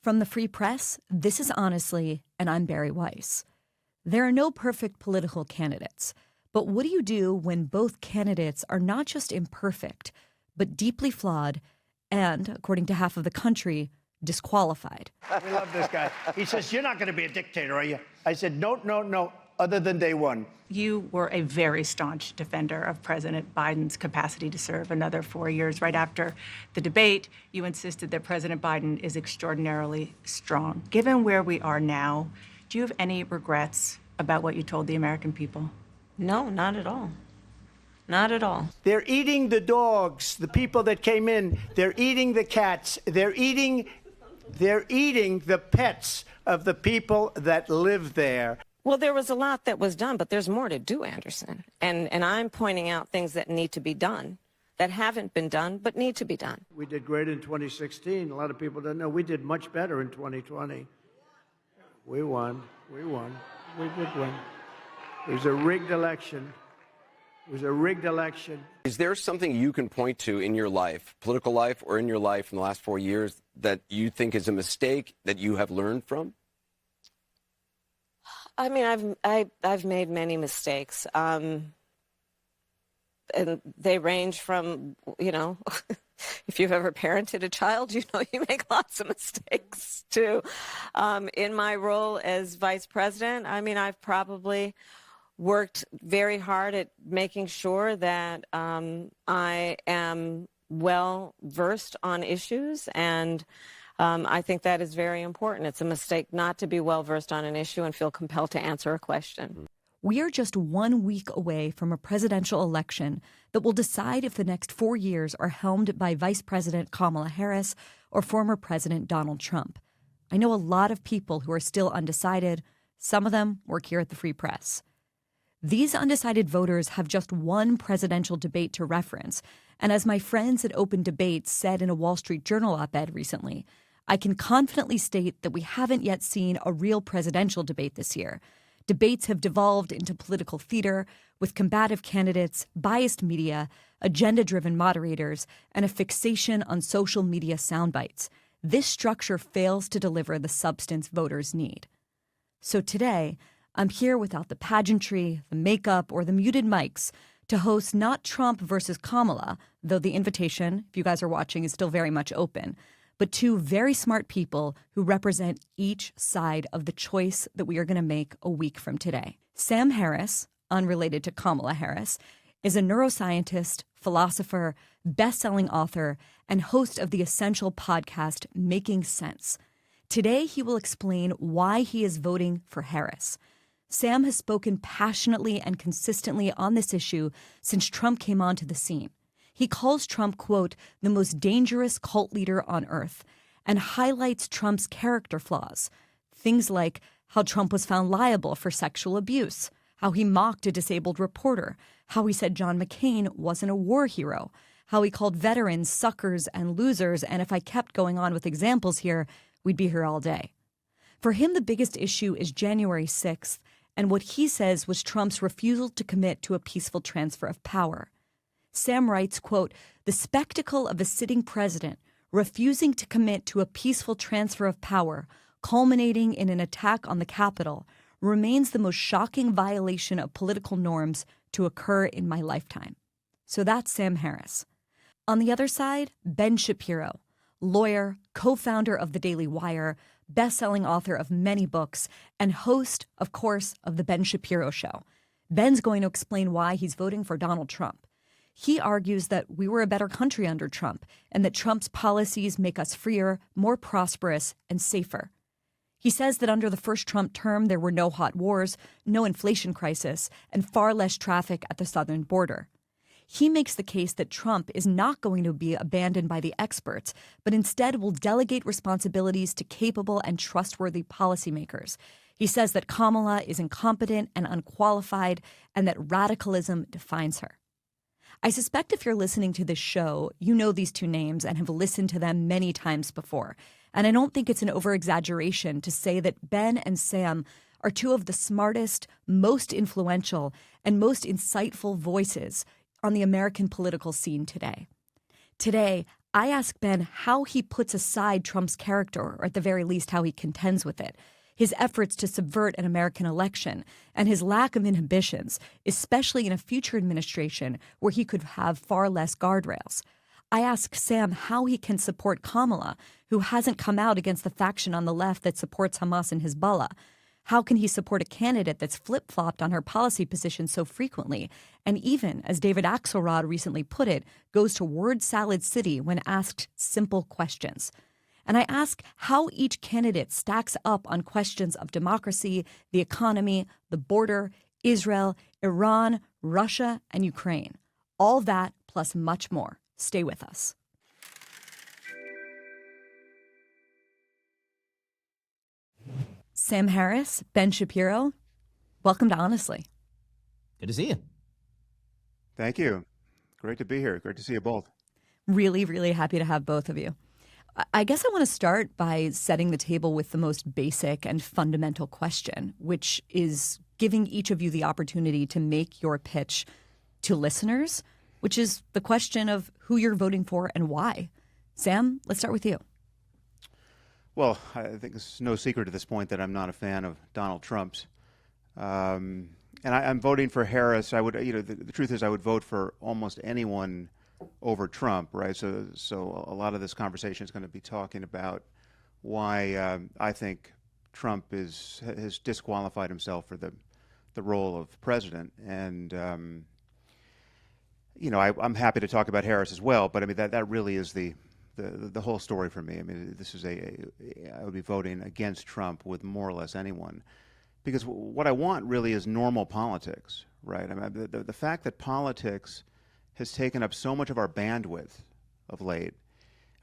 From the Free Press, this is Honestly, and I'm Bari Weiss. There are no perfect political candidates, but what do you do when both candidates are not just imperfect, but deeply flawed and, according to half of the country, disqualified? We love this guy. He says, "You're not going to be a dictator, are you?" I said, no, other than day one. You were a very staunch defender of President Biden's capacity to serve another 4 years. Right after the debate, you insisted that President Biden is extraordinarily strong. Given where we are now, do you have any regrets about what you told the American people? No, not at all. Not at all. They're eating the dogs, the people that came in. They're eating the cats. They're eating the pets of the people that live there. Well, there was a lot that was done, but there's more to do, Anderson. And I'm pointing out things that need to be done, that haven't been done, but need to be done. We did great in 2016. A lot of people don't know. We did much better in 2020. We won. We did win. It was a rigged election. Is there something you can point to in your life, political life or in your life in the last 4 years, that you think is a mistake that you have learned from? I mean, I've made many mistakes, and they range from, if you've ever parented a child, you make lots of mistakes too. In my role as vice president, I mean, I've probably worked very hard at making sure that I am well versed on issues, and I think that is very important. It's a mistake not to be well versed on an issue and feel compelled to answer a question. We are just 1 week away from a presidential election that will decide if the next 4 years are helmed by Vice President Kamala Harris or former President Donald Trump. I know a lot of people who are still undecided. Some of them work here at the Free Press. These undecided voters have just one presidential debate to reference, and as my friends at Open Debates said in a Wall Street Journal op-ed recently, I can confidently state that we haven't yet seen a real presidential debate this year. Debates have devolved into political theater with combative candidates, biased media, agenda-driven moderators, and a fixation on social media soundbites. This structure fails to deliver the substance voters need. So today, I'm here without the pageantry, the makeup, or the muted mics to host not Trump versus Kamala, though the invitation, if you guys are watching, is still very much open, but two very smart people who represent each side of the choice that we are going to make a week from today. Sam Harris, unrelated to Kamala Harris, is a neuroscientist, philosopher, best-selling author, and host of the essential podcast Making Sense. Today, he will explain why he is voting for Harris. Sam has spoken passionately and consistently on this issue since Trump came onto the scene. He calls Trump, quote, the most dangerous cult leader on earth, and highlights Trump's character flaws. Things like how Trump was found liable for sexual abuse, how he mocked a disabled reporter, how he said John McCain wasn't a war hero, how he called veterans suckers and losers, and if I kept going on with examples here, we'd be here all day. For him, the biggest issue is January 6th, and what he says was Trump's refusal to commit to a peaceful transfer of power. Sam writes, quote, the spectacle of a sitting president refusing to commit to a peaceful transfer of power, culminating in an attack on the Capitol, remains the most shocking violation of political norms to occur in my lifetime. So that's Sam Harris. On the other side, Ben Shapiro, lawyer, co-founder of The Daily Wire, best-selling author of many books, and host, of course, of The Ben Shapiro Show. Ben's going to explain why he's voting for Donald Trump. He argues that we were a better country under Trump and that Trump's policies make us freer, more prosperous, and safer. He says that under the first Trump term, there were no hot wars, no inflation crisis, and far less traffic at the southern border. He makes the case that Trump is not going to be abandoned by the experts, but instead will delegate responsibilities to capable and trustworthy policymakers. He says that Kamala is incompetent and unqualified, and that radicalism defines her. I suspect if you're listening to this show, you know these two names and have listened to them many times before. And I don't think it's an over-exaggeration to say that Ben and Sam are two of the smartest, most influential, and most insightful voices on the American political scene today. Today, I ask Ben how he puts aside Trump's character, or at the very least, how he contends with it, his efforts to subvert an American election, and his lack of inhibitions, especially in a future administration where he could have far less guardrails. I ask Sam how he can support Kamala, who hasn't come out against the faction on the left that supports Hamas and Hezbollah. How can he support a candidate that's flip-flopped on her policy position so frequently, and even, as David Axelrod recently put it, goes to word salad city when asked simple questions? And I ask how each candidate stacks up on questions of democracy, the economy, the border, Israel, Iran, Russia, and Ukraine. All that plus much more. Stay with us. Sam Harris, Ben Shapiro, welcome to Honestly. Good to see you. Thank you. Great to be here. Great to see you both. Really, really happy to have both of you. I guess I want to start by setting the table with the most basic and fundamental question, which is giving each of you the opportunity to make your pitch to listeners, which is the question of who you're voting for and why. Sam, let's start with you. Well, I think it's no secret at this point that I'm not a fan of Donald Trump's. And I'm voting for Harris. I would, the truth is I would vote for almost anyone over Trump, right? So a lot of this conversation is going to be talking about why I think Trump has disqualified himself for the role of president. And, I'm happy to talk about Harris as well, but I mean, that really is the whole story for me. I mean, this is I would be voting against Trump with more or less anyone, because what I want really is normal politics, right? I mean, the fact that politics has taken up so much of our bandwidth of late,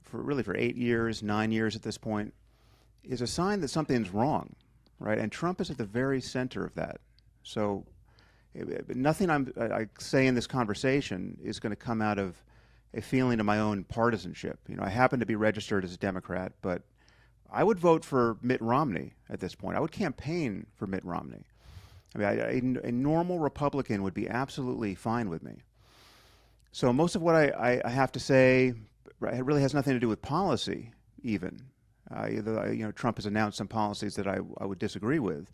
for 8 years, 9 years at this point, is a sign that something's wrong, right? And Trump is at the very center of that. So nothing I say in this conversation is going to come out of a feeling of my own partisanship. I happen to be registered as a Democrat, but I would vote for Mitt Romney at this point. I would campaign for Mitt Romney. I mean, a normal Republican would be absolutely fine with me. So most of what I have to say it really has nothing to do with policy, even. Trump has announced some policies that I would disagree with,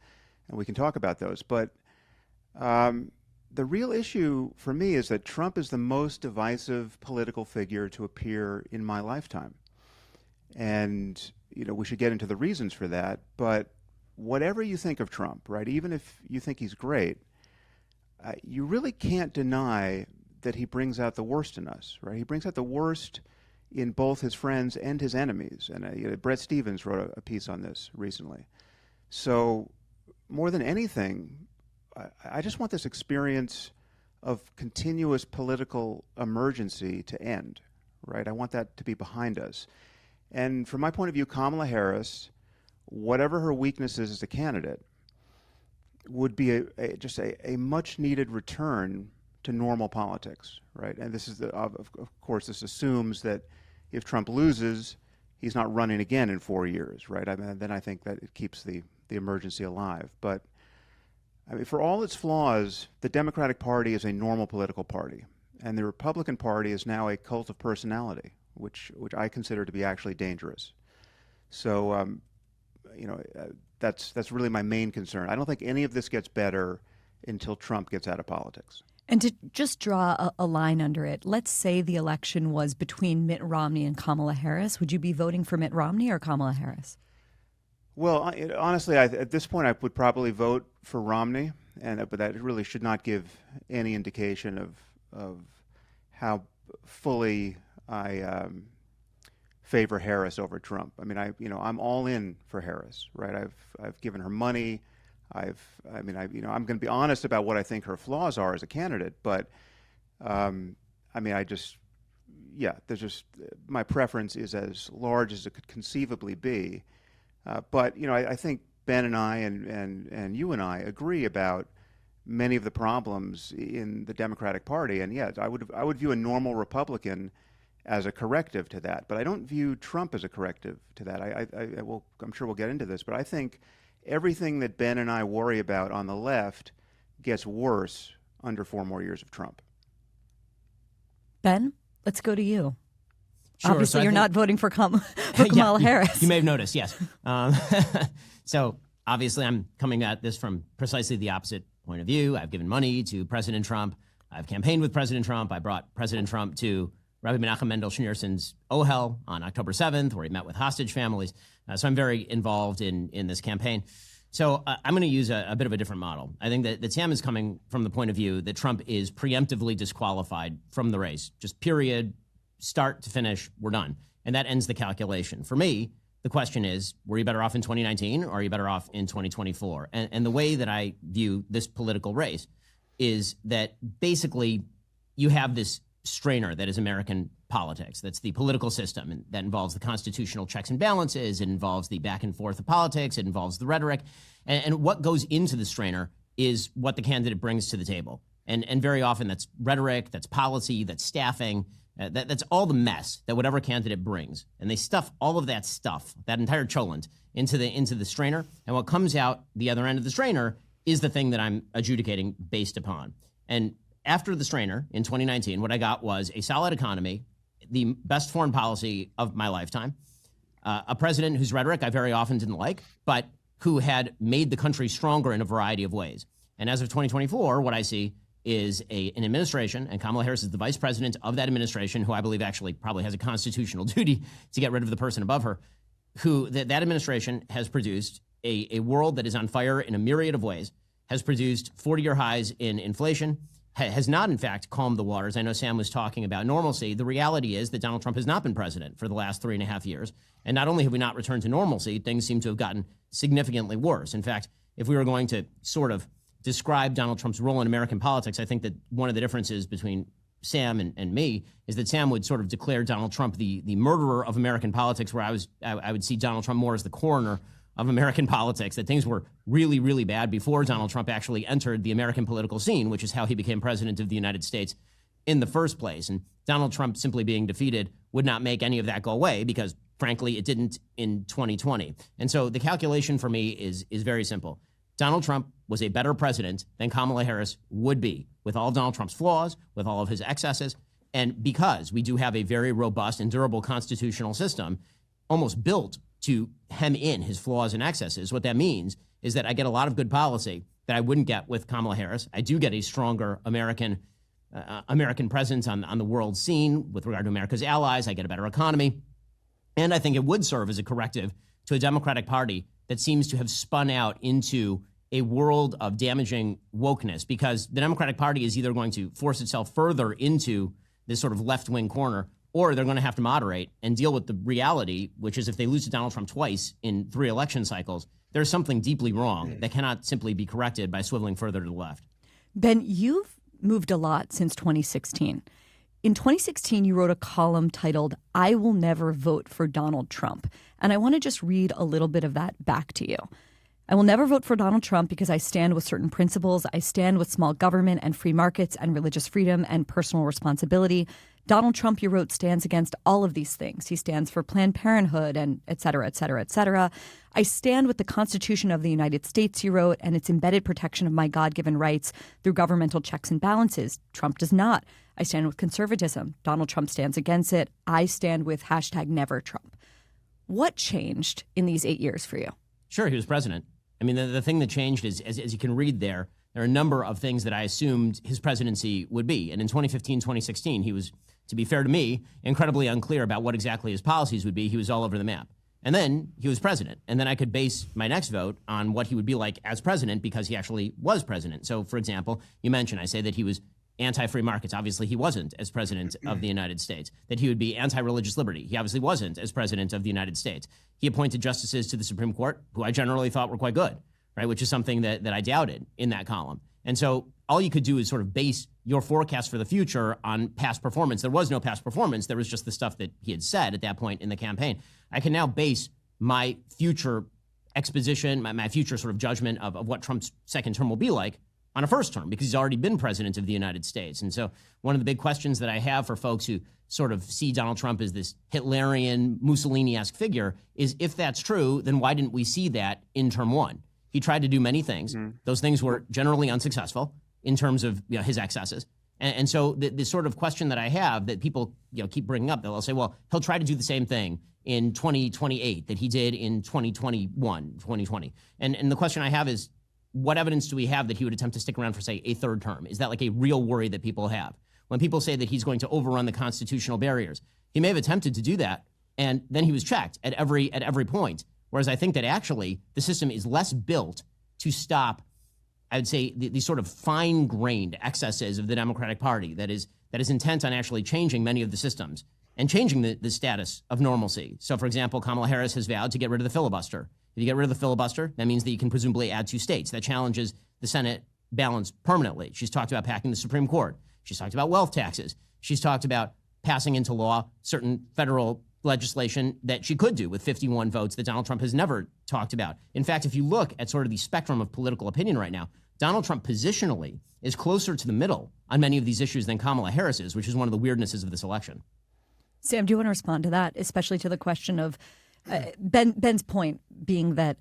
and we can talk about those. But the real issue for me is that Trump is the most divisive political figure to appear in my lifetime. And, we should get into the reasons for that. But whatever you think of Trump, right, even if you think he's great, you really can't deny that he brings out the worst in us, right? He brings out the worst in both his friends and his enemies. And Bret Stephens wrote a piece on this recently. So more than anything, I just want this experience of continuous political emergency to end, right? I want that to be behind us. And from my point of view, Kamala Harris, whatever her weaknesses as a candidate, would be just a much-needed return to normal politics, right? And this is, of course, this assumes that if Trump loses, he's not running again in 4 years, right? I mean, then I think that it keeps the emergency alive. But I mean, for all its flaws, the Democratic Party is a normal political party, and the Republican Party is now a cult of personality, which I consider to be actually dangerous. So, that's really my main concern. I don't think any of this gets better until Trump gets out of politics. And to just draw a line under it, let's say the election was between Mitt Romney and Kamala Harris. Would you be voting for Mitt Romney or Kamala Harris? Well, honestly, at this point, I would probably vote for Romney, but that really should not give any indication of how fully I favor Harris over Trump. I mean, I'm all in for Harris, right? I've given her money. I'm going to be honest about what I think her flaws are as a candidate, but there's just my preference is as large as it could conceivably be. But I think Ben and I and you and I agree about many of the problems in the Democratic Party, and yes, I would view a normal Republican as a corrective to that, but I don't view Trump as a corrective to that. I'm sure we'll get into this, but I think everything that Ben and I worry about on the left gets worse under 4 more years of Trump. Ben, let's go to you. Sure, Obviously, so I you're think- not voting for Kamala Harris. You may have noticed, yes. So obviously, I'm coming at this from precisely the opposite point of view. I've given money to President Trump. I've campaigned with President Trump. I brought President Trump to Rabbi Menachem Mendel Schneerson's Ohel on October 7th, where he met with hostage families. So I'm very involved in this campaign. So I'm going to use a bit of a different model. I think that Sam is coming from the point of view that Trump is preemptively disqualified from the race. Just period, start to finish, we're done. And that ends the calculation. For me, the question is, were you better off in 2019 or are you better off in 2024? And the way that I view this political race is that basically you have this strainer that is American politics. That's the political system, and that involves the constitutional checks and balances. It involves the back and forth of politics. It involves the rhetoric. And what goes into the strainer is what the candidate brings to the table. And very often that's rhetoric, that's policy, that's staffing. That's all the mess that whatever candidate brings. And they stuff all of that stuff, that entire cholent, into the strainer. And what comes out the other end of the strainer is the thing that I'm adjudicating based upon. And after the strainer in 2019, what I got was a solid economy, the best foreign policy of my lifetime, a president whose rhetoric I very often didn't like, but who had made the country stronger in a variety of ways. And as of 2024, what I see is an administration, and Kamala Harris is the vice president of that administration, who I believe actually probably has a constitutional duty to get rid of the person above her, who that administration has produced a world that is on fire in a myriad of ways, has produced 40-year highs in inflation, has not, in fact, calmed the waters. I know Sam was talking about normalcy. The reality is that Donald Trump has not been president for the last 3.5 years. And not only have we not returned to normalcy, things seem to have gotten significantly worse. In fact, if we were going to sort of describe Donald Trump's role in American politics, I think that one of the differences between Sam and me is that Sam would sort of declare Donald Trump the murderer of American politics, where I would see Donald Trump more as the coroner of American politics, that things were really, really bad before Donald Trump actually entered the American political scene, which is how he became president of the United States in the first place. And Donald Trump simply being defeated would not make any of that go away because, frankly, it didn't in 2020. And so the calculation for me is very simple. Donald Trump was a better president than Kamala Harris would be, with all Donald Trump's flaws, with all of his excesses. And because we do have a very robust and durable constitutional system, almost built to hem in his flaws and excesses, what that means is that I get a lot of good policy that I wouldn't get with Kamala Harris. I do get a stronger American presence on the world scene with regard to America's allies. I get a better economy. And I think it would serve as a corrective to a Democratic Party that seems to have spun out into a world of damaging wokeness, because the Democratic Party is either going to force itself further into this sort of left-wing corner, or they're going to have to moderate and deal with the reality, which is if they lose to Donald Trump twice in 3 election cycles, there's something deeply wrong that cannot simply be corrected by swiveling further to the left. Ben, you've moved a lot since 2016. In 2016, you wrote a column titled, "I Will Never Vote for Donald Trump." And I want to just read a little bit of that back to you. "I will never vote for Donald Trump because I stand with certain principles. I stand with small government and free markets and religious freedom and personal responsibility. Donald Trump," you wrote, "stands against all of these things. He stands for Planned Parenthood and et cetera, et cetera, et cetera. I stand with the Constitution of the United States," you wrote, "and its embedded protection of my God-given rights through governmental checks and balances. Trump does not. I stand with conservatism. Donald Trump stands against it. I stand with #NeverTrump." What changed in these 8 years for you? Sure, he was president. I mean, the thing that changed is, as you can read there are a number of things that I assumed his presidency would be. And in 2015, 2016, he was, to be fair to me, incredibly unclear about what exactly his policies would be. He was all over the map. And then he was president. And then I could base my next vote on what he would be like as president because he actually was president. So, for example, you mentioned, I say that he was anti-free markets. Obviously, he wasn't as president of the United States. That he would be anti-religious liberty. He obviously wasn't as president of the United States. He appointed justices to the Supreme Court who I generally thought were quite good, right? Which is something that I doubted in that column. And so all you could do is sort of base your forecast for the future on past performance. There was no past performance. There was just the stuff that he had said at that point in the campaign. I can now base my future exposition, my future sort of judgment of what Trump's second term will be like on a first term, because he's already been president of the United States. And so one of the big questions that I have for folks who sort of see Donald Trump as this Hitlerian, Mussolini-esque figure is, if that's true, then why didn't we see that in term one? He tried to do many things. Those things were generally unsuccessful in terms of his excesses. And so the sort of question that I have that people keep bringing up, they'll say, well, he'll try to do the same thing in 2028 that he did in 2020. And the question I have is, what evidence do we have that he would attempt to stick around for, say, a third term? Is that like a real worry that people have? When people say that he's going to overrun the constitutional barriers, he may have attempted to do that, and then he was checked at every point. Whereas I think that actually the system is less built to stop, I would say, the sort of fine-grained excesses of the Democratic Party that is intent on actually changing many of the systems and changing the status of normalcy. So, for example, Kamala Harris has vowed to get rid of the filibuster. If you get rid of the filibuster, that means that you can presumably add 2 states. That challenges the Senate balance permanently. She's talked about packing the Supreme Court. She's talked about wealth taxes. She's talked about passing into law certain federal legislation that she could do with 51 votes that Donald Trump has never talked about. In fact, if you look at sort of the spectrum of political opinion right now, Donald Trump positionally is closer to the middle on many of these issues than Kamala Harris is, which is one of the weirdnesses of this election. Sam, do you want to respond to that, especially to the question of Ben's point being that,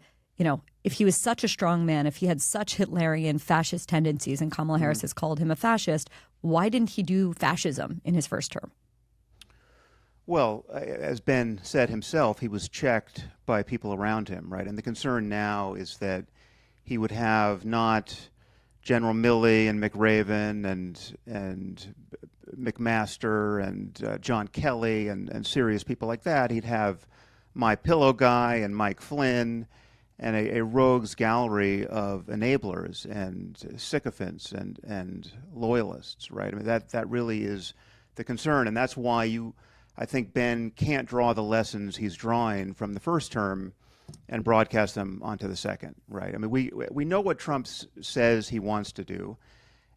if he was such a strong man, if he had such Hitlerian fascist tendencies, and Kamala Harris has called him a fascist, why didn't he do fascism in his first term? Well, as Ben said himself, he was checked by people around him, right? And the concern now is that he would have not General Milley and McRaven and McMaster and John Kelly and serious people like that. He'd have My Pillow Guy and Mike Flynn and a rogues gallery of enablers and sycophants and loyalists, right? I mean, that really is the concern, and that's why I think Ben can't draw the lessons he's drawing from the first term and broadcast them onto the second, right? I mean, we know what Trump says he wants to do,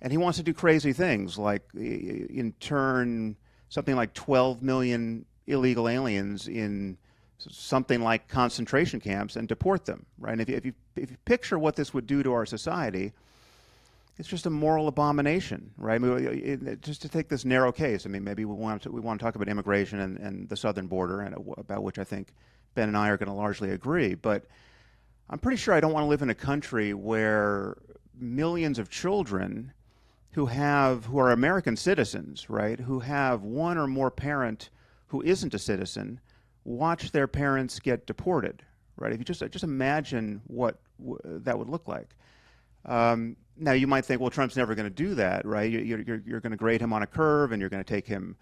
and he wants to do crazy things like intern something like 12 million illegal aliens in something like concentration camps and deport them, right? And if you picture what this would do to our society, it's just a moral abomination, right? I mean, just to take this narrow case, I mean, maybe we want to talk about immigration and the southern border, and about which I think Ben and I are going to largely agree. But I'm pretty sure I don't want to live in a country where millions of children who are American citizens, right, who have one or more parent who isn't a citizen, watch their parents get deported, right? If you just imagine what that would look like. Now, you might think, well, Trump's never going to do that, right? You're going to grade him on a curve, and you're going to take him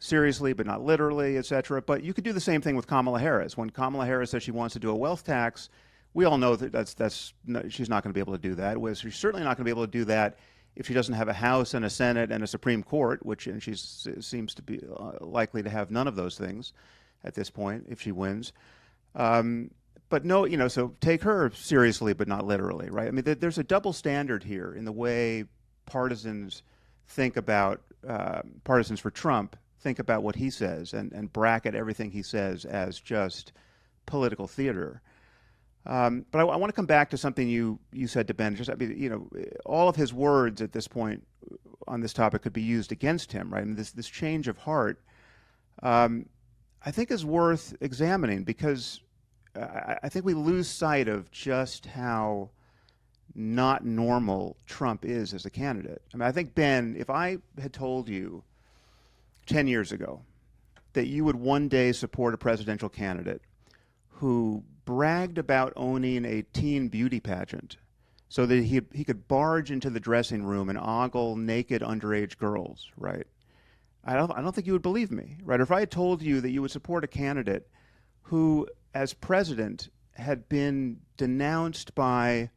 seriously, but not literally, et cetera. But you could do the same thing with Kamala Harris. When Kamala Harris says she wants to do a wealth tax, we all know that she's not going to be able to do that. She's certainly not going to be able to do that if she doesn't have a House and a Senate and a Supreme Court, and she seems to be likely to have none of those things at this point if she wins. But no, so take her seriously, but not literally, right? I mean, there's a double standard here in the way partisans think about, partisans for Trump think about what he says and bracket everything he says as just political theater. But I want to come back to something you said to Ben. All of his words at this point on this topic could be used against him, right? I mean, this change of heart, I think is worth examining, because I think we lose sight of just how not normal Trump is as a candidate. I mean, I think, Ben, if I had told you 10 years ago that you would one day support a presidential candidate who bragged about owning a teen beauty pageant so that he could barge into the dressing room and ogle naked underage girls, right? I don't think you would believe me, right? Or if I had told you that you would support a candidate who, as president, had been denounced by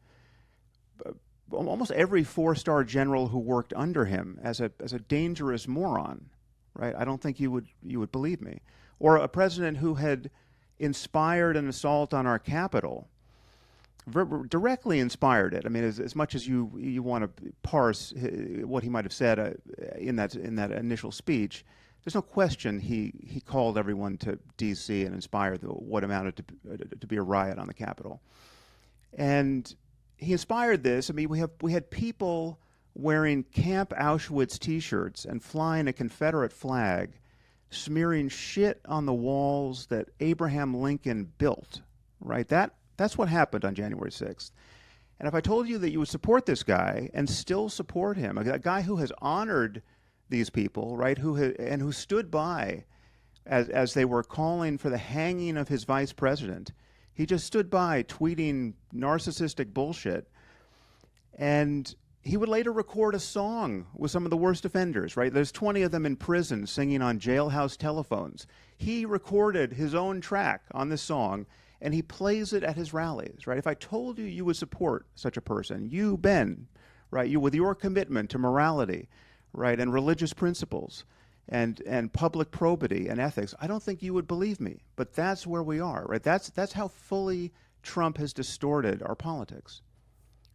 almost every four-star general who worked under him as a dangerous moron, right? I don't think you would believe me. Or a president who had inspired an assault on our Capitol, directly inspired it. I mean, as much as you want to parse what he might have said in that initial speech, there's no question he called everyone to D.C. and inspired what amounted to be a riot on the Capitol. And he inspired this. I mean, we had people wearing Camp Auschwitz T-shirts and flying a Confederate flag, smearing shit on the walls that Abraham Lincoln built, right? That's what happened on January 6th. And if I told you that you would support this guy and still support him, a guy who has honored these people, right, who stood by as they were calling for the hanging of his vice president. He just stood by tweeting narcissistic bullshit. And he would later record a song with some of the worst offenders, right? There's 20 of them in prison singing on jailhouse telephones. He recorded his own track on this song, and he plays it at his rallies, right? If I told you you would support such a person, you, Ben, right, you with your commitment to morality, right, and religious principles, and public probity and ethics, I don't think you would believe me. But that's where we are, right? That's how fully Trump has distorted our politics.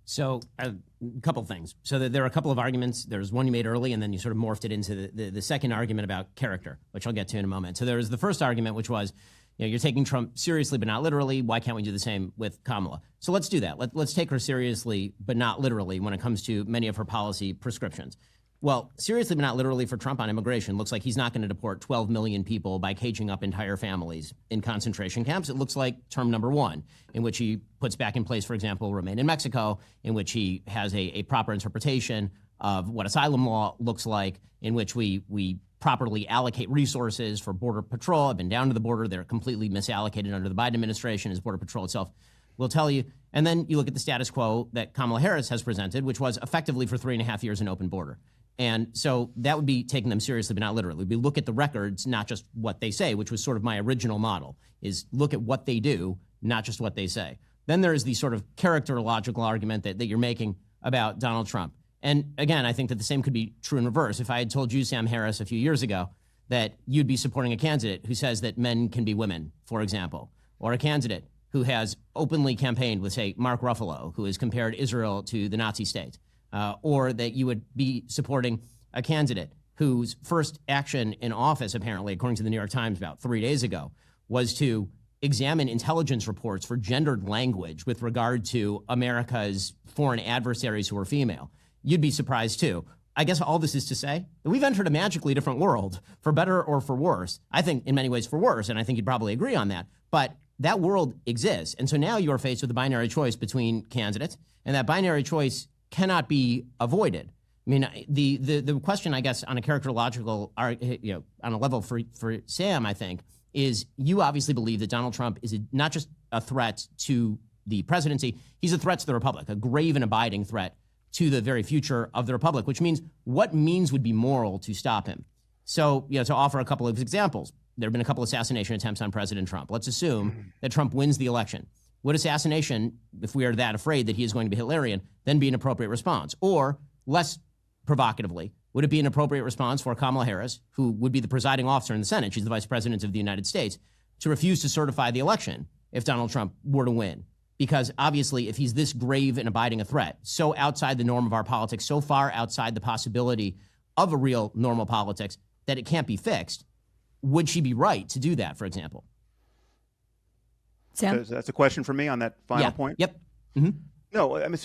So a couple things. So there are a couple of arguments. There's one you made early, and then you sort of morphed it into the second argument about character, which I'll get to in a moment. So there was the first argument, which was, you're taking Trump seriously but not literally. Why can't we do the same with Kamala? So let's do that. Let's take her seriously but not literally when it comes to many of her policy prescriptions. Well, seriously but not literally for Trump on immigration, looks like he's not going to deport 12 million people by caging up entire families in concentration camps. It looks like term number one, in which he puts back in place, for example, Remain in Mexico, in which he has a proper interpretation of what asylum law looks like, in which we properly allocate resources for Border Patrol. I've been down to the border. They're completely misallocated under the Biden administration, as Border Patrol itself will tell you. And then you look at the status quo that Kamala Harris has presented, which was effectively for 3.5 years an open border. And so that would be taking them seriously, but not literally. We look at the records, not just what they say, which was sort of my original model, is look at what they do, not just what they say. Then there is the sort of characterological argument that you're making about Donald Trump. And again, I think that the same could be true in reverse. If I had told you, Sam Harris, a few years ago, that you'd be supporting a candidate who says that men can be women, for example, or a candidate who has openly campaigned with, say, Mark Ruffalo, who has compared Israel to the Nazi state, or that you would be supporting a candidate whose first action in office, apparently, according to the New York Times about 3 days ago, was to examine intelligence reports for gendered language with regard to America's foreign adversaries who are female. You'd be surprised, too. I guess all this is to say that we've entered a magically different world, for better or for worse. I think in many ways for worse, and I think you'd probably agree on that. But that world exists. And so now you're faced with a binary choice between candidates, and that binary choice cannot be avoided. I mean, the question, I guess, on a characterological, on a level for Sam, I think, is you obviously believe that Donald Trump is not just a threat to the presidency, he's a threat to the republic, a grave and abiding threat to the very future of the republic, which means what means would be moral to stop him? So, to offer a couple of examples, there have been a couple assassination attempts on President Trump. Let's assume that Trump wins the election. Would assassination, if we are that afraid that he is going to be Hitlerian, then be an appropriate response? Or, less provocatively, would it be an appropriate response for Kamala Harris, who would be the presiding officer in the Senate, she's the vice president of the United States, to refuse to certify the election if Donald Trump were to win? Because obviously, if he's this grave and abiding a threat, so outside the norm of our politics, so far outside the possibility of a real normal politics that it can't be fixed, would she be right to do that, for example? Sam? That's a question for me on that final point? Yep. Mm-hmm. No, I mean,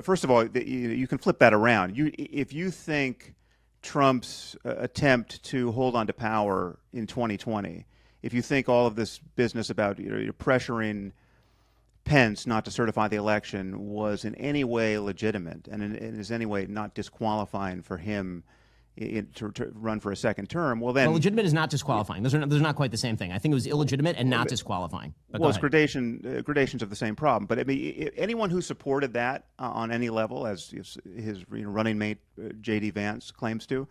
first of all, you can flip that around. If you think Trump's attempt to hold on to power in 2020, if you think all of this business about you're pressuring Pence not to certify the election was in any way legitimate and is any way not disqualifying for him to run for a second term, well, legitimate is not disqualifying. Those are not quite the same thing. I think it was illegitimate and not disqualifying. But it's gradations of the same problem. But I mean, anyone who supported that on any level, as his running mate J.D. Vance claims to,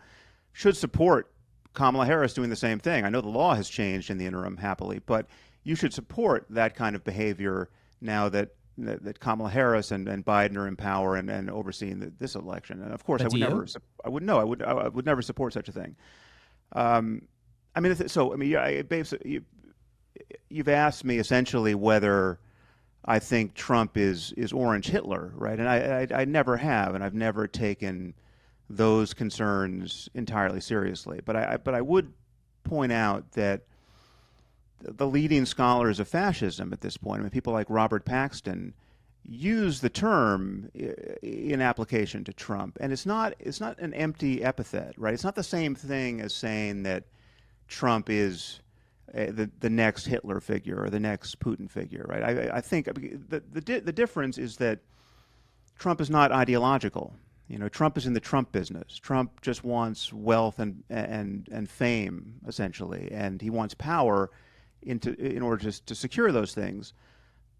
should support Kamala Harris doing the same thing. I know the law has changed in the interim, happily, but you should support that kind of behavior now that Kamala Harris and Biden are in power and overseeing this election. And of course, I would never support such a thing. You've asked me essentially whether I think Trump is Orange Hitler, right? And I never have, and I've never taken those concerns entirely seriously. But I would point out that the leading scholars of fascism at this point, I mean, people like Robert Paxton, use the term in application to Trump, and it's not an empty epithet, right? It's not the same thing as saying that Trump is the next Hitler figure or the next Putin figure, right? I think the difference is that Trump is not ideological, You know, Trump is in the Trump business. Trump just wants wealth and fame, essentially, and he wants power in order to secure those things.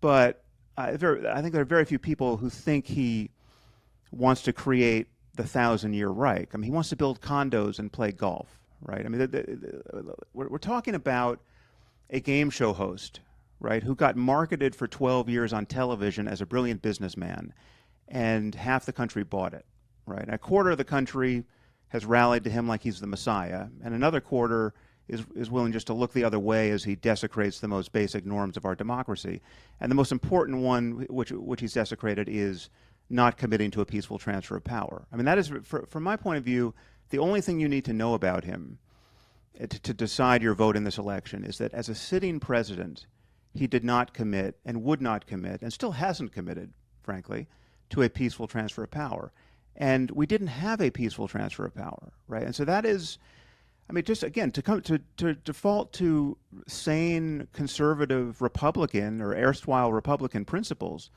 But I think there are very few people who think he wants to create the 1,000-year Reich. I mean, he wants to build condos and play golf, right? I mean, we're talking about a game show host, right, who got marketed for 12 years on television as a brilliant businessman, and half the country bought it, right? And a quarter of the country has rallied to him like he's the Messiah, and another quarter is willing just to look the other way as he desecrates the most basic norms of our democracy. And the most important one, which he's desecrated, is not committing to a peaceful transfer of power. I mean, that is, from my point of view, the only thing you need to know about him to decide your vote in this election is that as a sitting president, he did not commit and would not commit, and still hasn't committed, frankly, to a peaceful transfer of power. And we didn't have a peaceful transfer of power, right? And so that is, I mean, just again, to default to sane conservative Republican or erstwhile Republican principles,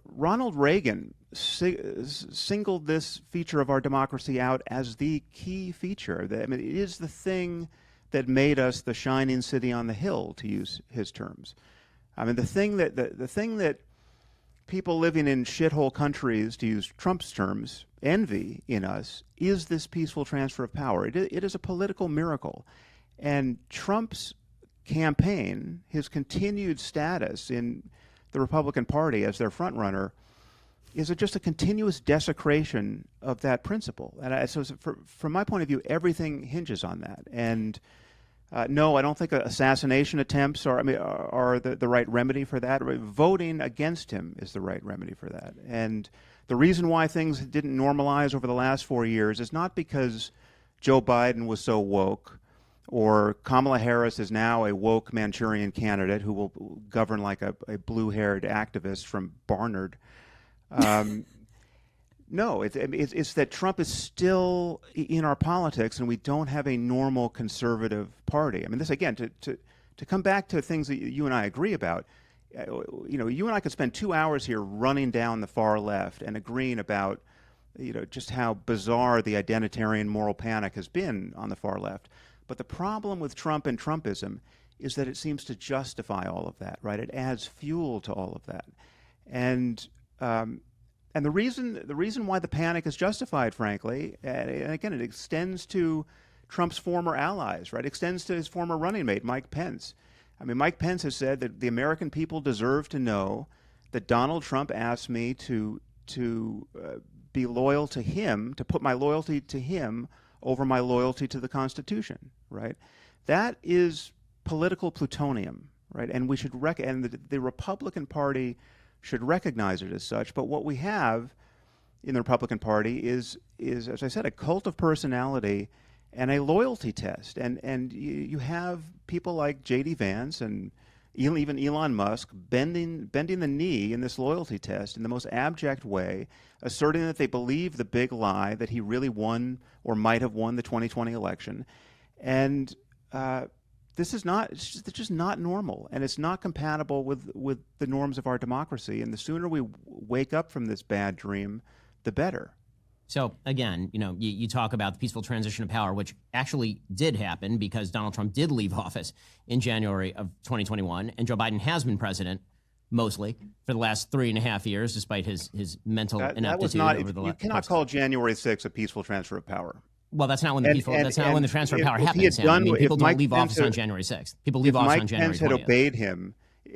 Ronald Reagan singled this feature of our democracy out as the key feature. I mean, it is the thing that made us the shining city on the hill, to use his terms. I mean, the thing that people living in shithole countries, to use Trump's terms, envy in us is this peaceful transfer of power. It is a political miracle. And Trump's campaign, his continued status in the Republican Party as their frontrunner, is just a continuous desecration of that principle. And so from my point of view, everything hinges on that. And no, I don't think assassination attempts are the right remedy for that. Voting against him is the right remedy for that. And the reason why things didn't normalize over the last 4 years is not because Joe Biden was so woke, or Kamala Harris is now a woke Manchurian candidate who will govern like a blue-haired activist from Barnard. No, it's that Trump is still in our politics, and we don't have a normal conservative party. I mean, this again to come back to things that you and I agree about. You know, you and I could spend 2 hours here running down the far left and agreeing about, you know, just how bizarre the identitarian moral panic has been on the far left. But the problem with Trump and Trumpism is that it seems to justify all of that, right? It adds fuel to all of that, and the reason why the panic is justified, frankly, and again, it extends to Trump's former allies, right? It extends to his former running mate, Mike Pence. I mean, Mike Pence has said that the American people deserve to know that Donald Trump asked me to be loyal to him, to put my loyalty to him over my loyalty to the Constitution, right? That is political plutonium, right? And we should and the Republican Party should recognize it as such. But what we have in the Republican Party is, as I said, a cult of personality and a loyalty test. And you have people like J.D. Vance and even Elon Musk bending the knee in this loyalty test in the most abject way, asserting that they believe the big lie that he really won or might have won the 2020 election. And this is not, it's just not normal, and it's not compatible with the norms of our democracy. And the sooner we wake up from this bad dream, the better. So again, you know, you talk about the peaceful transition of power, which actually did happen because Donald Trump did leave office in January of 2021, and Joe Biden has been president mostly for the last 3.5 years, despite his mental ineptitude over the last. You cannot call January 6th a peaceful transfer of power. Well, that's not when the transfer of power happens. Sam. I mean, people don't leave office on January 6th. People leave office on January 20th. If Mike Pence had obeyed him,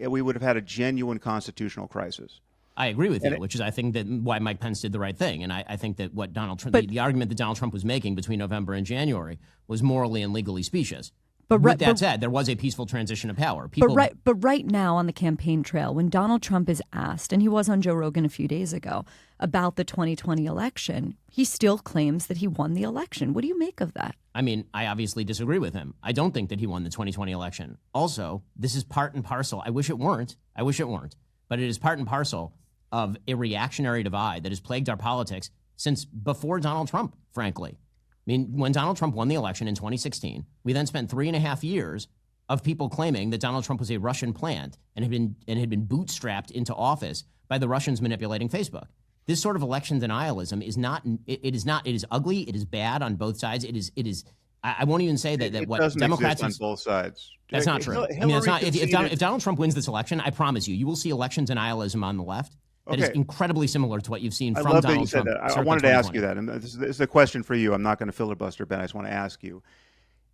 we would have had a genuine constitutional crisis. I agree with you, which is, I think, that why Mike Pence did the right thing. And I think that what Donald Trump, the argument that Donald Trump was making between November and January was morally and legally specious. But with that said, there was a peaceful transition of power. But right now on the campaign trail, when Donald Trump is asked, and he was on Joe Rogan a few days ago, about the 2020 election, he still claims that he won the election. What do you make of that? I mean, I obviously disagree with him. I don't think that he won the 2020 election. Also, this is part and parcel. I wish it weren't. But it is part and parcel of a reactionary divide that has plagued our politics since before Donald Trump, frankly. I mean, when Donald Trump won the election in 2016, we then spent 3.5 years of people claiming that Donald Trump was a Russian plant and had been bootstrapped into office by the Russians manipulating Facebook. this sort of election denialism is not. It is ugly. It is bad on both sides. It is. I won't even say that what doesn't Democrats exist on both sides. That's not true. I mean, it's not. If Donald Trump wins this election, I promise you will see election denialism on the left that is incredibly similar to what you've seen from love that Donald you said Trump. that. I wanted to ask you that, and this is a question for you. I'm not going to filibuster, Ben. I just want to ask you,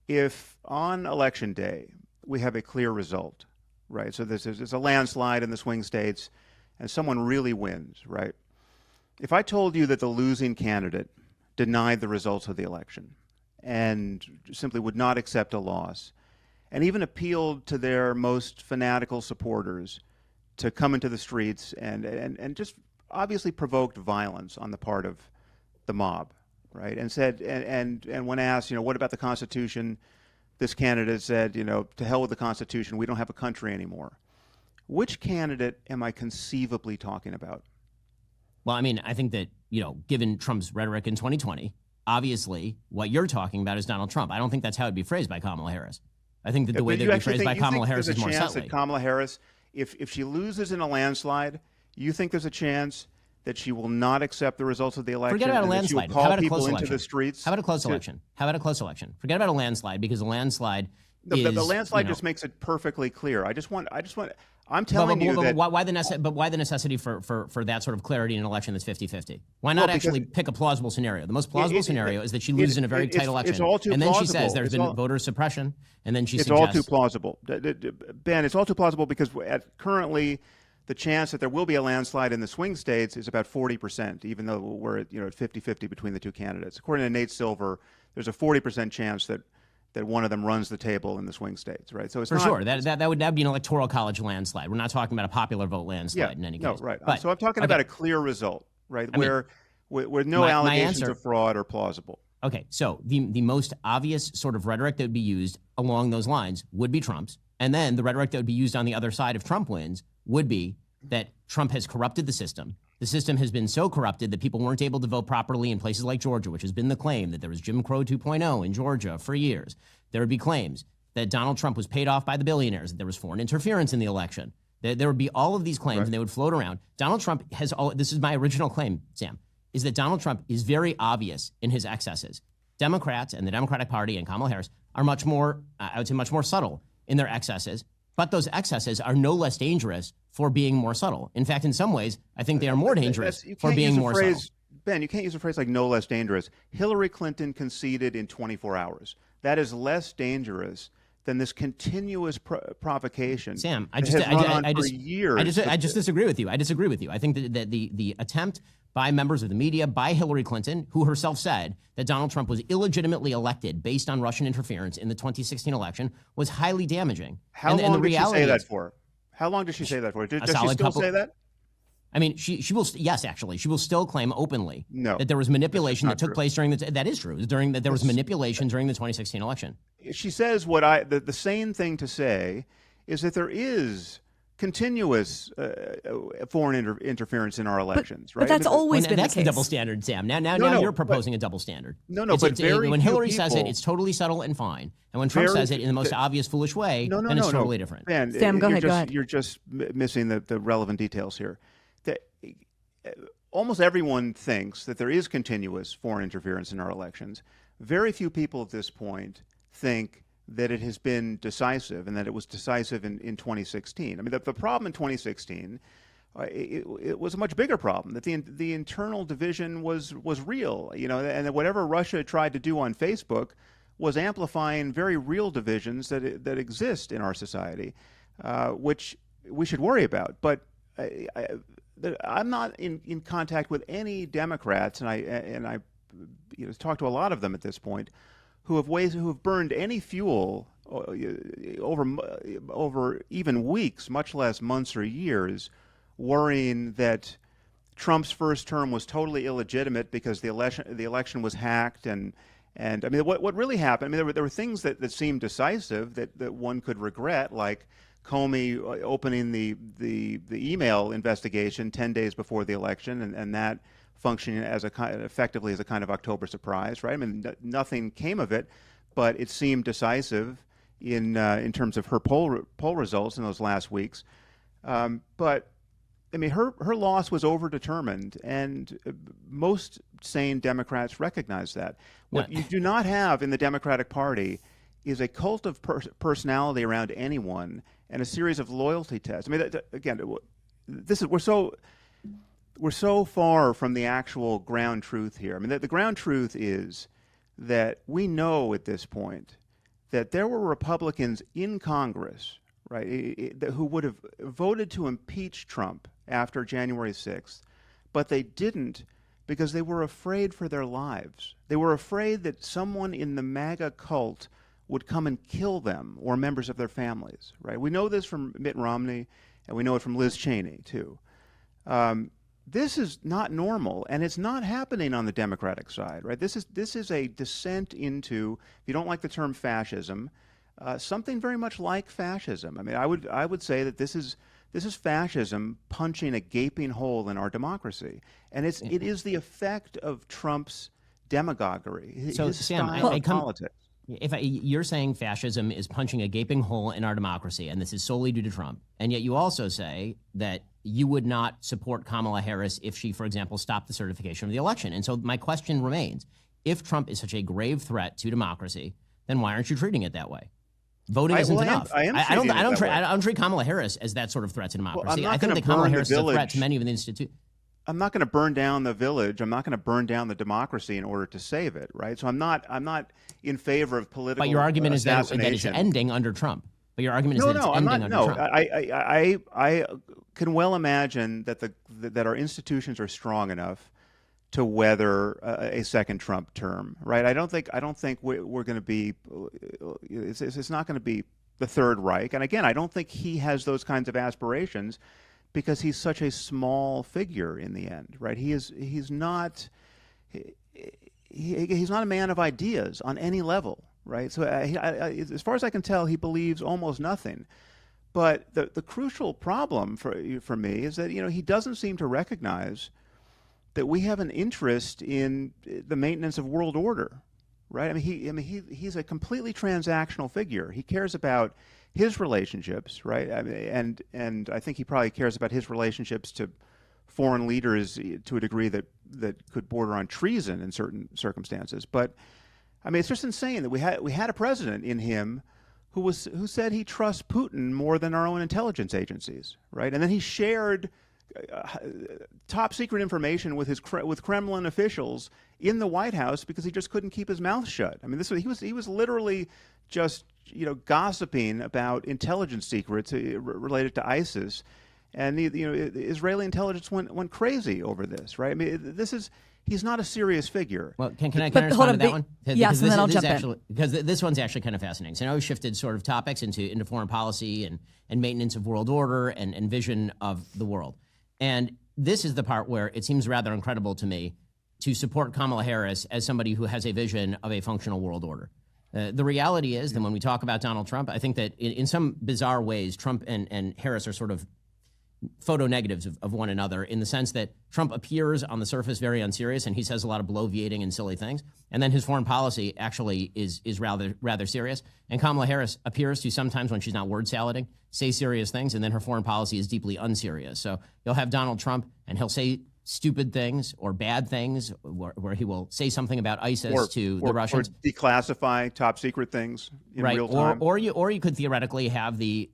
if on election day we have a clear result, right? So there's a landslide in the swing states, and someone really wins, right? If I told you that the losing candidate denied the results of the election and simply would not accept a loss, and even appealed to their most fanatical supporters to come into the streets and just obviously provoked violence on the part of the mob, right? And said, and when asked, what about the Constitution? This candidate said, to hell with the Constitution. We don't have a country anymore. Which candidate am I conceivably talking about? Well, I mean, I think that, given Trump's rhetoric in 2020, obviously what you're talking about is Donald Trump. I don't think that's how it'd be phrased by Kamala Harris. I think that the way that it'd be phrased by Kamala Harris is more subtly. That Kamala Harris, if she loses in a landslide, you think there's a chance that she will not accept the results of the election? Forget about a landslide. How about a close election? Into the streets? How about a close election? How about a close election? Forget about a landslide, because a landslide is... The landslide just makes it perfectly clear. I'm telling you that... Why the necessity for that sort of clarity in an election that's 50-50? Why not actually pick a plausible scenario? The most plausible scenario is that she loses in a very tight election. It's all too and then plausible. She says there's been voter suppression, and then she suggests... It's all too plausible. Ben, it's all too plausible because currently the chance that there will be a landslide in the swing states is about 40%, even though we're at 50-50 between the two candidates. According to Nate Silver, there's a 40% chance that one of them runs the table in the swing states, right? So it's for sure that would be an electoral college landslide. We're not talking about a popular vote landslide in any case. No, right. But, so I'm talking about a clear result, right? Where no allegations of fraud are plausible. Okay, so the most obvious sort of rhetoric that would be used along those lines would be Trump's, and then the rhetoric that would be used on the other side if Trump wins would be that Trump has corrupted the system. The system has been so corrupted that people weren't able to vote properly in places like Georgia, which has been the claim that there was Jim Crow 2.0 in Georgia for years. There would be claims that Donald Trump was paid off by the billionaires, that there was foreign interference in the election. There would be all of these claims, and they would float around. Donald Trump has this is my original claim, Sam, is that Donald Trump is very obvious in his excesses. Democrats and the Democratic Party and Kamala Harris are much more, I would say, much more subtle in their excesses. But those excesses are no less dangerous for being more subtle. In fact, in some ways, I think they are more dangerous for being more subtle. Ben, you can't use a phrase like no less dangerous. Hillary Clinton conceded in 24 hours. That is less dangerous than this continuous provocation. Sam, I just disagree with you. I disagree with you. I think that the attempt by members of the media, by Hillary Clinton, who herself said that Donald Trump was illegitimately elected based on Russian interference in the 2016 election, was highly damaging. How long did she say that for? How long did she say that for? Does she still say that? I mean, she will. Yes, actually, she will still claim openly that there was manipulation that took place during the. That is true. There was manipulation during the 2016 election. She says the same thing to say is that there is continuous foreign interference in our elections, right? But that's always been the case. That's the double standard, Sam. Now you're proposing a double standard. When Hillary says it, it's totally subtle and fine, and when Trump says it in the most obvious, foolish way, then it's totally different. Man, Sam, go ahead. You're just missing the relevant details here. Almost everyone thinks that there is continuous foreign interference in our elections. Very few people at this point think that it has been decisive and that it was decisive in 2016. I mean, the problem in 2016, it was a much bigger problem, that the internal division was real, and that whatever Russia tried to do on Facebook was amplifying very real divisions that exist in our society, which we should worry about. But I'm not in contact with any Democrats, and I talked to a lot of them at this point, who have burned any fuel over even weeks, much less months or years, worrying that Trump's first term was totally illegitimate because the election was hacked, and I mean what really happened. I mean there were things that seemed decisive that one could regret, like Comey opening the email investigation 10 days before the election, and that functioning effectively as a kind of October surprise, right? I mean, nothing came of it, but it seemed decisive in terms of her poll results in those last weeks. But I mean, her loss was overdetermined, and most sane Democrats recognize that. What you do not have in the Democratic Party is a cult of personality around anyone and a series of loyalty tests. I mean, again, we're so far from the actual ground truth here. I mean, the ground truth is that we know at this point that there were Republicans in Congress, right, who would have voted to impeach Trump after January 6th, but they didn't because they were afraid for their lives. They were afraid that someone in the MAGA cult would come and kill them or members of their families, right? We know this from Mitt Romney, and we know it from Liz Cheney, too. This is not normal, and it's not happening on the Democratic side, right? This is a descent into, if you don't like the term fascism, something very much like fascism. I mean, I would say that this is fascism punching a gaping hole in our democracy, and it is the effect of Trump's demagoguery. So, his Sam, style I of come. politics. You're saying fascism is punching a gaping hole in our democracy, and this is solely due to Trump, and yet you also say that you would not support Kamala Harris if she, for example, stopped the certification of the election. And so my question remains, if Trump is such a grave threat to democracy, then why aren't you treating it that way? Voting isn't enough. I don't treat Kamala Harris as that sort of threat to democracy. Well, I think that Kamala Harris is a threat to many of the institutions. I'm not going to burn down the village. I'm not going to burn down the democracy in order to save it, right? So I'm not in favor of political But your argument is that it's assassination. ending under Trump. But your argument is that it's ending under Trump. I can well imagine that our institutions are strong enough to weather a second Trump term, right? I don't think we're going to be. It's not going to be the Third Reich, and again, I don't think he has those kinds of aspirations because he's such a small figure in the end, right? He's not a man of ideas on any level, right? So as far as I can tell, he believes almost nothing. But the crucial problem for me is that he doesn't seem to recognize that we have an interest in the maintenance of world order, right? He's a completely transactional figure. He cares about his relationships, right? And I think he probably cares about his relationships to foreign leaders to a degree that could border on treason in certain circumstances. But it's just insane that we had a president in him who said he trusts Putin more than our own intelligence agencies, right? And then he shared top secret information with Kremlin officials in the White House because he just couldn't keep his mouth shut. He was literally just gossiping about intelligence secrets related to ISIS, and the Israeli intelligence went crazy over this, right? He's not a serious figure. Well, can I respond to that one? Yes, and then I'll jump in. Because this one's actually kind of fascinating. So now we've shifted sort of topics into foreign policy and maintenance of world order and vision of the world. And this is the part where it seems rather incredible to me to support Kamala Harris as somebody who has a vision of a functional world order. The reality is that when we talk about Donald Trump, I think that in some bizarre ways, Trump and Harris are sort of photo negatives of one another in the sense that Trump appears on the surface very unserious and he says a lot of bloviating and silly things. And then his foreign policy actually is rather serious. And Kamala Harris appears to sometimes, when she's not word salading, say serious things, and then her foreign policy is deeply unserious. So you'll have Donald Trump and he'll say stupid things or bad things where he will say something about ISIS to the Russians. Or declassify top secret things in real time. Or you could theoretically have the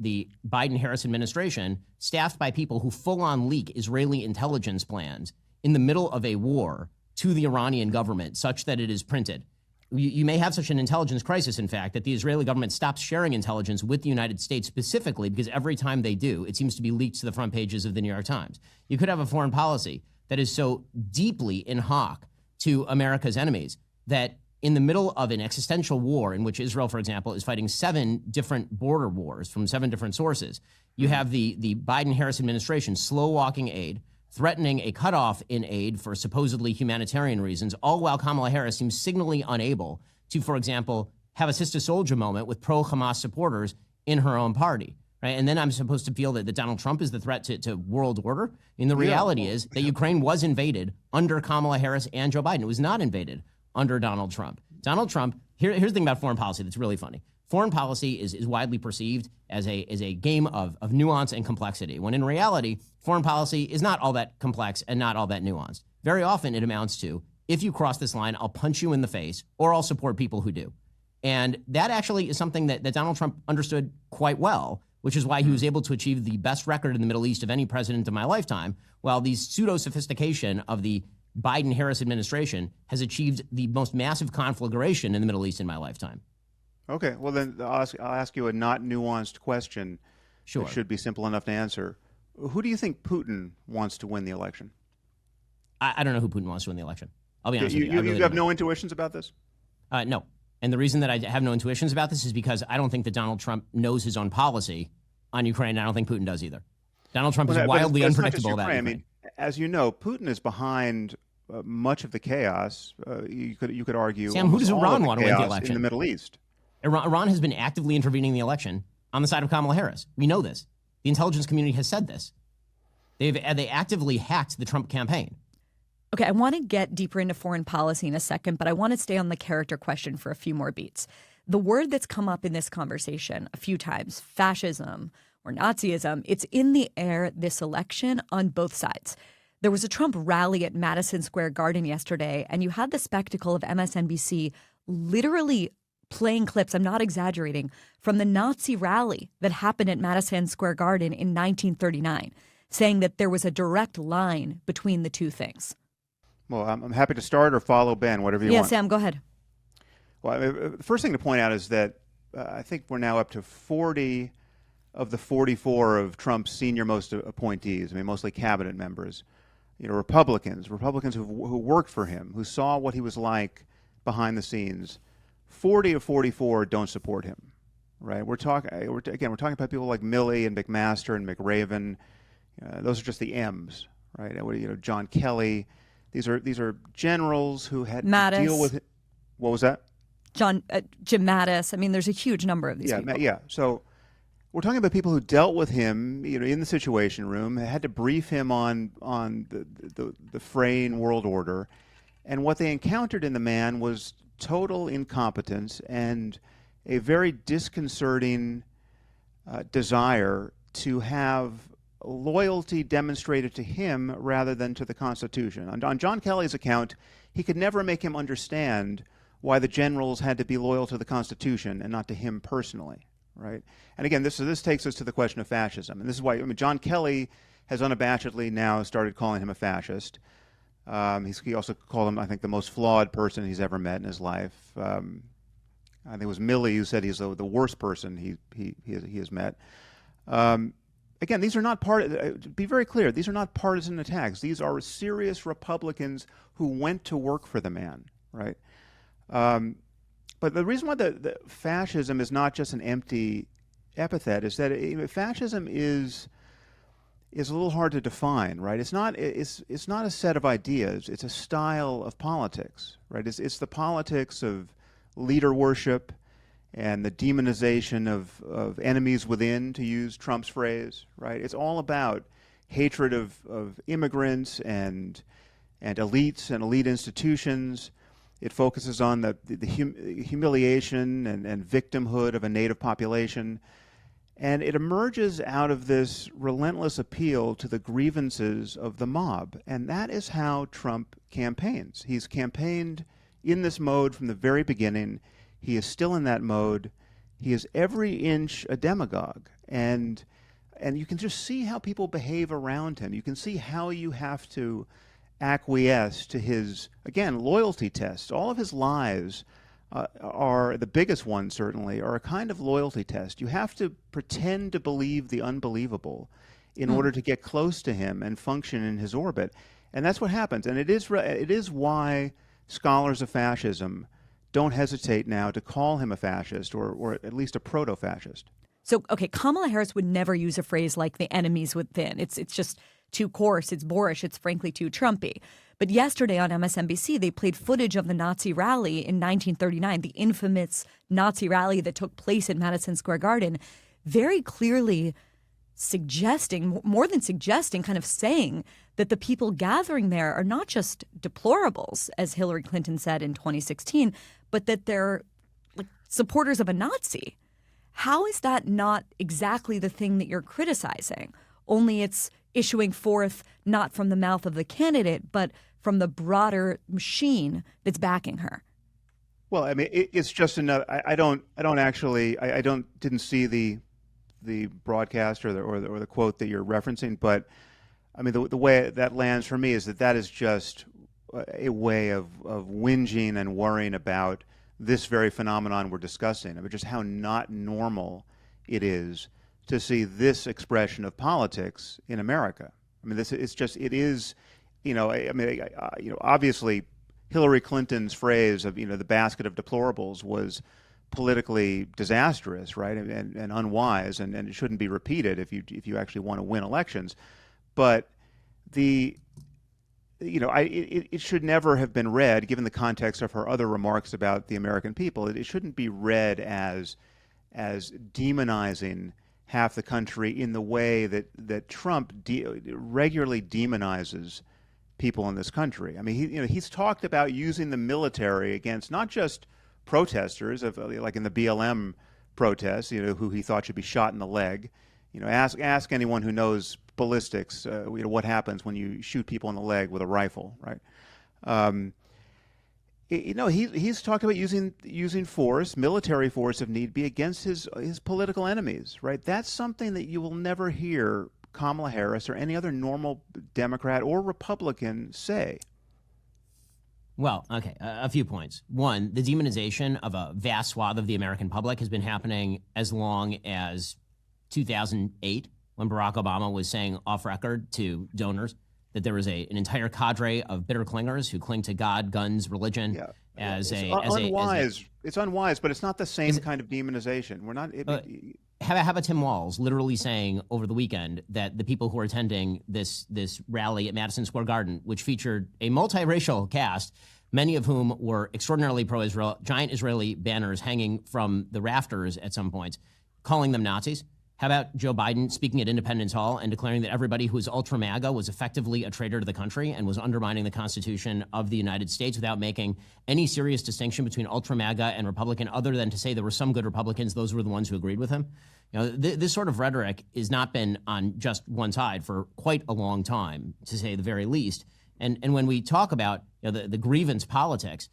Biden-Harris administration staffed by people who full-on leak Israeli intelligence plans in the middle of a war to the Iranian government such that it is printed. You may have such an intelligence crisis, in fact, that the Israeli government stops sharing intelligence with the United States specifically because every time they do, it seems to be leaked to the front pages of the New York Times. You could have a foreign policy that is so deeply in hock to America's enemies that in the middle of an existential war in which Israel, for example, is fighting 7 different border wars from 7 different sources, you have the Biden-Harris administration slow-walking aid, threatening a cutoff in aid for supposedly humanitarian reasons, all while Kamala Harris seems signally unable to, for example, have a Sister Soldier moment with pro-Hamas supporters in her own party. Right? And then I'm supposed to feel that Donald Trump is the threat to world order. And the reality is that Ukraine was invaded under Kamala Harris and Joe Biden. It was not invaded under Donald Trump. Donald Trump, here's the thing about foreign policy that's really funny. foreign policy is widely perceived as a game of nuance and complexity, when in reality, foreign policy is not all that complex and not all that nuanced. Very often it amounts to, if you cross this line, I'll punch you in the face, or I'll support people who do. And that actually is something that Donald Trump understood quite well, which is why he was able to achieve the best record in the Middle East of any president of my lifetime, while the pseudo-sophistication of the Biden-Harris administration has achieved the most massive conflagration in the Middle East in my lifetime. Okay, well then I'll ask you a not nuanced question. Sure. That should be simple enough to answer. Who do you think Putin wants to win the election? I don't know who Putin wants to win the election. I'll be honest You, with you. I you really have don't know. no intuitions about this? No. And the reason that I have no intuitions about this is because I don't think that Donald Trump knows his own policy on Ukraine. I don't think Putin does either. Donald Trump is But wildly it's not just unpredictable about Ukraine. Ukraine. I mean, as you know, Putin is behind much of the chaos. You could argue. Sam, who does almost all Iran of want to win the chaos election? in the Middle East? Iran has been actively intervening in the election on the side of Kamala Harris. We know this. The intelligence community has said this. They actively hacked the Trump campaign. Okay, I want to get deeper into foreign policy in a second, but I want to stay on the character question for a few more beats. The word that's come up in this conversation a few times, fascism or Nazism, it's in the air this election on both sides. There was a Trump rally at Madison Square Garden yesterday, and you had the spectacle of MSNBC literally playing clips, I'm not exaggerating, from the Nazi rally that happened at Madison Square Garden in 1939, saying that there was a direct line between the two things. Well, I'm happy to start or follow Ben, whatever you Yeah, want. Sam, go ahead. Well, the first thing to point out is that I think we're now up to 40 of the 44 of Trump's senior-most appointees, I mean, mostly cabinet members, Republicans who worked for him, who saw what he was like behind the scenes. 40 of 44 don't support him, right? We're talking about people like Milley and McMaster and McRaven. Those are just the M's, right? John Kelly. These are generals who had to deal with it. What was that? Jim Mattis. I mean, there's a huge number of these people. Yeah. So we're talking about people who dealt with him, in the Situation Room, had to brief him on the fraying world order, and what they encountered in the man was total incompetence and a very disconcerting desire to have loyalty demonstrated to him rather than to the Constitution. On John Kelly's account, he could never make him understand why the generals had to be loyal to the Constitution and not to him personally, right? And again, this takes us to the question of fascism. And this is why, John Kelly has unabashedly now started calling him a fascist. He also called him, I think, the most flawed person he's ever met in his life. I think it was Milley who said he's the worst person he has met. Again, these are not be very clear, these are not partisan attacks. These are serious Republicans who went to work for the man, right? But the reason why the fascism is not just an empty epithet is that fascism is a little hard to define, right? It's not a set of ideas. It's a style of politics, right? It's the politics of leader worship and the demonization of enemies within, to use Trump's phrase, right? It's all about hatred of immigrants and elites and elite institutions. It focuses on the humiliation and victimhood of a native population. And it emerges out of this relentless appeal to the grievances of the mob. And that is how Trump campaigns. He's campaigned in this mode from the very beginning. He is still in that mode. He is every inch a demagogue. And you can just see how people behave around him. You can see how you have to acquiesce to his, again, loyalty tests. All of his lies are, the biggest ones certainly, are a kind of loyalty test. You have to pretend to believe the unbelievable in order to get close to him and function in his orbit. And that's what happens. And it is why scholars of fascism don't hesitate now to call him a fascist or at least a proto-fascist. So, okay, Kamala Harris would never use a phrase like the enemies within. It's just too coarse, it's boorish, it's frankly too Trumpy. But yesterday on MSNBC, they played footage of the Nazi rally in 1939, the infamous Nazi rally that took place at Madison Square Garden, very clearly suggesting, more than suggesting, kind of saying that the people gathering there are not just deplorables, as Hillary Clinton said in 2016, but that they're like supporters of a Nazi. How is that not exactly the thing that you're criticizing? Only it's issuing forth not from the mouth of the candidate, but from the broader machine that's backing her. Well, I mean, it's just another. I didn't see the broadcast or the quote that you're referencing, but I mean, the way that lands for me is that is just a way of whinging and worrying about this very phenomenon we're discussing. I mean, just how not normal it is to see this expression of politics in America. I mean, it is, obviously Hillary Clinton's phrase of, the basket of deplorables was politically disastrous, right, and unwise, and it shouldn't be repeated if you actually want to win elections. But it should never have been read, given the context of her other remarks about the American people. It shouldn't be read as demonizing half the country in the way that Trump regularly demonizes people in this country. I mean, he's talked about using the military against not just protesters, like in the BLM protests, who he thought should be shot in the leg. Ask anyone who knows ballistics, what happens when you shoot people in the leg with a rifle, right? He's talked about using force, military force if need be, against his political enemies, right? That's something that you will never hear Kamala Harris or any other normal Democrat or Republican say. Well, okay, a few points. One, the demonization of a vast swath of the American public has been happening as long as 2008, when Barack Obama was saying off record to donors that there was an entire cadre of bitter clingers who cling to God, guns, religion It's unwise, but it's not the same kind of demonization. We're not. How about Tim Walz literally saying over the weekend that the people who were attending this rally at Madison Square Garden, which featured a multiracial cast, many of whom were extraordinarily pro-Israel, giant Israeli banners hanging from the rafters at some points, calling them Nazis? How about Joe Biden speaking at Independence Hall and declaring that everybody who is ultra-MAGA was effectively a traitor to the country and was undermining the Constitution of the United States without making any serious distinction between ultra-MAGA and Republican, other than to say there were some good Republicans, those were the ones who agreed with him? This sort of rhetoric has not been on just one side for quite a long time, to say the very least. And when we talk about the grievance politics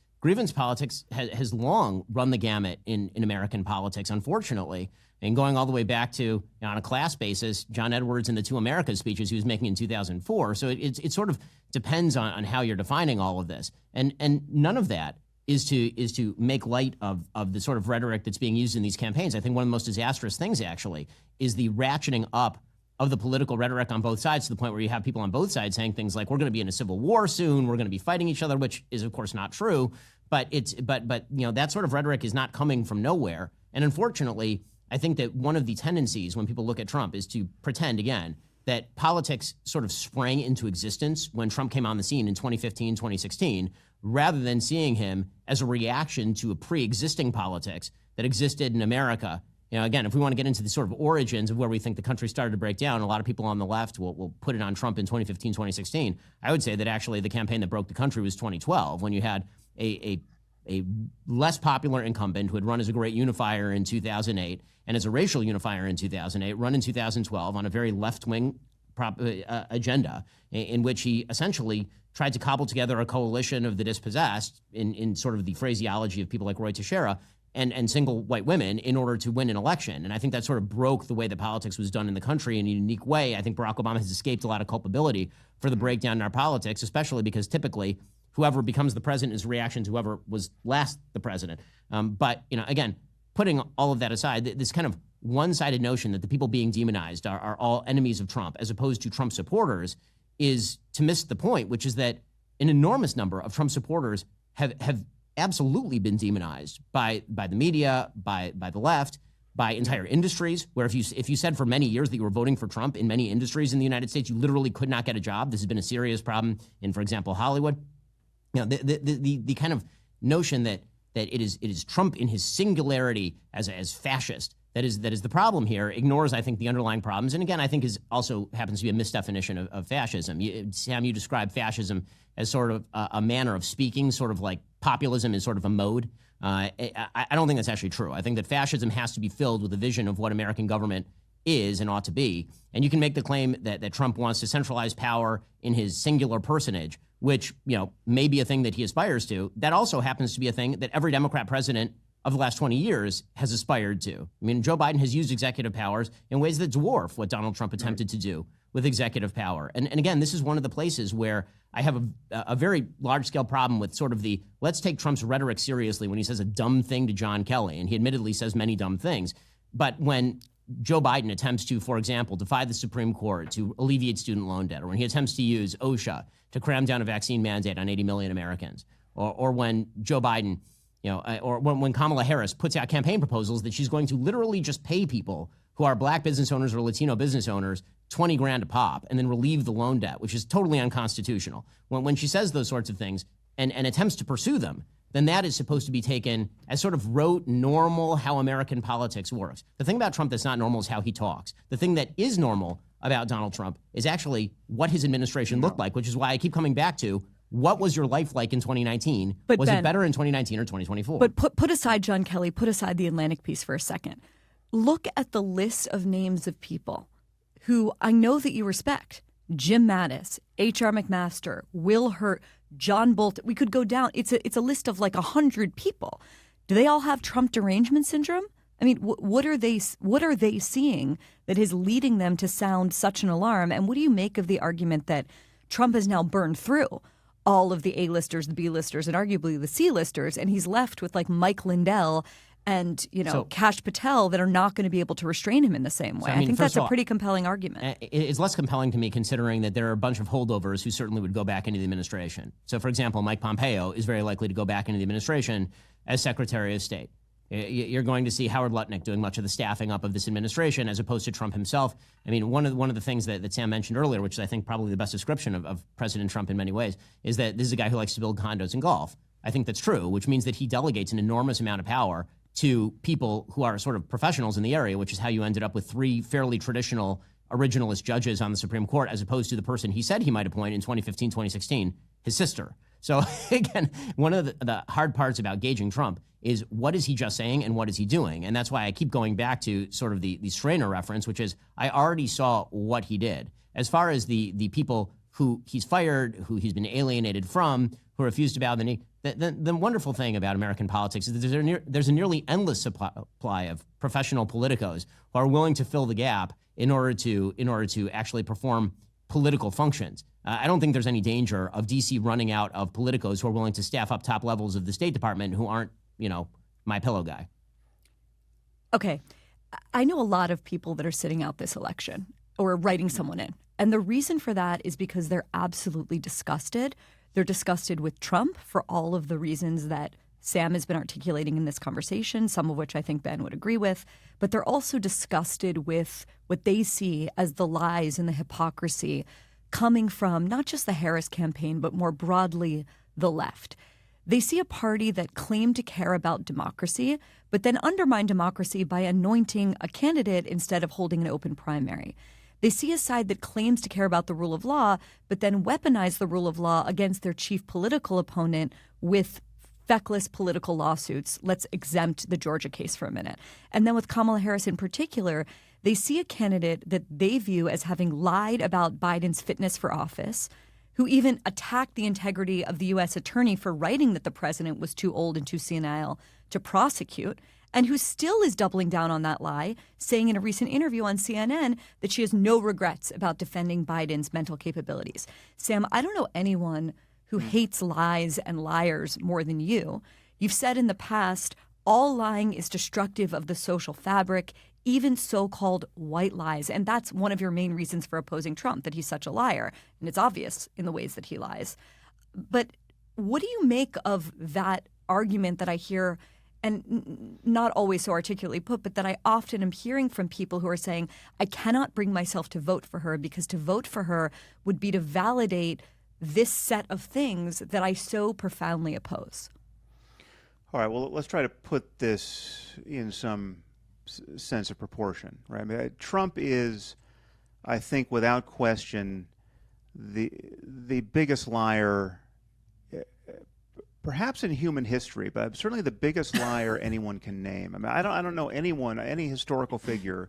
has long run the gamut in American politics, unfortunately. And going all the way back to, on a class basis, John Edwards in the Two Americas speeches he was making in 2004. So it sort of depends on how you're defining all of this. And none of that is to make light of the sort of rhetoric that's being used in these campaigns. I think one of the most disastrous things, actually, is the ratcheting up of the political rhetoric on both sides, to the point where you have people on both sides saying things like, we're going to be in a civil war soon, we're going to be fighting each other, which is, of course, not true. But that sort of rhetoric is not coming from nowhere. And unfortunately, I think that one of the tendencies when people look at Trump is to pretend, again, that politics sort of sprang into existence when Trump came on the scene in 2015, 2016, rather than seeing him as a reaction to a pre-existing politics that existed in America. Again, if we want to get into the sort of origins of where we think the country started to break down, a lot of people on the left will put it on Trump in 2015, 2016. I would say that actually the campaign that broke the country was 2012, when you had a less popular incumbent who had run as a great unifier in 2008 and as a racial unifier in 2008, run in 2012 on a very left-wing agenda in which he essentially tried to cobble together a coalition of the dispossessed in sort of the phraseology of people like Roy Teixeira and single white women in order to win an election. And I think that sort of broke the way that politics was done in the country in a unique way. I think Barack Obama has escaped a lot of culpability for the breakdown in our politics, especially because typically whoever becomes the president is a reaction to whoever was last the president. But again, putting all of that aside, this kind of one-sided notion that the people being demonized are all enemies of Trump, as opposed to Trump supporters, is to miss the point, which is that an enormous number of Trump supporters have absolutely been demonized by the media, by the left, by entire industries, where if you said for many years that you were voting for Trump in many industries in the United States, you literally could not get a job. This has been a serious problem in, for example, Hollywood. The kind of notion that it is Trump in his singularity as fascist that is the problem here ignores, I think, the underlying problems. And again, I think also happens to be a misdefinition of fascism. Sam, you describe fascism as sort of a manner of speaking, sort of like populism is sort of a mode. I don't think that's actually true. I think that fascism has to be filled with a vision of what American government is and ought to be. And you can make the claim that Trump wants to centralize power in his singular personage, which, may be a thing that he aspires to. That also happens to be a thing that every Democrat president of the last 20 years has aspired to. I mean, Joe Biden has used executive powers in ways that dwarf what Donald Trump attempted to do with executive power. And again, this is one of the places where I have a very large-scale problem with sort of the, let's take Trump's rhetoric seriously when he says a dumb thing to John Kelly, and he admittedly says many dumb things. But when Joe Biden attempts to, for example, defy the Supreme Court to alleviate student loan debt, or when he attempts to use OSHA to cram down a vaccine mandate on 80 million Americans, or when Joe Biden, or when Kamala Harris puts out campaign proposals that she's going to literally just pay people who are black business owners or Latino business owners $20 grand a pop and then relieve the loan debt, which is totally unconstitutional. When she says those sorts of things and attempts to pursue them, then that is supposed to be taken as sort of rote, normal, how American politics works. The thing about Trump that's not normal is how he talks. The thing that is normal about Donald Trump is actually what his administration looked like, which is why I keep coming back to, what was your life like in 2019? Was it better in 2019 or 2024? But put aside John Kelly, put aside the Atlantic piece for a second. Look at the list of names of people who I know that you respect. Jim Mattis, H.R. McMaster, Will Hurt, John Bolton. We could go down. It's a list of like 100 people. Do they all have Trump derangement syndrome? I mean, what are they seeing that is leading them to sound such an alarm? And what do you make of the argument that Trump has now burned through all of the A-listers, the B-listers, and arguably the C-listers, and he's left with like Mike Lindell and Kash Patel that are not going to be able to restrain him in the same way? I think that's a pretty compelling argument. It's less compelling to me considering that there are a bunch of holdovers who certainly would go back into the administration. So, for example, Mike Pompeo is very likely to go back into the administration as Secretary of State. You're going to see Howard Lutnick doing much of the staffing up of this administration as opposed to Trump himself. I mean, one of the things that Sam mentioned earlier, which is I think probably the best description of President Trump in many ways, is that this is a guy who likes to build condos and golf. I think that's true, which means that he delegates an enormous amount of power to people who are sort of professionals in the area, which is how you ended up with three fairly traditional originalist judges on the Supreme Court, as opposed to the person he said he might appoint in 2015, 2016, his sister. So again, one of the hard parts about gauging Trump is what is he just saying and what is he doing? And that's why I keep going back to sort of the Strainer reference, which is I already saw what he did. As far as the people who he's fired, who he's been alienated from, who refuse to bow the knee, the wonderful thing about American politics is that there's a nearly endless supply of professional politicos who are willing to fill the gap in order to actually perform political functions. I don't think there's any danger of D.C. running out of politicos who are willing to staff up top levels of the State Department who aren't, my pillow guy. Okay. I know a lot of people that are sitting out this election or writing someone in. And the reason for that is because they're absolutely disgusted. They're disgusted with Trump for all of the reasons that Sam has been articulating in this conversation, some of which I think Ben would agree with. But they're also disgusted with what they see as the lies and the hypocrisy coming from not just the Harris campaign, but more broadly, the left. They see a party that claimed to care about democracy, but then undermined democracy by anointing a candidate instead of holding an open primary. They see a side that claims to care about the rule of law, but then weaponize the rule of law against their chief political opponent with feckless political lawsuits. Let's exempt the Georgia case for a minute. And then with Kamala Harris in particular, they see a candidate that they view as having lied about Biden's fitness for office, who even attacked the integrity of the U.S. attorney for writing that the president was too old and too senile to prosecute, and who still is doubling down on that lie, saying in a recent interview on CNN that she has no regrets about defending Biden's mental capabilities. Sam, I don't know anyone who hates lies and liars more than you. You've said in the past, all lying is destructive of the social fabric, even so-called white lies. And that's one of your main reasons for opposing Trump, that he's such a liar. And it's obvious in the ways that he lies. But what do you make of that argument that I hear, and not always so articulately put, but that I often am hearing from people who are saying, I cannot bring myself to vote for her because to vote for her would be to validate this set of things that I so profoundly oppose? All right, well, let's try to put this in some sense of proportion, right? I mean, Trump is, I think, without question, the biggest liar perhaps in human history, but certainly the biggest liar anyone can name. I mean, I don't know anyone, any historical figure,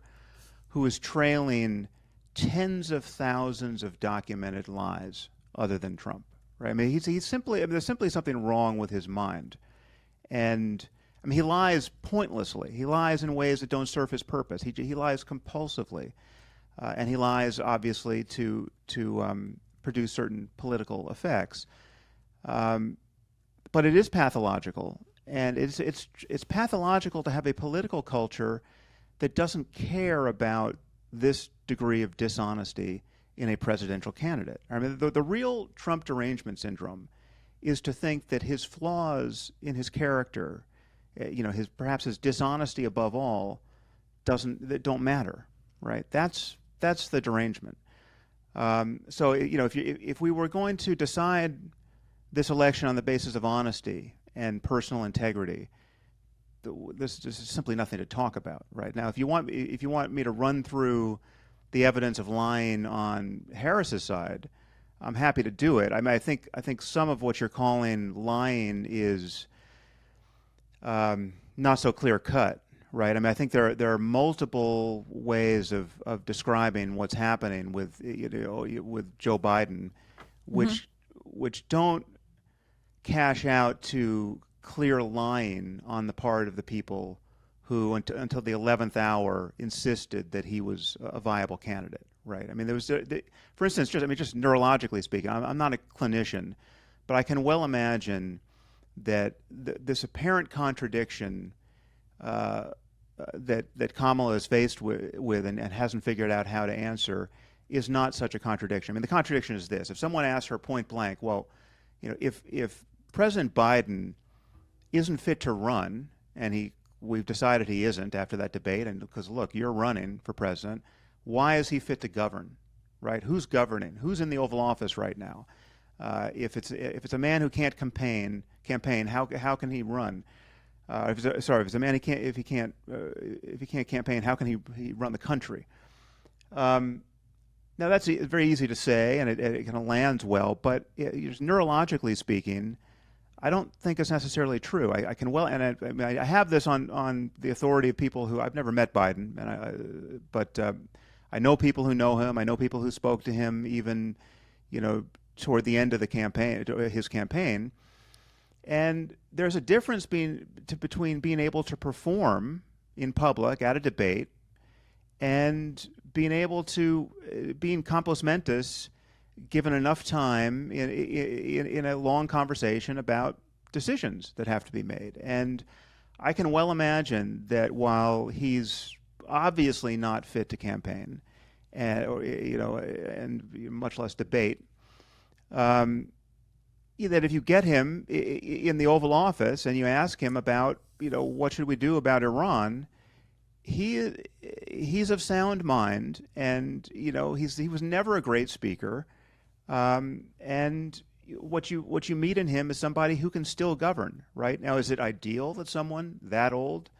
who is trailing tens of thousands of documented lies other than Trump. Right? I mean, he's simply. I mean, there's simply something wrong with his mind, and I mean, he lies pointlessly. He lies in ways that don't serve his purpose. He lies compulsively, and he lies obviously to produce certain political effects. But it is pathological, and it's pathological to have a political culture that doesn't care about this degree of dishonesty in a presidential candidate. I mean, the real Trump derangement syndrome is to think that his flaws in his character, perhaps his dishonesty above all, don't matter, right? That's the derangement. So if we were going to decide this election on the basis of honesty and personal integrity, this is simply nothing to talk about right now. If you want me to run through the evidence of lying on Harris's side, I'm happy to do it. I mean, I think some of what you're calling lying is not so clear cut, right? I mean, I think there are multiple ways of describing what's happening with Joe Biden, which don't cash out to clear lying on the part of the people who, until the 11th hour, insisted that he was a viable candidate, right? I mean, there was, for instance, just neurologically speaking, I'm not a clinician, but I can well imagine that this apparent contradiction that Kamala is faced with and hasn't figured out how to answer is not such a contradiction. I mean, the contradiction is this: if someone asks her point blank, well, if President Biden isn't fit to run, and we've decided he isn't after that debate, and because look, you're running for president, why is he fit to govern, right? Who's governing? Who's in the Oval Office right now? If it's a man who can't campaign, how can he run? If it's a man if he can't campaign, how can he run the country? Now that's very easy to say, and it kind of lands well, but neurologically speaking, I don't think it's necessarily true. I have this on the authority of people who I've never met Biden, but I know people who know him. I know people who spoke to him even, toward the end of his campaign. And there's a difference between being able to perform in public at a debate and being able to being compos mentis given enough time in a long conversation about decisions that have to be made. And I can well imagine that while he's obviously not fit to campaign, and much less debate, that if you get him in the Oval Office and you ask him about, what should we do about Iran, he's of sound mind, and he was never a great speaker. And what you meet in him is somebody who can still govern, right? Now, is it ideal that someone that old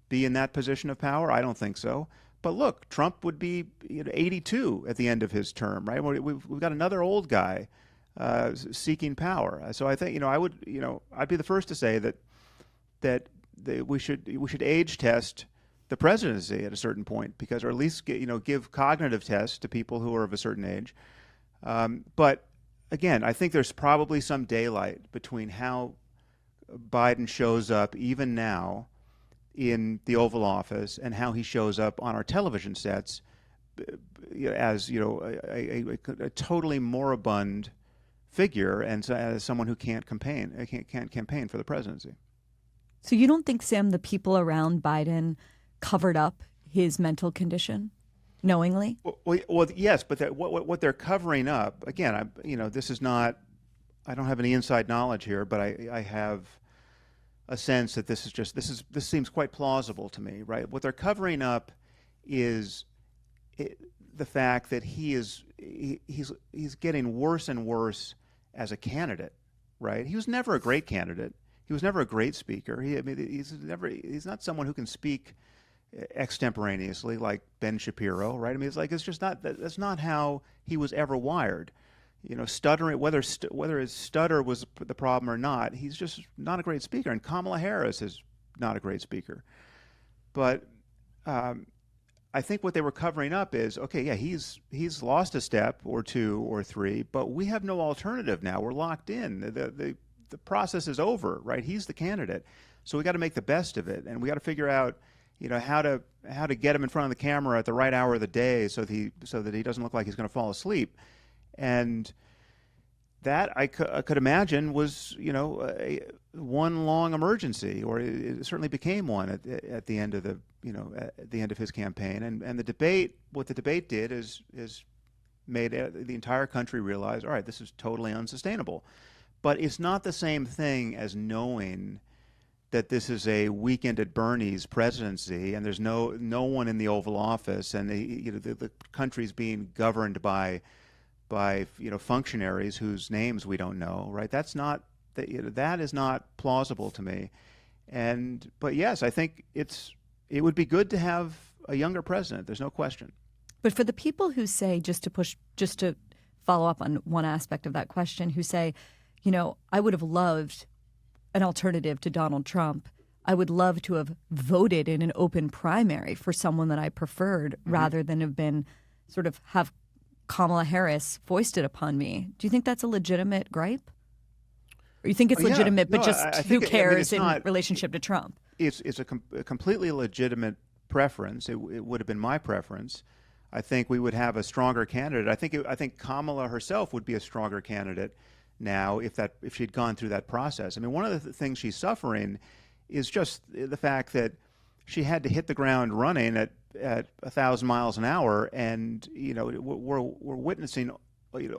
be in that position of power? I don't think so. But look, Trump would be 82 at the end of his term, right? We've got another old guy seeking power. So I think I'd be the first to say that we should age test the presidency at a certain point, or at least give cognitive tests to people who are of a certain age. But again, I think there's probably some daylight between how Biden shows up even now in the Oval Office and how he shows up on our television sets as a totally moribund figure, and as someone who can't campaign for the presidency. So you don't think, Sam, the people around Biden covered up his mental condition knowingly? Well, yes, but what they're covering up, again, this is not, I don't have any inside knowledge here, but I have a sense that this seems quite plausible to me, right? What they're covering up is the fact that he's getting worse and worse as a candidate, right? He was never a great candidate. He was never a great speaker. He's not someone who can speak extemporaneously like Ben Shapiro, right? I mean, it's just not, that's not how he was ever wired. stuttering, whether his stutter was the problem or not, he's just not a great speaker. And Kamala Harris is not a great speaker. But I think what they were covering up is, okay, yeah, he's lost a step or two or three, but we have no alternative now. We're locked in. The process is over, right? He's the candidate, so we got to make the best of it, and we got to figure out, how to get him in front of the camera at the right hour of the day so that he doesn't look like he's going to fall asleep. And that I could imagine was, one long emergency, or it certainly became one at the end of at the end of his campaign. And the debate, what the debate did is made the entire country realize, all right, this is totally unsustainable. But it's not the same thing as knowing that this is a weekend at Bernie's presidency, and there's no one in the Oval Office, and the country's being governed by functionaries whose names we don't know, right? That is not plausible to me. But yes, I think it would be good to have a younger president. There's no question. But for the people who say, just to follow up on one aspect of that question, who say, I would have loved an alternative to Donald Trump. I would love to have voted in an open primary for someone that I preferred rather than have Kamala Harris foisted upon me. Do you think that's a legitimate gripe? Or you think it's legitimate, but who cares in relationship to Trump? It's a completely legitimate preference. It would have been my preference. I think we would have a stronger candidate. I think Kamala herself would be a stronger candidate now if she'd gone through that process. I mean, one of the things she's suffering is just the fact that she had to hit the ground running at 1,000 miles an hour, and we're witnessing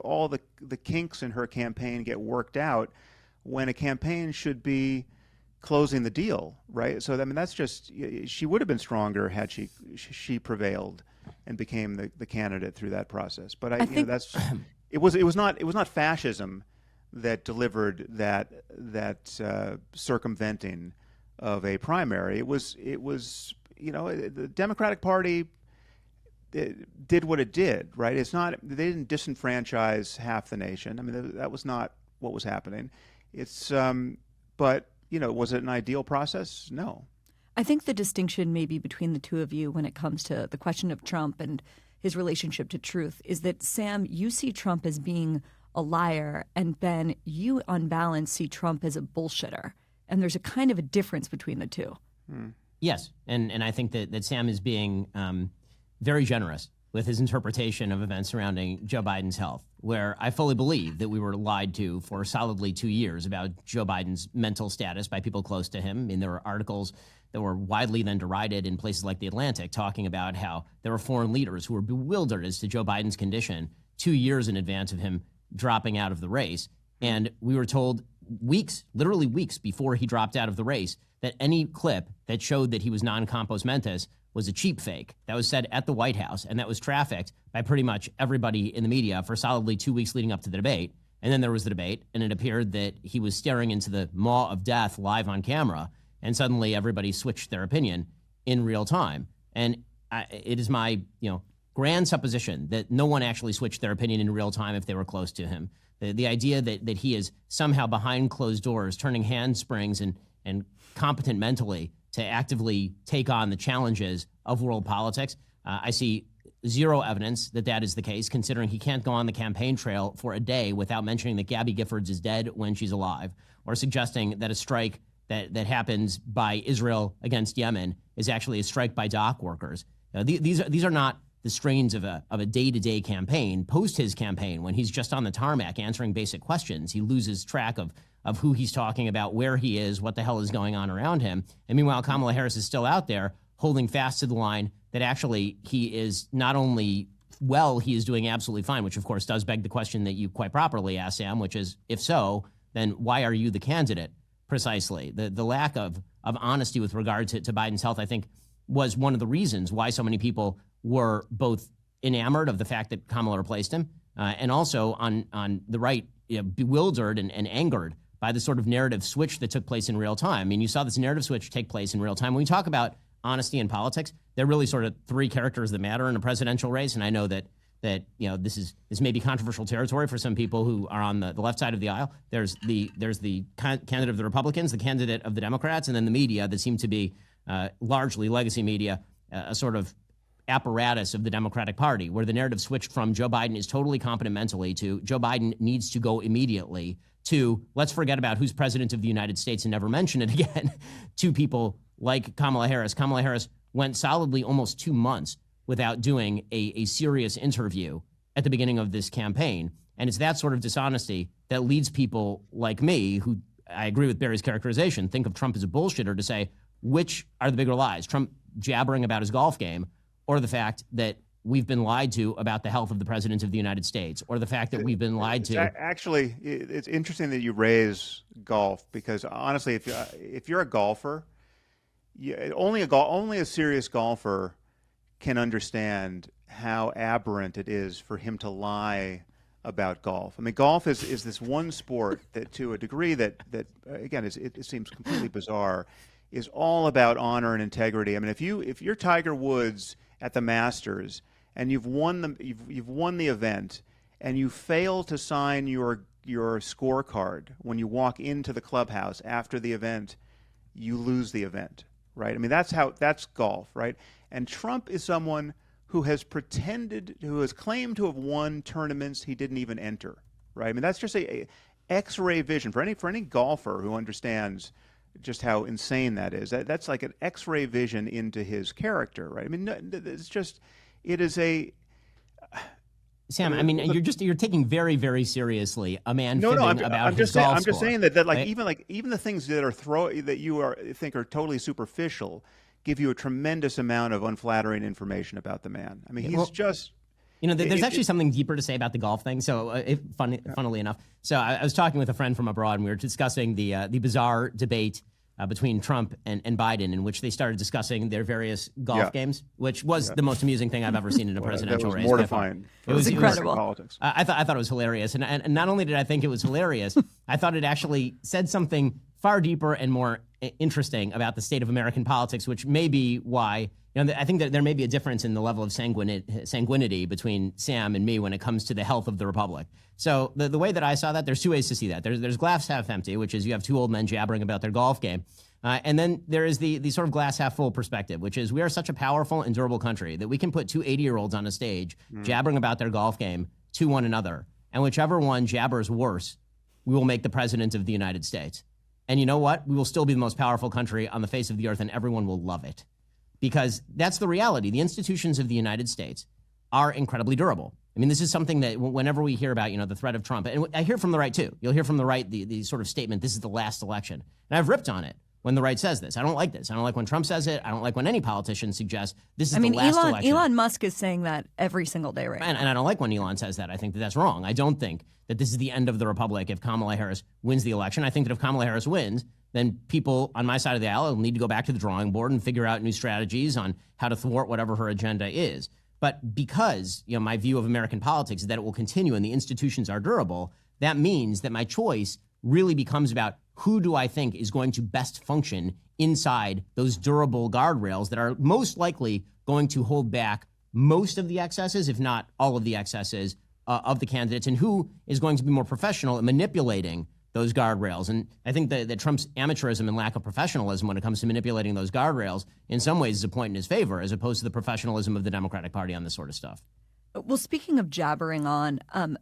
all the kinks in her campaign get worked out when a campaign should be closing the deal, right? So I mean, that's just, she would have been stronger had she prevailed and became the candidate through that process. But I think it was not fascism that delivered that circumventing of a primary. It was the Democratic Party did what it did, right? They didn't disenfranchise half the nation. I mean, that was not what was happening. But was it an ideal process? No. I think the distinction maybe between the two of you when it comes to the question of Trump and his relationship to truth is that, Sam, you see Trump as being a liar, and Ben, you on balance see Trump as a bullshitter. And there's a kind of a difference between the two. Yes, and I think that Sam is being very generous with his interpretation of events surrounding Joe Biden's health, where I fully believe that we were lied to for solidly 2 years about Joe Biden's mental status by people close to him. I mean, there were articles that were widely then derided in places like The Atlantic talking about how there were foreign leaders who were bewildered as to Joe Biden's condition 2 years in advance of him dropping out of the race. And we were told literally weeks before he dropped out of the race, that any clip that showed that he was non-compos mentis was a cheap fake that was said at the White House, and that was trafficked by pretty much everybody in the media for solidly 2 weeks leading up to the debate. And then there was the debate, and it appeared that he was staring into the maw of death live on camera, and suddenly everybody switched their opinion in real time. And it is my grand supposition that no one actually switched their opinion in real time if they were close to him. The idea that he is somehow behind closed doors, turning handsprings and competent mentally to actively take on the challenges of world politics, I see zero evidence that is the case, considering he can't go on the campaign trail for a day without mentioning that Gabby Giffords is dead when she's alive, or suggesting that a strike that happens by Israel against Yemen is actually a strike by dock workers. These are not the strains of a day-to-day campaign. Post his campaign, when he's just on the tarmac answering basic questions, he loses track of who he's talking about, where he is, what the hell is going on around him. And meanwhile, Kamala Harris is still out there holding fast to the line that actually he is not only he is doing absolutely fine, which of course does beg the question that you quite properly asked, Sam, which is, if so, then why are you the candidate? Precisely. The lack of honesty with regard to Biden's health, I think, was one of the reasons why so many people were both enamored of the fact that Kamala replaced him, and also on the right, bewildered and angered by the sort of narrative switch that took place in real time. I mean, you saw this narrative switch take place in real time. When we talk about honesty in politics, there are really sort of three characters that matter in a presidential race, and I know that that, this may be controversial territory for some people who are on the left side of the aisle. There's the candidate of the Republicans, the candidate of the Democrats, and then the media that seem to be largely legacy media, a sort of apparatus of the Democratic Party, where the narrative switched from Joe Biden is totally competent mentally to Joe Biden needs to go immediately to let's forget about who's president of the United States and never mention it again, to people like Kamala Harris. Kamala Harris went solidly almost 2 months without doing a serious interview at the beginning of this campaign. And it's that sort of dishonesty that leads people like me, who I agree with Barry's characterization, think of Trump as a bullshitter, to say, which are the bigger lies? Trump jabbering about his golf game, or the fact that we've been lied to about the health of the president of the United States, or the fact that we've been lied to. Actually, it's interesting that you raise golf, because honestly, if you're a golfer, only a serious golfer can understand how aberrant it is for him to lie about golf. I mean, golf is this one sport that, to a degree that again, it seems completely bizarre, is all about honor and integrity. I mean, if you're Tiger Woods at the Masters and you've won the event and you fail to sign your scorecard when you walk into the clubhouse after the event, you lose the event, right? I mean, that's golf, right? And Trump is someone who has claimed to have won tournaments he didn't even enter, right? I mean, that's just a X-ray vision for any golfer who understands just how insane that is. That's like an X-ray vision into his character, right? I mean, it is a. Sam, I mean, you're taking very, very seriously a man fibbing about his golf score. I'm just saying that right? even the things that you think are totally superficial give you a tremendous amount of unflattering information about the man. I mean, he's just. There's actually something deeper to say about the golf thing. So, funnily enough, so I was talking with a friend from abroad, and we were discussing the bizarre debate between Trump and Biden, in which they started discussing their various golf games, which was the most amusing thing I've ever seen in a presidential race. Mortifying. It was incredible. Politics. I thought it was hilarious, and not only did I think it was hilarious, I thought it actually said something far deeper and more interesting about the state of American politics, which may be why. I think that there may be a difference in the level of sanguinity between Sam and me when it comes to the health of the republic. So the way that I saw that, there's two ways to see that. There's glass half empty, which is you have two old men jabbering about their golf game. And then there is the sort of glass half full perspective, which is we are such a powerful and durable country that we can put two 80-year-olds on a stage jabbering about their golf game to one another. And whichever one jabbers worse, we will make the president of the United States. And you know what? We will still be the most powerful country on the face of the earth, and everyone will love it. Because that's the reality. The institutions of the United States are incredibly durable. I mean, this is something that whenever we hear about, the threat of Trump, and I hear from the right too. You'll hear from the right the sort of statement, this is the last election. And I've ripped on it when the right says this. I don't like this. I don't like when Trump says it. I don't like when any politician suggests this is the last election. Elon Musk is saying that every single day right now. And I don't like when Elon says that. I think that that's wrong. I don't think that this is the end of the republic if Kamala Harris wins the election. I think that if Kamala Harris wins, then people on my side of the aisle need to go back to the drawing board and figure out new strategies on how to thwart whatever her agenda is. But because my view of American politics is that it will continue and the institutions are durable, that means that my choice really becomes about who do I think is going to best function inside those durable guardrails that are most likely going to hold back most of the excesses, if not all of the excesses of the candidates, and who is going to be more professional at manipulating those guardrails. And I think that Trump's amateurism and lack of professionalism when it comes to manipulating those guardrails in some ways is a point in his favor, as opposed to the professionalism of the Democratic Party on this sort of stuff. Well, speaking of jabbering on,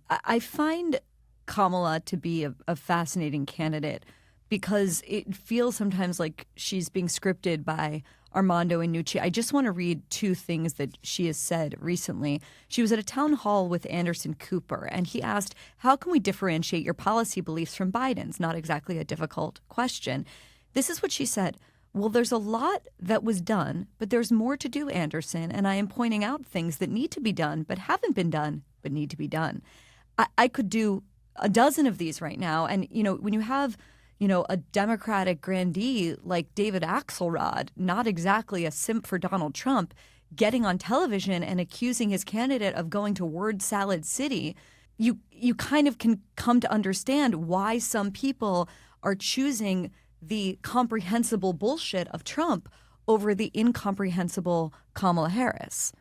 I find Kamala to be a fascinating candidate because it feels sometimes like she's being scripted by Armando Iannucci. I just want to read two things that she has said recently. She was at a town hall with Anderson Cooper, and he asked, how can we differentiate your policy beliefs from Biden's? Not exactly a difficult question. This is what she said. Well, there's a lot that was done, but there's more to do, Anderson, and I am pointing out things that need to be done but haven't been done but need to be done. I could do a dozen of these right now, and, when you have a Democratic grandee like David Axelrod, not exactly a simp for Donald Trump, getting on television and accusing his candidate of going to word salad city, you kind of can come to understand why some people are choosing the comprehensible bullshit of Trump over the incomprehensible Kamala Harris.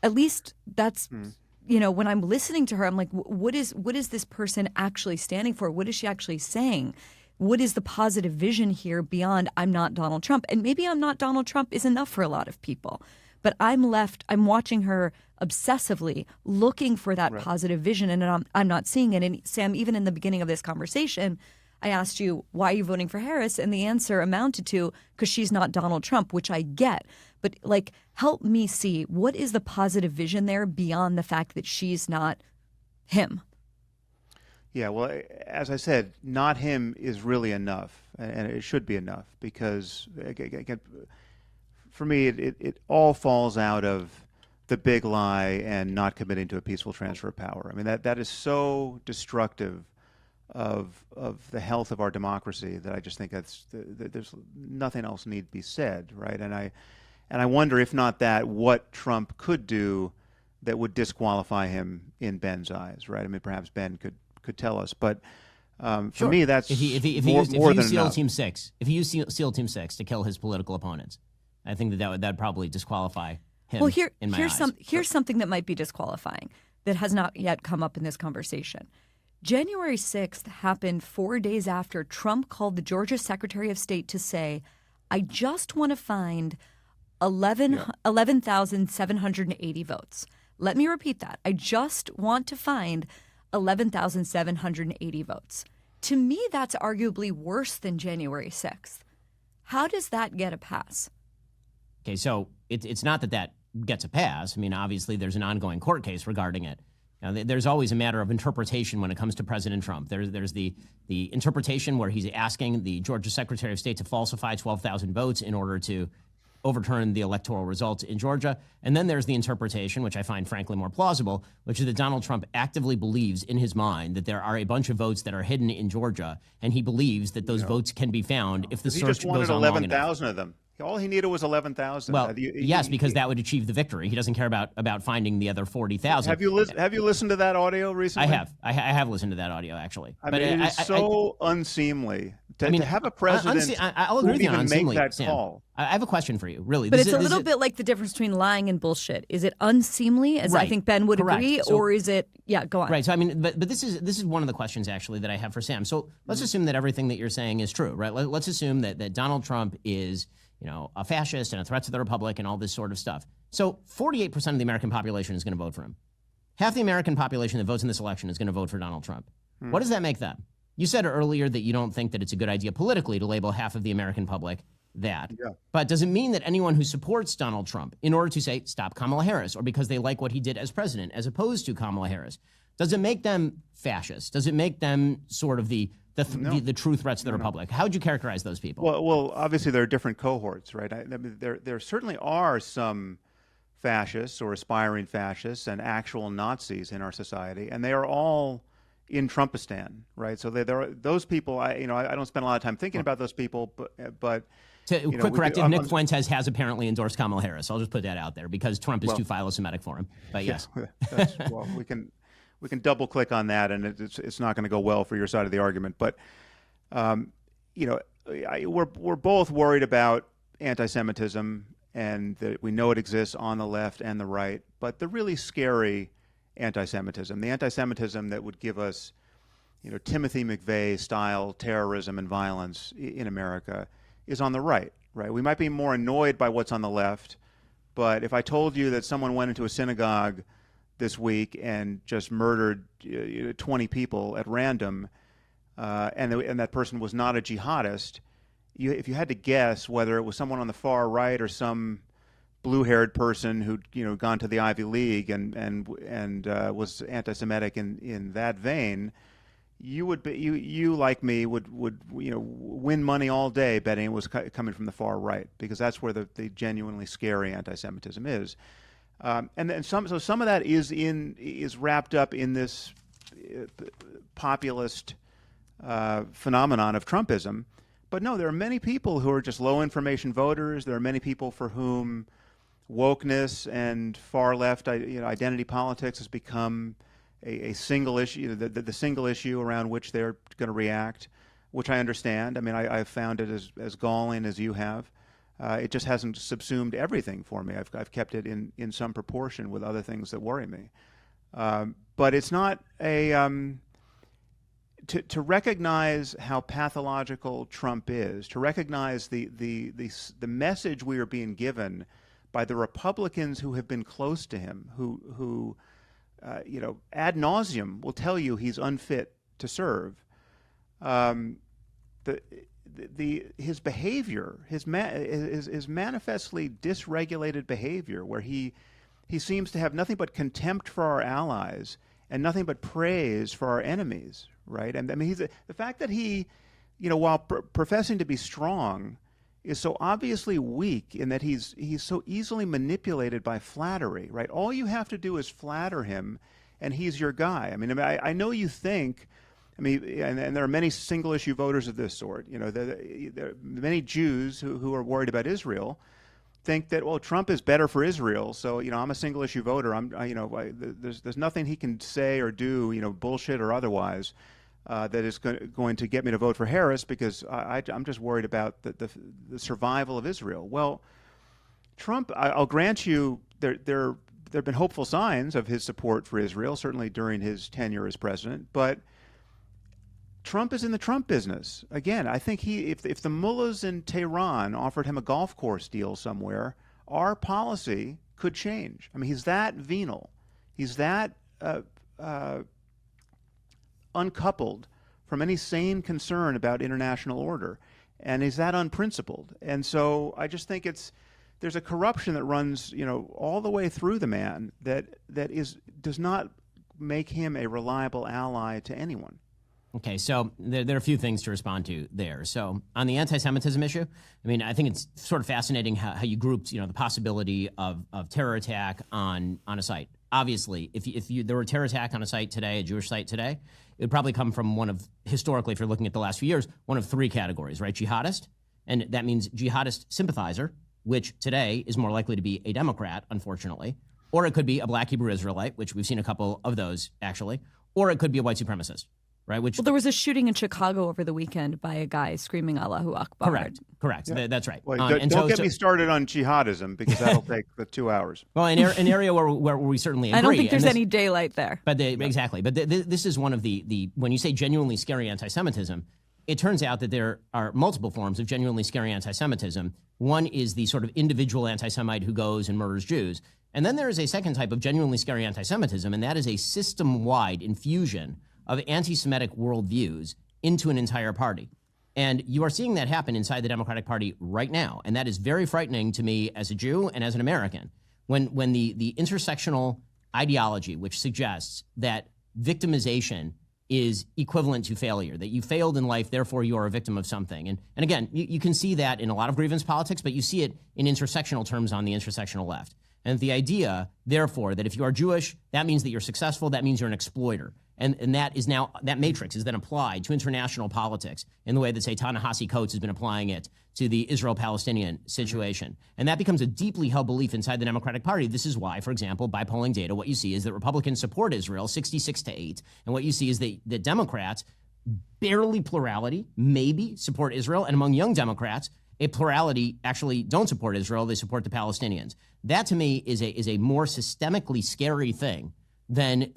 At least that's when I'm listening to her, I'm like, what is this person actually standing for? What is she actually saying? What is the positive vision here beyond I'm not Donald Trump? And maybe I'm not Donald Trump is enough for a lot of people. But I'm watching her obsessively looking for that positive vision, and I'm not seeing it. And Sam, even in the beginning of this conversation, I asked you, why are you voting for Harris? And the answer amounted to, because she's not Donald Trump, which I get. But help me see, what is the positive vision there beyond the fact that she's not him? Yeah, well, as I said, not him is really enough, and it should be enough, because again, for me, it all falls out of the big lie and not committing to a peaceful transfer of power. I mean, that is so destructive of the health of our democracy that I just think there's nothing else need be said, right? And I wonder, if not that, what Trump could do that would disqualify him in Ben's eyes, right? I mean, perhaps Ben could tell us, but for me, that's if he more than used SEAL enough. Team 6, if he used SEAL Team 6 to kill his political opponents, I think that'd probably disqualify him. Well, here's something that might be disqualifying that has not yet come up in this conversation. January 6th happened 4 days after Trump called the Georgia Secretary of State to say, I just want to find 11,780 votes. Let me repeat that. I just want to find 11,780 votes. To me, that's arguably worse than January 6th. How does that get a pass? Okay, so it's not that gets a pass. I mean, obviously, there's an ongoing court case regarding it. Now, there's always a matter of interpretation when it comes to President Trump. There's the interpretation where he's asking the Georgia Secretary of State to falsify 12,000 votes in order to overturn the electoral results in Georgia. And then there's the interpretation, which I find frankly more plausible, which is that Donald Trump actively believes in his mind that there are a bunch of votes that are hidden in Georgia, and he believes that those votes can be found if the He search just wanted goes on long enough. 11,000 of them. All he needed was 11,000. Well, yes, because that would achieve the victory. He doesn't care about finding the other 40,000. Have you listened to that audio recently? I have. I have listened to that audio, actually. I mean, it is so unseemly to have a president I'll agree with you on even make unseemly, that Sam. call. I have a question for you, really. But it's a little bit like the difference between lying and bullshit. Is it unseemly, as I think Ben would agree, or is it? Yeah, go on. Right. So I mean, but this is one of the questions actually that I have for Sam. So let's assume that everything that you're saying is true, right? Let's assume that Donald Trump is, a fascist and a threat to the republic and all this sort of stuff. So 48% of the American population is going to vote for him. Half the American population that votes in this election is going to vote for Donald Trump. What does that make them? You said earlier that you don't think that it's a good idea politically to label half of the American public that. Yeah. But does it mean that anyone who supports Donald Trump in order to say stop Kamala Harris, or because they like what he did as president as opposed to Kamala Harris, does it make them fascists? Does it make them sort of the true threats to the republic? How would you characterize those people? Well, obviously there are different cohorts, right? I mean, there certainly are some fascists or aspiring fascists and actual Nazis in our society, and they are all in Trumpistan, right? So there are those people. I don't spend a lot of time thinking about those people, but quick corrective: Nick Fuentes has apparently endorsed Kamala Harris. I'll just put that out there because Trump is too philo-Semitic for him. But yes, we can double click on that, and it's not going to go well for your side of the argument. But we're both worried about anti-Semitism, and that we know it exists on the left and the right. But the really scary anti-Semitism, the anti-Semitism that would give us, Timothy McVeigh style terrorism and violence in America, is on the right. Right? We might be more annoyed by what's on the left, but if I told you that someone went into a synagogue this week and just murdered 20 people at random, and that person was not a jihadist, if you had to guess whether it was someone on the far right or some blue-haired person who'd gone to the Ivy League and was anti-Semitic in that vein, you like me would win money all day betting it was coming from the far right, because that's where the genuinely scary anti-Semitism is. And then some of that is wrapped up in this populist phenomenon of Trumpism. But no, there are many people who are just low information voters. There are many people for whom wokeness and far left identity politics has become a single issue, the single issue around which they're going to react, which I understand. I mean, I've found it as galling as you have. It just hasn't subsumed everything for me. I've kept it in some proportion with other things that worry me. But it's not a to recognize how pathological Trump is, to recognize the message we are being given by the Republicans who have been close to him, who ad nauseum will tell you he's unfit to serve. His behavior, his manifestly dysregulated behavior, where he seems to have nothing but contempt for our allies and nothing but praise for our enemies, right? And I mean, the fact that he, while professing to be strong, is so obviously weak in that he's so easily manipulated by flattery, right? All you have to do is flatter him, and he's your guy. I mean, I know you think. I mean, and there are many single-issue voters of this sort. There are many Jews who are worried about Israel, think that, well, Trump is better for Israel, so I'm a single-issue voter. There's nothing he can say or do, bullshit or otherwise, that is going to get me to vote for Harris because I'm just worried about the survival of Israel. Well, Trump, I'll grant you, there have been hopeful signs of his support for Israel, certainly during his tenure as president, but Trump is in the Trump business. Again, I think if the mullahs in Tehran offered him a golf course deal somewhere, our policy could change. I mean, he's that venal. He's that uncoupled from any sane concern about international order. And he's that unprincipled. And so I just think there's a corruption that runs, all the way through the man that does not make him a reliable ally to anyone. Okay, so there are a few things to respond to there. So on the anti-Semitism issue, I mean, I think it's sort of fascinating how you grouped, the possibility of terror attack on a site. Obviously, if there were a terror attack on a site today, a Jewish site today, it would probably come from historically, if you're looking at the last few years, one of three categories, right? Jihadist, and that means jihadist sympathizer, which today is more likely to be a Democrat, unfortunately, or it could be a black Hebrew Israelite, which we've seen a couple of those, actually, or it could be a white supremacist. Right, well, there was a shooting in Chicago over the weekend by a guy screaming Allahu Akbar. Correct. Yeah. That's right. Well, don't get me started on jihadism because that'll take the 2 hours. Well, an area where we certainly agree. I don't think there's any daylight there. But exactly. But this is one of the when you say genuinely scary anti-Semitism, it turns out that there are multiple forms of genuinely scary anti-Semitism. One is the sort of individual anti-Semite who goes and murders Jews. And then there is a second type of genuinely scary anti-Semitism, and that is a system-wide infusion of anti-Semitic worldviews into an entire party. And you are seeing that happen inside the Democratic Party right now. And that is very frightening to me as a Jew and as an American. When the intersectional ideology, which suggests that victimization is equivalent to failure, that you failed in life, therefore you are a victim of something. And again, you can see that in a lot of grievance politics, but you see it in intersectional terms on the intersectional left. And the idea, therefore, that if you are Jewish, that means that you're successful, that means you're an exploiter. And that is now, that matrix is then applied to international politics in the way that, say, Ta-Nehisi Coates has been applying it to the Israel-Palestinian situation. And that becomes a deeply held belief inside the Democratic Party. This is why, for example, by polling data, what you see is that Republicans support Israel 66-8. And what you see is that Democrats, barely plurality, maybe support Israel. And among young Democrats, a plurality actually don't support Israel. They support the Palestinians. That, to me, is a more systemically scary thing than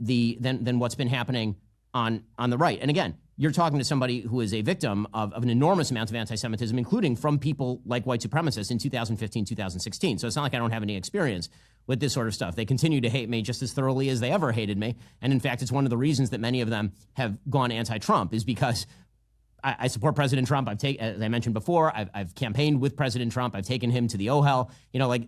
what's been happening on the right. And again, you're talking to somebody who is a victim of an enormous amount of anti-Semitism, including from people like white supremacists in 2015, 2016. So it's not like I don't have any experience with this sort of stuff. They continue to hate me just as thoroughly as they ever hated me. And in fact, it's one of the reasons that many of them have gone anti-Trump is because I support President Trump. As I mentioned before, I've campaigned with President Trump. I've taken him to the OHEL.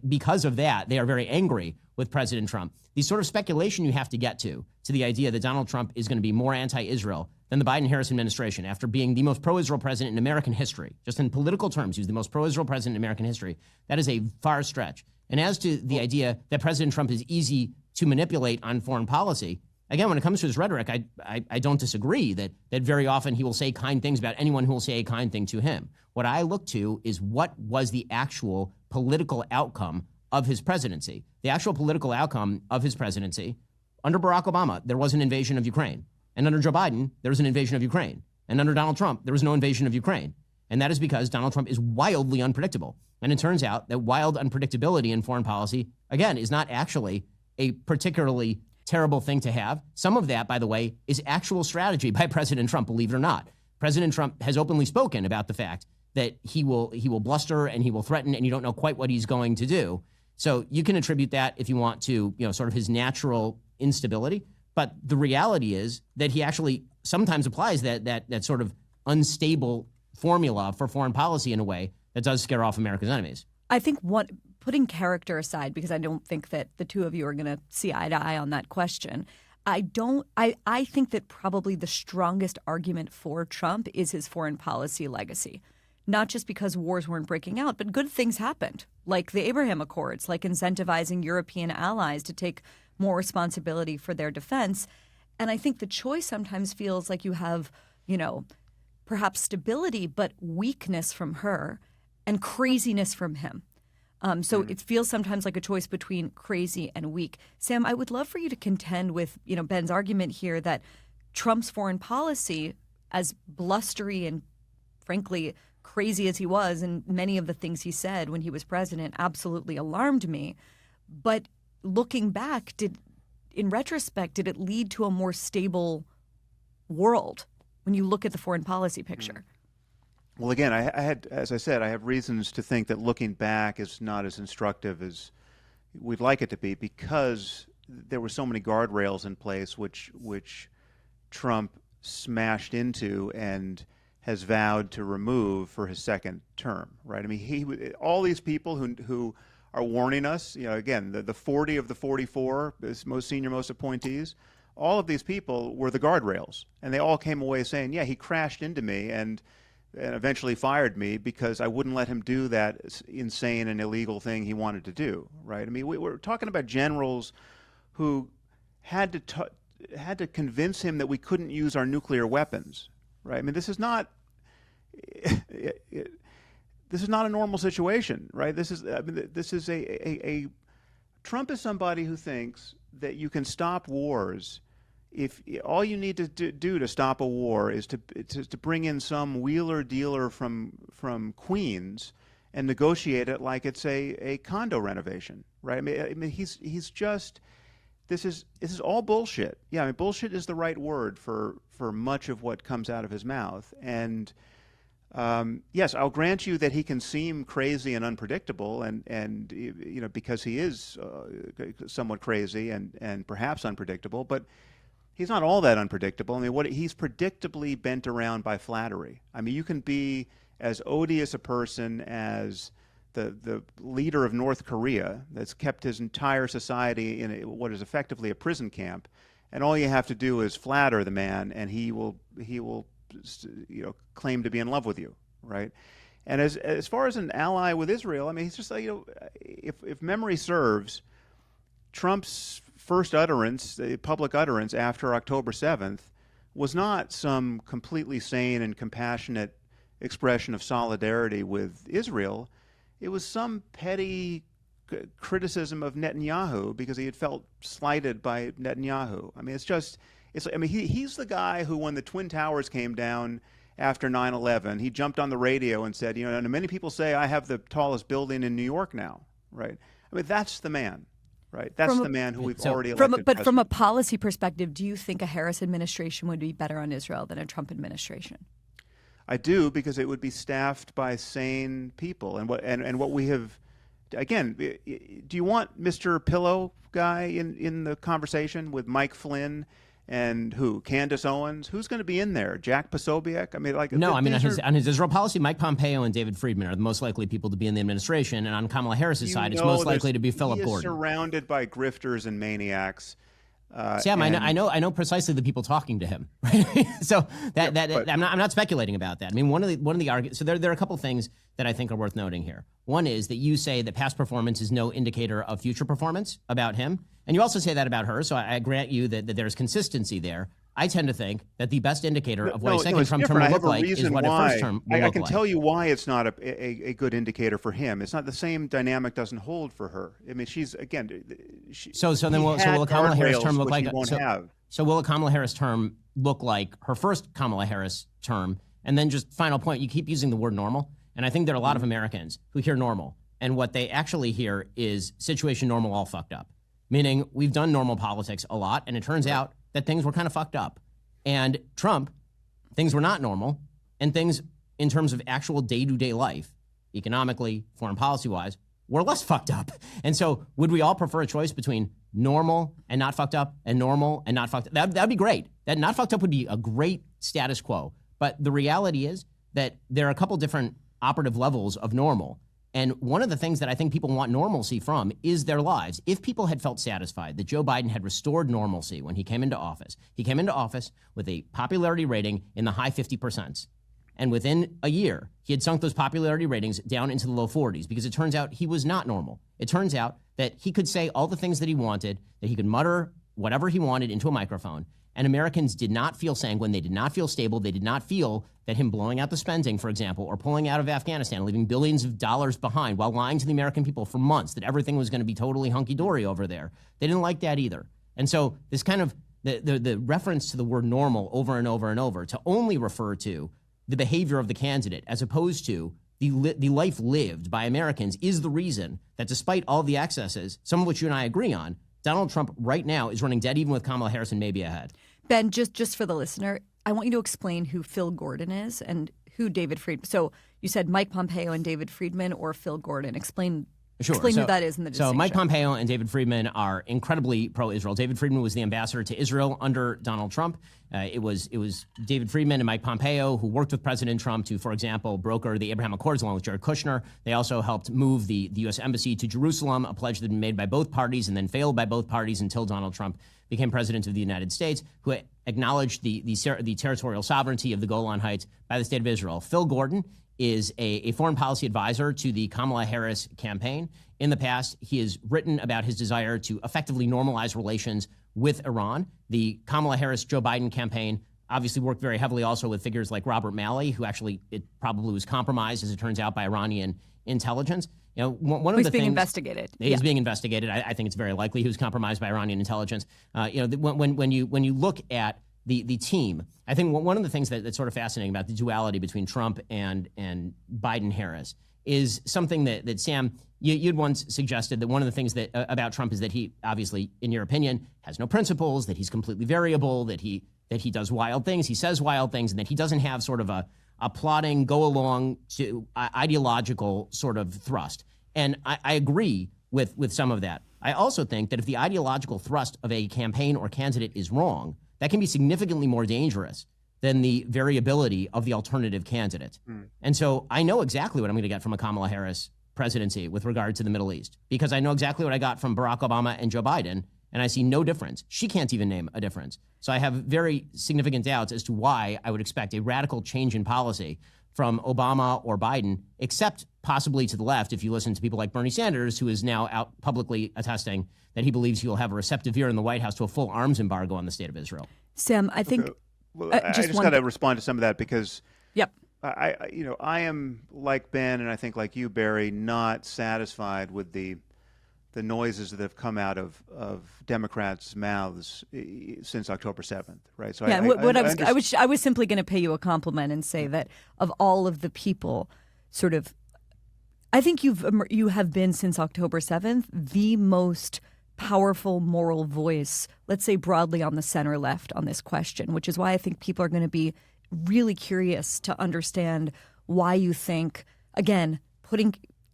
Because of that, they are very angry with President Trump. The sort of speculation you have to get to the idea that Donald Trump is going to be more anti-Israel than the Biden-Harris administration after being the most pro-Israel president in American history. Just in political terms, he was the most pro-Israel president in American history. That is a far stretch. And as to the idea that President Trump is easy to manipulate on foreign policy, again, when it comes to his rhetoric, I don't disagree that very often he will say kind things about anyone who will say a kind thing to him. What I look to is what was the actual political outcome of his presidency. The actual political outcome of his presidency, under Barack Obama, there was an invasion of Ukraine. And under Joe Biden, there was an invasion of Ukraine. And under Donald Trump, there was no invasion of Ukraine. And that is because Donald Trump is wildly unpredictable. And it turns out that wild unpredictability in foreign policy, again, is not actually a particularly terrible thing to have. Some of that, by the way, is actual strategy by President Trump, believe it or not. President Trump has openly spoken about the fact that he will bluster and he will threaten, and you don't know quite what he's going to do. So you can attribute that, if you want, to sort of his natural instability. But the reality is that he actually sometimes applies that sort of unstable formula for foreign policy in a way that does scare off America's enemies. I think putting character aside, because I don't think that the two of you are going to see eye to eye on that question, I think that probably the strongest argument for Trump is his foreign policy legacy. Not just because wars weren't breaking out, but good things happened, like the Abraham Accords, like incentivizing European allies to take more responsibility for their defense. And I think the choice sometimes feels like you have, perhaps stability, but weakness from her and craziness from him. So it feels sometimes like a choice between crazy and weak. Sam, I would love for you to contend with, Ben's argument here that Trump's foreign policy, as blustery and frankly crazy as he was, and many of the things he said when he was president absolutely alarmed me. But looking back, in retrospect, did it lead to a more stable world when you look at the foreign policy picture? Well, again, I had, as I said, I have reasons to think that looking back is not as instructive as we'd like it to be, because there were so many guardrails in place which Trump smashed into and has vowed to remove for his second term, right? I mean, all these people who are warning us, again, the 40 of the 44 most appointees, all of these people were the guardrails, and they all came away saying, yeah, he crashed into me and eventually fired me because I wouldn't let him do that insane and illegal thing he wanted to do, right? I mean, we're talking about generals who had to convince him that we couldn't use our nuclear weapons, right? I mean, this is not a normal situation, right? This is a Trump is somebody who thinks that you can stop wars if all you need to do to stop a war is to bring in some wheeler dealer from Queens and negotiate it like it's a condo renovation, right? I mean he's just this is all bullshit. Yeah, I mean bullshit is the right word for much of what comes out of his mouth. And yes, I'll grant you that he can seem crazy and unpredictable, and because he is somewhat crazy and perhaps unpredictable, but he's not all that unpredictable. I mean, he's predictably bent around by flattery. I mean, you can be as odious a person as the leader of North Korea that's kept his entire society in what is effectively a prison camp, and all you have to do is flatter the man, and he will claim to be in love with you, right? And as far as an ally with Israel, I mean, he's just like, if memory serves, Trump's first utterance, public utterance after October 7th, was not some completely sane and compassionate expression of solidarity with Israel. It was some petty criticism of Netanyahu because he had felt slighted by Netanyahu. I mean, he's the guy who, when the Twin Towers came down after 9/11, he jumped on the radio and said, and many people say I have the tallest building in New York now, right? I mean, that's the man. Right, that's the man who we've already elected. But from a policy perspective, do you think a Harris administration would be better on Israel than a Trump administration? I do, because it would be staffed by sane people, and what we have. Again, do you want Mr. Pillow guy in the conversation with Mike Flynn and who? Candace Owens? Who's going to be in there? Jack Posobiec? I mean, on his Israel policy, Mike Pompeo and David Friedman are the most likely people to be in the administration, and on Kamala Harris's side, it's most likely to be Philip Gordon. Surrounded by grifters and maniacs. Sam, I know precisely the people talking to him. Right? So I'm not speculating about that. I mean, one of the arguments. So there are a couple things that I think are worth noting here. One is that you say that past performance is no indicator of future performance about him, and you also say that about her. So I grant you that there's consistency there. I tend to think that the best indicator of what a second Trump term will look like is what a first term will look like. I can tell you why it's not a good indicator for him. It's not the same dynamic doesn't hold for her. I mean, she's again. So will a Kamala Harris term look like? So will a Kamala Harris term look like her first Kamala Harris term? And then just final point, you keep using the word normal, and I think there are a lot of Americans who hear normal, and what they actually hear is situation normal all fucked up. meaning we've done normal politics a lot, and it turns out that things were kind of fucked up. And Trump, things were not normal, and things in terms of actual day-to-day life, economically, foreign policy-wise, were less fucked up. And so would we all prefer a choice between normal and not fucked up and normal and not fucked up? That'd be great. That not fucked up would be a great status quo. But the reality is that there are a couple different operative levels of normal. And one of the things that I think people want normalcy from is their lives. If people had felt satisfied that Joe Biden had restored normalcy when he came into office with a popularity rating in the high 50%. And within a year, he had sunk those popularity ratings down into the low 40s because it turns out he was not normal. It turns out that he could say all the things that he wanted, that he could mutter whatever he wanted into a microphone. And Americans did not feel sanguine. They did not feel stable. They did not feel that him blowing out the spending, for example, or pulling out of Afghanistan, leaving billions of dollars behind while lying to the American people for months that everything was going to be totally hunky-dory over there. They didn't like that either. And so this kind of the reference to the word normal over and over and over to only refer to the behavior of the candidate as opposed to the life lived by Americans is the reason that despite all the excesses, some of which you and I agree on, Donald Trump right now is running dead even with Kamala Harris and maybe ahead. Ben, just for the listener, I want you to explain who Phil Gordon is and who David Friedman. So you said Mike Pompeo and David Friedman or Phil Gordon. Explain who that is in the distinction. So Mike Pompeo and David Friedman are incredibly pro-Israel. David Friedman was the ambassador to Israel under Donald Trump. It was David Friedman and Mike Pompeo who worked with President Trump to, for example, broker the Abraham Accords along with Jared Kushner. They also helped move the U.S. Embassy to Jerusalem, a pledge that had been made by both parties and then failed by both parties until Donald Trump became president of the United States, who acknowledged the territorial sovereignty of the Golan Heights by the state of Israel. Phil Gordon is a foreign policy advisor to the Kamala Harris campaign. In the past, he has written about his desire to effectively normalize relations with Iran. The Kamala Harris-Joe Biden campaign obviously worked very heavily also with figures like Robert Malley, who actually it probably was compromised, as it turns out, by Iranian intelligence. You know, one of the things being investigated. He's being investigated. I think it's very likely he was compromised by Iranian intelligence. When you look at the team, I think one of the things that's sort of fascinating about the duality between Trump and Biden-Harris is something that Sam, you'd once suggested that one of the things that about Trump is that he obviously, in your opinion, has no principles, that he's completely variable, that he does wild things, he says wild things, and that he doesn't have sort of a plotting, go along to ideological sort of thrust. And I agree with some of that. I also think that if the ideological thrust of a campaign or candidate is wrong, that can be significantly more dangerous than the variability of the alternative candidate. And so I know exactly what I'm going to get from a Kamala Harris presidency with regard to the Middle East, because I know exactly what I got from Barack Obama and Joe Biden, and I see no difference. She can't even name a difference. So I have very significant doubts as to why I would expect a radical change in policy from Obama or Biden, except possibly to the left, if you listen to people like Bernie Sanders, who is now out publicly attesting that he believes he will have a receptive ear in the White House to a full arms embargo on the state of Israel. Sam, I think... Well, I just got to respond to some of that because Yep. I am like Ben, and I think like you, Barry, not satisfied with the noises that have come out of Democrats' mouths since October 7th, right? So yeah, I was simply going to pay you a compliment and say that of all of the people, sort of, I think you have been since October 7th the most powerful moral voice, let's say broadly on the center left on this question, which is why I think people are going to be really curious to understand why you think, again,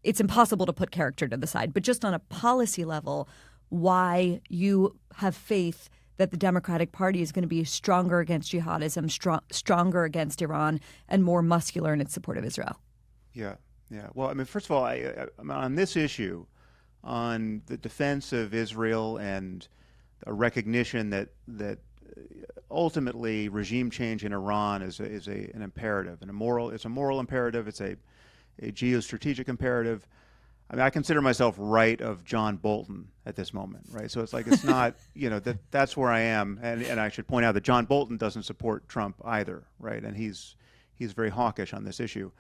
it's impossible to put character to the side, but just on a policy level, why you have faith that the Democratic Party is going to be stronger against jihadism, stronger against Iran, and more muscular in its support of Israel. Yeah. Well, I mean, first of all, on this issue, on the defense of Israel and a recognition that ultimately regime change in Iran is an imperative, and it's a moral imperative. It's a geostrategic imperative. I mean, I consider myself right of John Bolton at this moment, right? So it's not, that's where I am, and I should point out that John Bolton doesn't support Trump either, right? And he's very hawkish on this issue.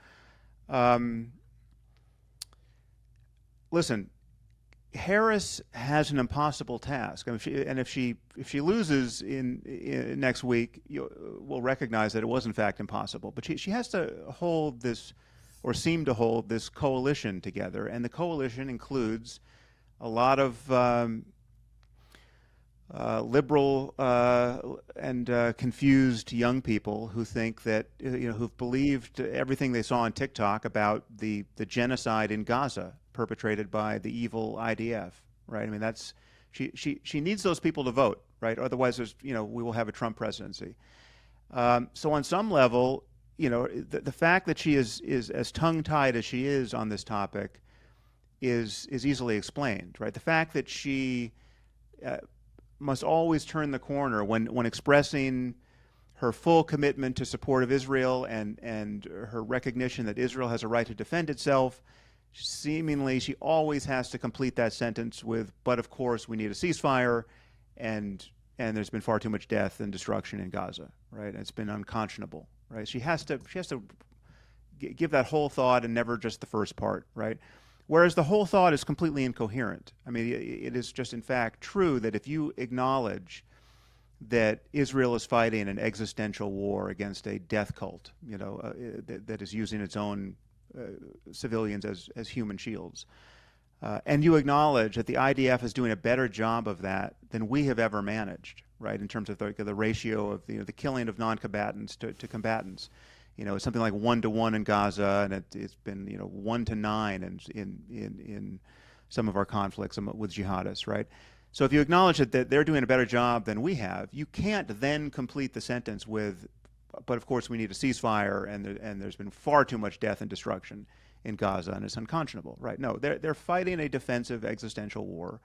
Listen, Harris has an impossible task. I mean, if she loses in next week, we'll recognize that it was in fact impossible. But she has to hold this, or seem to hold this coalition together, and the coalition includes a lot of liberal and confused young people who think that, who've believed everything they saw on TikTok about the genocide in Gaza perpetrated by the evil IDF, right? I mean, she needs those people to vote, right? Otherwise, we will have a Trump presidency. So on some level, the fact that she is as tongue-tied as she is on this topic is easily explained, right? The fact that she must always turn the corner when expressing her full commitment to support of Israel and her recognition that Israel has a right to defend itself. Seemingly, she always has to complete that sentence with, but of course, we need a ceasefire, and there's been far too much death and destruction in Gaza, right? It's been unconscionable, right? She has to give that whole thought and never just the first part, right? Whereas the whole thought is completely incoherent. I mean, it is just in fact true that if you acknowledge that Israel is fighting an existential war against a death cult, that is using its own civilians as human shields, and you acknowledge that the IDF is doing a better job of that than we have ever managed, right, in terms of the ratio of the killing of non-combatants to combatants. It's something like 1-to-1 in Gaza, and it's been 1-to-9 in some of our conflicts with jihadists, right? So if you acknowledge that they're doing a better job than we have, you can't then complete the sentence with, but of course we need a ceasefire, and there's been far too much death and destruction in Gaza, and it's unconscionable, right? No, they're fighting a defensive existential war,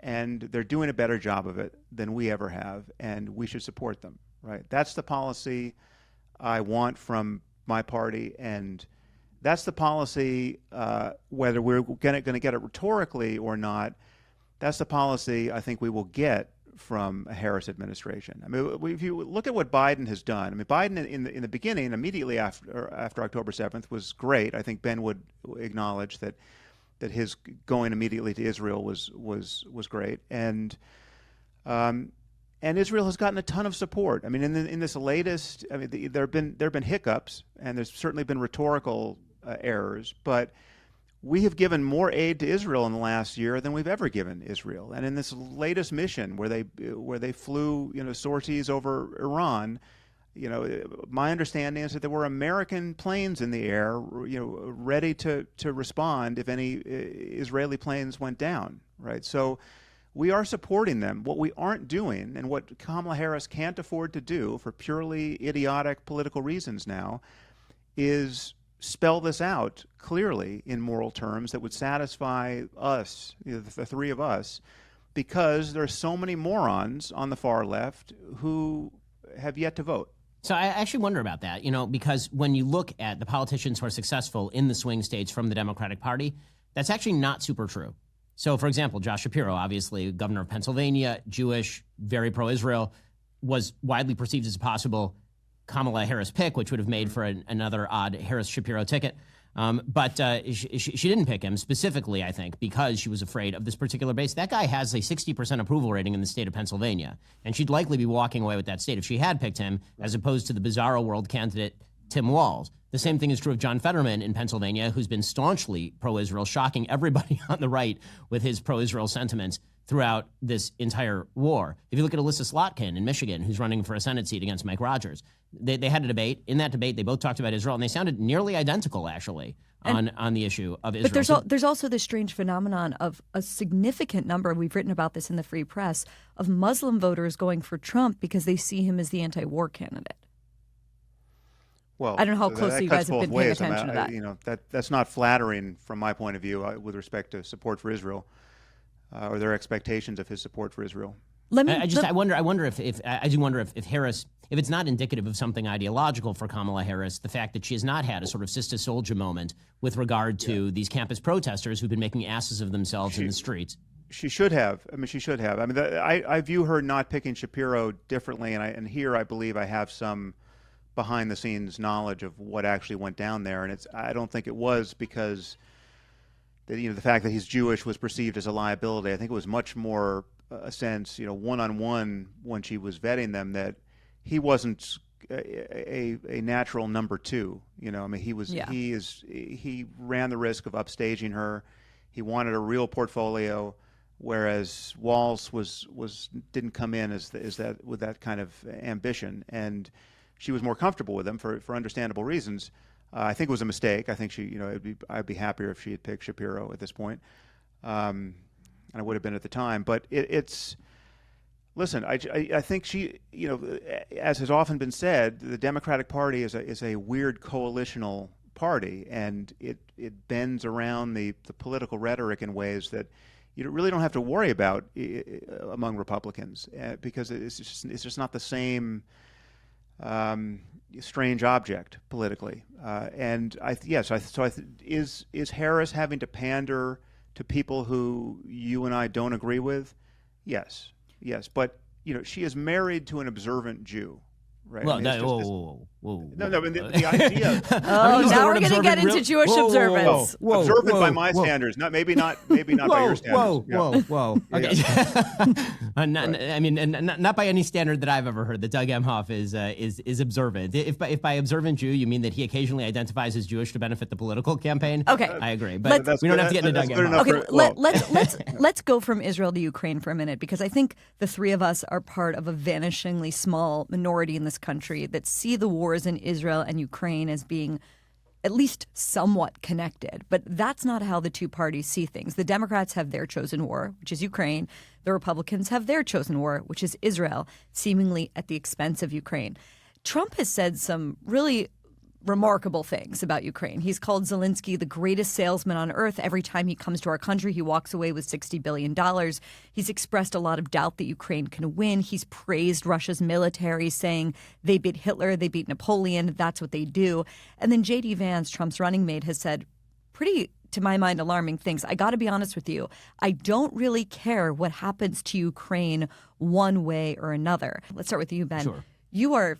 and they're doing a better job of it than we ever have, and we should support them, right? That's the policy I want from my party, and that's the policy, whether we're going to get it rhetorically or not, that's the policy I think we will get from a Harris administration. I mean, if you look at what Biden has done, I mean, Biden in the beginning, immediately after October 7th, was great. I think Ben would acknowledge that his going immediately to Israel was great, and Israel has gotten a ton of support. I mean, in this latest, I mean, there have been hiccups, and there's certainly been rhetorical errors, but we have given more aid to Israel in the last year than we've ever given Israel. And in this latest mission, where they flew sorties over Iran, my understanding is that there were American planes in the air, ready to respond if any Israeli planes went down, right? So we are supporting them. What we aren't doing, and what Kamala Harris can't afford to do for purely idiotic political reasons now, is spell this out clearly in moral terms that would satisfy us, the three of us, because there are so many morons on the far left who have yet to vote. So I actually wonder about that, because when you look at the politicians who are successful in the swing states from the Democratic Party, that's actually not super true. So, for example, Josh Shapiro, obviously governor of Pennsylvania, Jewish, very pro-Israel, was widely perceived as a possible Kamala Harris pick, which would have made for another odd Harris-Shapiro ticket. But she didn't pick him specifically, I think, because she was afraid of this particular base. That guy has a 60% approval rating in the state of Pennsylvania, and she'd likely be walking away with that state if she had picked him, as opposed to the bizarro world candidate Tim Walz. The same thing is true of John Fetterman in Pennsylvania, who's been staunchly pro-Israel, shocking everybody on the right with his pro-Israel sentiments throughout this entire war. If you look at Alyssa Slotkin in Michigan, who's running for a Senate seat against Mike Rogers, they had a debate. In that debate, they both talked about Israel, and they sounded nearly identical, actually, on the issue of Israel. But there's also this strange phenomenon of a significant number, we've written about this in the Free Press, of Muslim voters going for Trump because they see him as the anti-war candidate. Well, I don't know how closely you guys have been paying attention to that. That's not flattering from my point of view with respect to support for Israel or their expectations of his support for Israel. I wonder if Harris, if it's not indicative of something ideological for Kamala Harris, the fact that she has not had a sort of Sister Soldier moment with regard to these campus protesters who've been making asses of themselves in the streets. She should have. I mean, she should have. I mean, I view her not picking Shapiro differently, and here I believe I have some behind-the-scenes knowledge of what actually went down there, and I don't think it was because the fact that he's Jewish was perceived as a liability. I think it was much more a sense, one-on-one when she was vetting them, that he wasn't a natural number two. I mean, he ran the risk of upstaging her. He wanted a real portfolio whereas Walz didn't come in as that with that kind of ambition, and she was more comfortable with him for understandable reasons. I think it was a mistake. I think I'd be happier if she had picked Shapiro at this point, and I would have been at the time. But it's. Listen, I think she, as has often been said, the Democratic Party is a weird coalitional party, and it bends around the political rhetoric in ways that you really don't have to worry about among Republicans because it's just not the same strange object politically. And is Harris having to pander to people who you and I don't agree with? Yes. Yes, but she is married to an observant Jew, right? Well, whoa. No, but the idea. Now we're going to get into Jewish observance. Observant by my standards, maybe not by your standards. Whoa. Okay. Not by any standard that I've ever heard. That Doug Emhoff is observant. If by observant Jew you mean that he occasionally identifies as Jewish to benefit the political campaign, okay, I agree. But we don't have to get into Doug Emhoff. Okay, let's go from Israel to Ukraine for a minute, because I think the three of us are part of a vanishingly small minority in this country that see the wars in Israel and Ukraine as being at least somewhat connected. But that's not how the two parties see things. The Democrats have their chosen war, which is Ukraine. The Republicans have their chosen war, which is Israel, seemingly at the expense of Ukraine. Trump has said some really remarkable things about Ukraine. He's called Zelensky the greatest salesman on earth. Every time he comes to our country, he walks away with $60 billion. He's expressed a lot of doubt that Ukraine can win. He's praised Russia's military, saying they beat Hitler, they beat Napoleon, that's what they do. And then J.D. Vance, Trump's running mate, has said pretty, to my mind, alarming things. I got to be honest with you. I don't really care what happens to Ukraine one way or another. Let's start with you, Ben. Sure. You are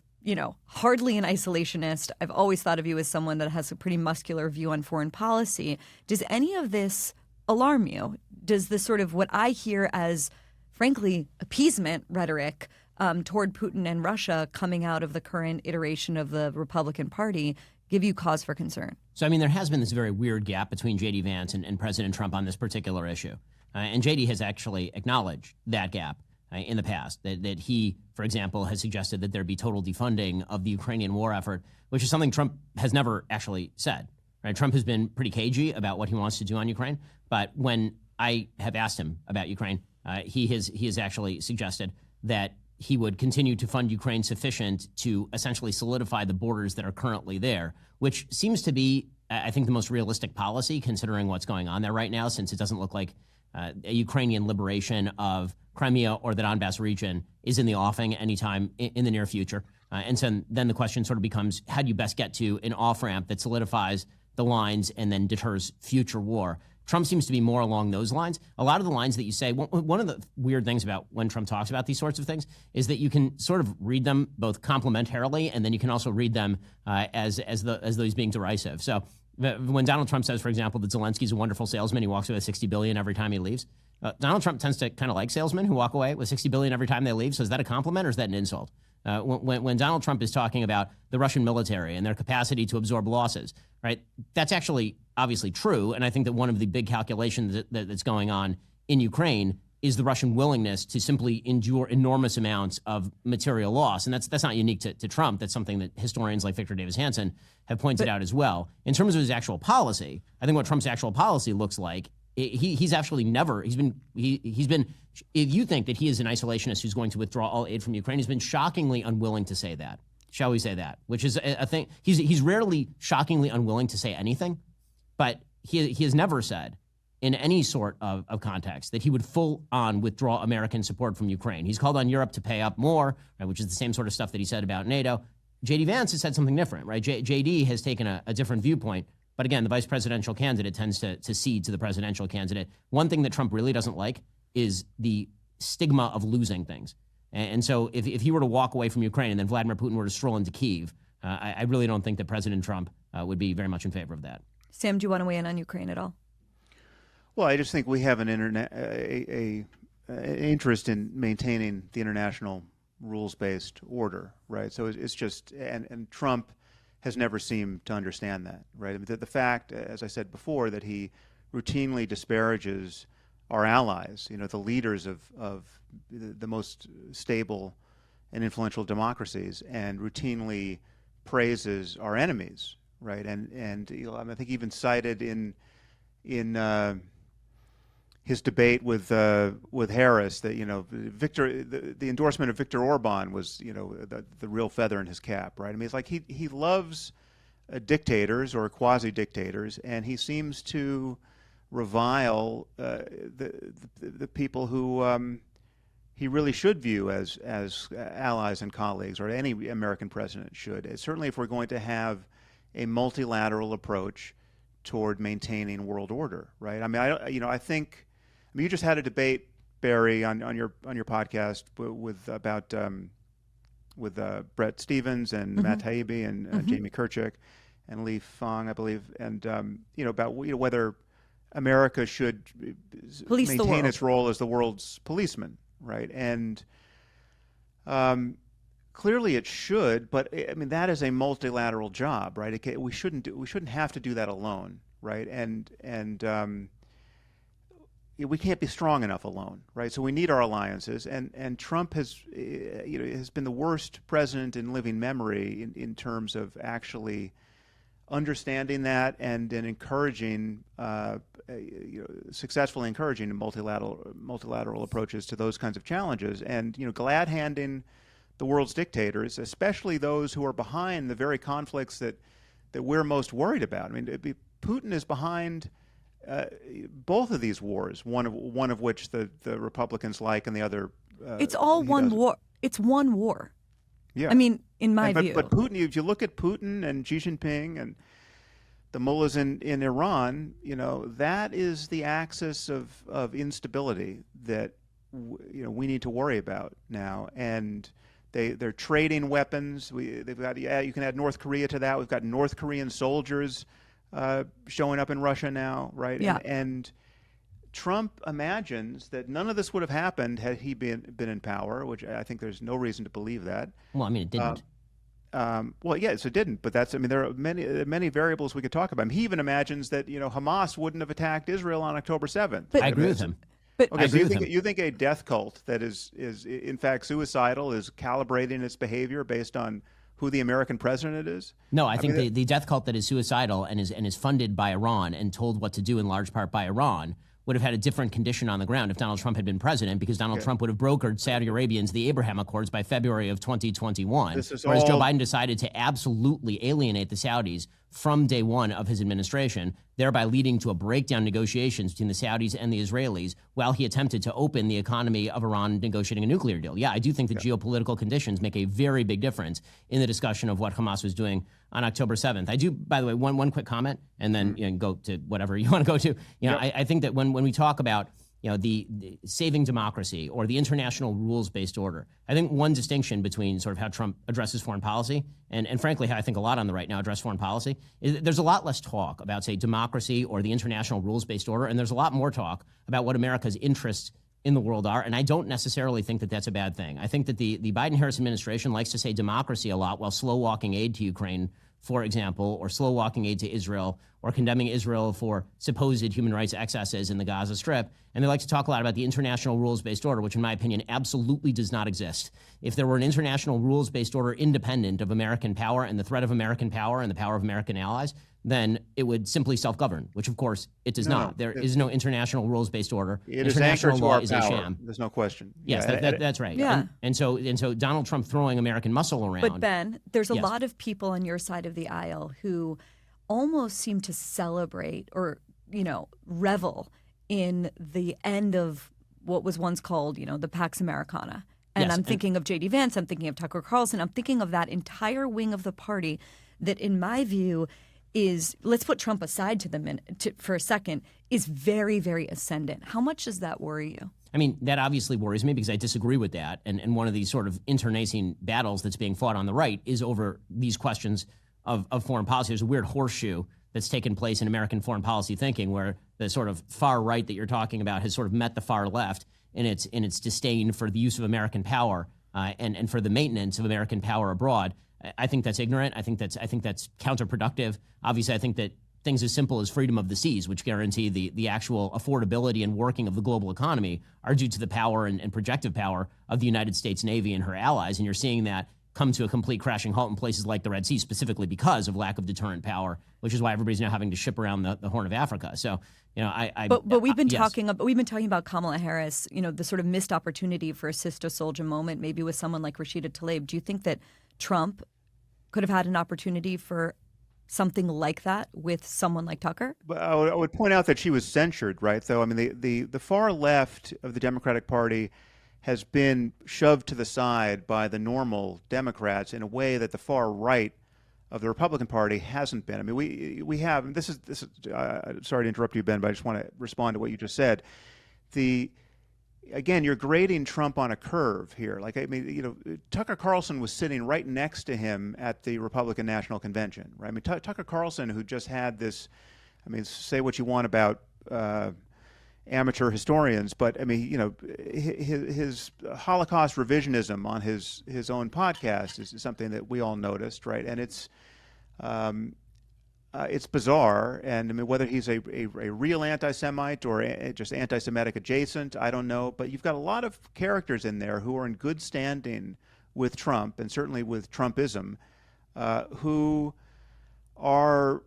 hardly an isolationist. I've always thought of you as someone that has a pretty muscular view on foreign policy. Does any of this alarm you? Does this sort of what I hear as, frankly, appeasement rhetoric toward Putin and Russia coming out of the current iteration of the Republican Party give you cause for concern? So, there has been this very weird gap between J.D. Vance and President Trump on this particular issue. And J.D. has actually acknowledged that gap in the past, that he, for example, has suggested that there be total defunding of the Ukrainian war effort, which is something Trump has never actually said. Right? Trump has been pretty cagey about what he wants to do on Ukraine, but when I have asked him about Ukraine, he has actually suggested that he would continue to fund Ukraine sufficient to essentially solidify the borders that are currently there, which seems to be, I think, the most realistic policy considering what's going on there right now, since it doesn't look like a Ukrainian liberation of Crimea or the Donbass region is in the offing anytime in the near future. And so then the question sort of becomes, how do you best get to an off-ramp that solidifies the lines and then deters future war? Trump seems to be more along those lines. A lot of the lines that you say, one of the weird things about when Trump talks about these sorts of things is that you can sort of read them both complementarily, and then you can also read them as those being derisive. So when Donald Trump says, for example, that Zelensky's a wonderful salesman, he walks away with $60 billion every time he leaves. Donald Trump tends to kind of like salesmen who walk away with $60 billion every time they leave. So is that a compliment or is that an insult? When Donald Trump is talking about the Russian military and their capacity to absorb losses, right? That's actually obviously true. And I think that one of the big calculations that's going on in Ukraine is the Russian willingness to simply endure enormous amounts of material loss. And that's not unique to Trump. That's something that historians like Victor Davis Hanson have pointed out as well. In terms of his actual policy, I think what Trump's actual policy looks like, he's actually never, he's been, if you think that he is an isolationist who's going to withdraw all aid from Ukraine, he's been shockingly unwilling to say that. Shall we say that? Which is a thing. He's rarely shockingly unwilling to say anything, but he has never said in any sort of context that he would full on withdraw American support from Ukraine. He's called on Europe to pay up more, right, which is the same sort of stuff that he said about NATO. J.D. Vance has said something different, right? J.D. has taken a different viewpoint. But again, the vice presidential candidate tends to cede to the presidential candidate. One thing that Trump really doesn't like is the stigma of losing things. And so if he were to walk away from Ukraine and then Vladimir Putin were to stroll into Kyiv, I really don't think that President Trump would be very much in favor of that. Sam, do you want to weigh in on Ukraine at all? Well, I just think we have an interest in maintaining the international rules-based order, right? So it's just, and Trump has never seemed to understand that, right? I mean, the fact, as I said before, that he routinely disparages our allies, the leaders of the most stable and influential democracies, and routinely praises our enemies, right? And I think even cited in his debate with Harris that the endorsement of Viktor Orban was the real feather in his cap, right? I mean, it's like he loves dictators or quasi dictators, and he seems to revile the people who he really should view as allies and colleagues, or any American president should. Certainly, if we're going to have a multilateral approach toward maintaining world order, right? I mean, I think you just had a debate, Barry, on your podcast with Brett Stevens and Matt Taibbi and Jamie Kirchick and Lee Fang, I believe, and about whether America should maintain its role as the world's policeman, right? And clearly it should, but I mean that is a multilateral job, right? We shouldn't have to do that alone, right? And we can't be strong enough alone, right? So we need our alliances, and Trump has been the worst president in living memory in terms of actually understanding that and encouraging, successfully encouraging multilateral approaches to those kinds of challenges, and glad handing the world's dictators, especially those who are behind the very conflicts that we're most worried about. I mean, Putin is behind both of these wars, one of which the Republicans like, and the other. It's all one war. It's one war. Yeah. I mean, in my view. But Putin, if you look at Putin and Xi Jinping and the mullahs in Iran, that is the axis of instability that we need to worry about now. And they're trading weapons. They've got you can add North Korea to that. We've got North Korean soldiers showing up in Russia now, right? Yeah. And Trump imagines that none of this would have happened had he been in power, which I think there's no reason to believe that. Well, I mean, it didn't. Well, yes, it didn't. But there are many variables we could talk about. He even imagines that Hamas wouldn't have attacked Israel on October 7th. I agree with him. But Okay, I so agree with him. you think a death cult that is in fact suicidal is calibrating its behavior based on who the American president is? No, I think the death cult that is suicidal and is funded by Iran and told what to do in large part by Iran would have had a different condition on the ground if Donald Trump had been president, because Donald Trump would have brokered Saudi Arabia into the Abraham Accords by February of 2021, whereas Joe Biden decided to absolutely alienate the Saudis from day one of his administration, thereby leading to a breakdown in negotiations between the Saudis and the Israelis while he attempted to open the economy of Iran negotiating a nuclear deal. Yeah, I do think the geopolitical conditions make a very big difference in the discussion of what Hamas was doing on October 7th. I do, by the way, one quick comment, and then go to whatever you want to go to. I think that when we talk about the saving democracy or the international rules-based order, I think one distinction between sort of how Trump addresses foreign policy and frankly how I think a lot on the right now address foreign policy is that there's a lot less talk about, say, democracy or the international rules-based order, and there's a lot more talk about what America's interests in the world are, and I don't necessarily think that that's a bad thing. I think that the Biden-Harris administration likes to say democracy a lot while slow-walking aid to Ukraine, for example, or slow-walking aid to Israel, or condemning Israel for supposed human rights excesses in the Gaza Strip. And they like to talk a lot about the international rules-based order, which in my opinion absolutely does not exist. If there were an international rules-based order independent of American power and the threat of American power and the power of American allies, then it would simply self-govern, which of course it does not. There is no international rules-based order. It is international anchored to law our is power. a sham. There's no question. Yes, that's right. Yeah. And so Donald Trump throwing American muscle around. But Ben, there's a Yes. lot of people on your side of the aisle who almost seem to celebrate or, revel in the end of what was once called, the Pax Americana. And Yes, I'm and- thinking of J.D. Vance, I'm thinking of Tucker Carlson, I'm thinking of that entire wing of the party that, in my view, is, let's put Trump aside for a second, is very, very ascendant. How much does that worry you? I mean, that obviously worries me because I disagree with that. And one of these sort of internecine battles that's being fought on the right is over these questions of foreign policy. There's a weird horseshoe that's taken place in American foreign policy thinking where the sort of far right that you're talking about has sort of met the far left in its disdain for the use of American power and for the maintenance of American power abroad. I think that's ignorant. I think that's counterproductive. Obviously, I think that things as simple as freedom of the seas, which guarantee the actual affordability and working of the global economy, are due to the power and projective power of the United States Navy and her allies. And you're seeing that come to a complete crashing halt in places like the Red Sea, specifically because of lack of deterrent power, which is why everybody's now having to ship around the Horn of Africa. So, But we've been yes. talking about Kamala Harris, the sort of missed opportunity for a Sister Soldier moment, maybe with someone like Rashida Tlaib. Do you think that Trump could have had an opportunity for something like that with someone like Tucker? But I would point out that she was censured, right? Though, I mean, the far left of the Democratic Party has been shoved to the side by the normal Democrats in a way that the far right of the Republican Party hasn't been. I mean, we have, and this is sorry to interrupt you, Ben, but I just want to respond to what you just said. Again, you're grading Trump on a curve here. Like, I mean, Tucker Carlson was sitting right next to him at the Republican National Convention, right? I mean, Tucker Carlson, who just had this, I mean, say what you want about amateur historians, but I mean, his Holocaust revisionism on his own podcast is something that we all noticed, right? And it's bizarre, and I mean, whether he's a real anti-Semite or just anti-Semitic adjacent, I don't know. But you've got a lot of characters in there who are in good standing with Trump, and certainly with Trumpism, who are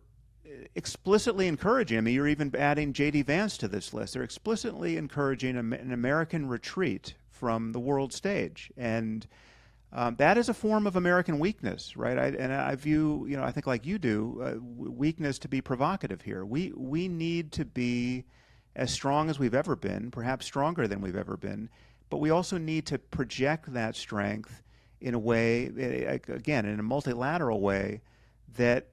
explicitly encouraging. I mean, you're even adding J.D. Vance to this list. They're explicitly encouraging an American retreat from the world stage, and that is a form of American weakness, right? I view, I think like you do, weakness to be provocative here. We need to be as strong as we've ever been, perhaps stronger than we've ever been, but we also need to project that strength in a way, again, in a multilateral way that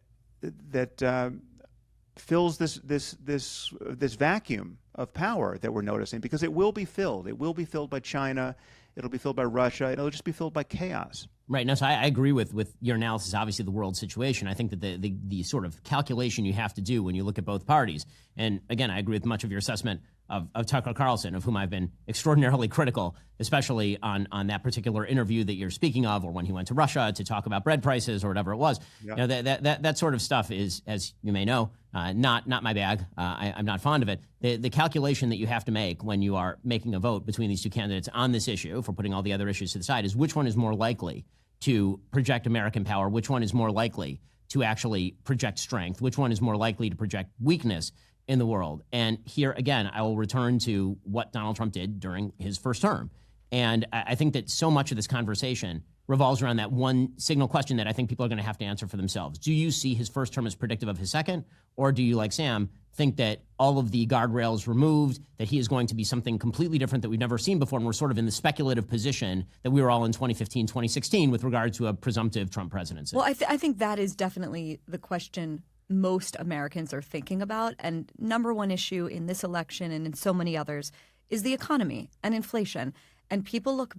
fills this vacuum of power that we're noticing, because it will be filled. It will be filled by China. It'll be filled by Russia. It'll just be filled by chaos. Right. No, so I agree with your analysis, obviously, of the world situation. I think that the sort of calculation you have to do when you look at both parties, and again, I agree with much of your assessment of Tucker Carlson, of whom I've been extraordinarily critical, especially on that particular interview that you're speaking of, or when he went to Russia to talk about bread prices or whatever it was. Yeah. That sort of stuff is, as you may know, not my bag. I'm not fond of it. The calculation that you have to make when you are making a vote between these two candidates on this issue, for putting all the other issues to the side, is which one is more likely to project American power, which one is more likely to actually project strength, which one is more likely to project weakness in the world. And here, again, I will return to what Donald Trump did during his first term. And I think that so much of this conversation revolves around that one signal question that I think people are going to have to answer for themselves. Do you see his first term as predictive of his second? Or do you, like Sam, think that all of the guardrails removed, that he is going to be something completely different that we've never seen before, and we're sort of in the speculative position that we were all in 2015, 2016 with regard to a presumptive Trump presidency? Well, I think that is definitely the question most Americans are thinking about. And number one issue in this election and in so many others is the economy and inflation. And people look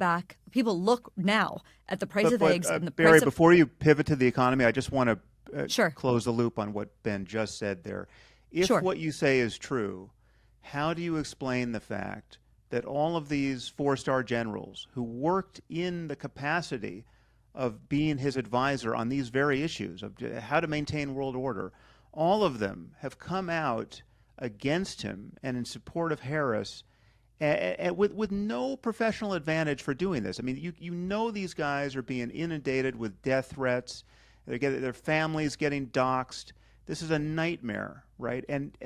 now at the price of eggs and the Barry, price of... before you pivot to the economy, I just want to Sure. close the loop on what Ben just said there. If Sure. what you say is true, how do you explain the fact that all of these four-star generals who worked in the capacity of being his advisor on these very issues of how to maintain world order, all of them have come out against him and in support of Harris, with no professional advantage for doing this? I mean, you know these guys are being inundated with death threats. Their families getting doxxed. This is a nightmare, right? And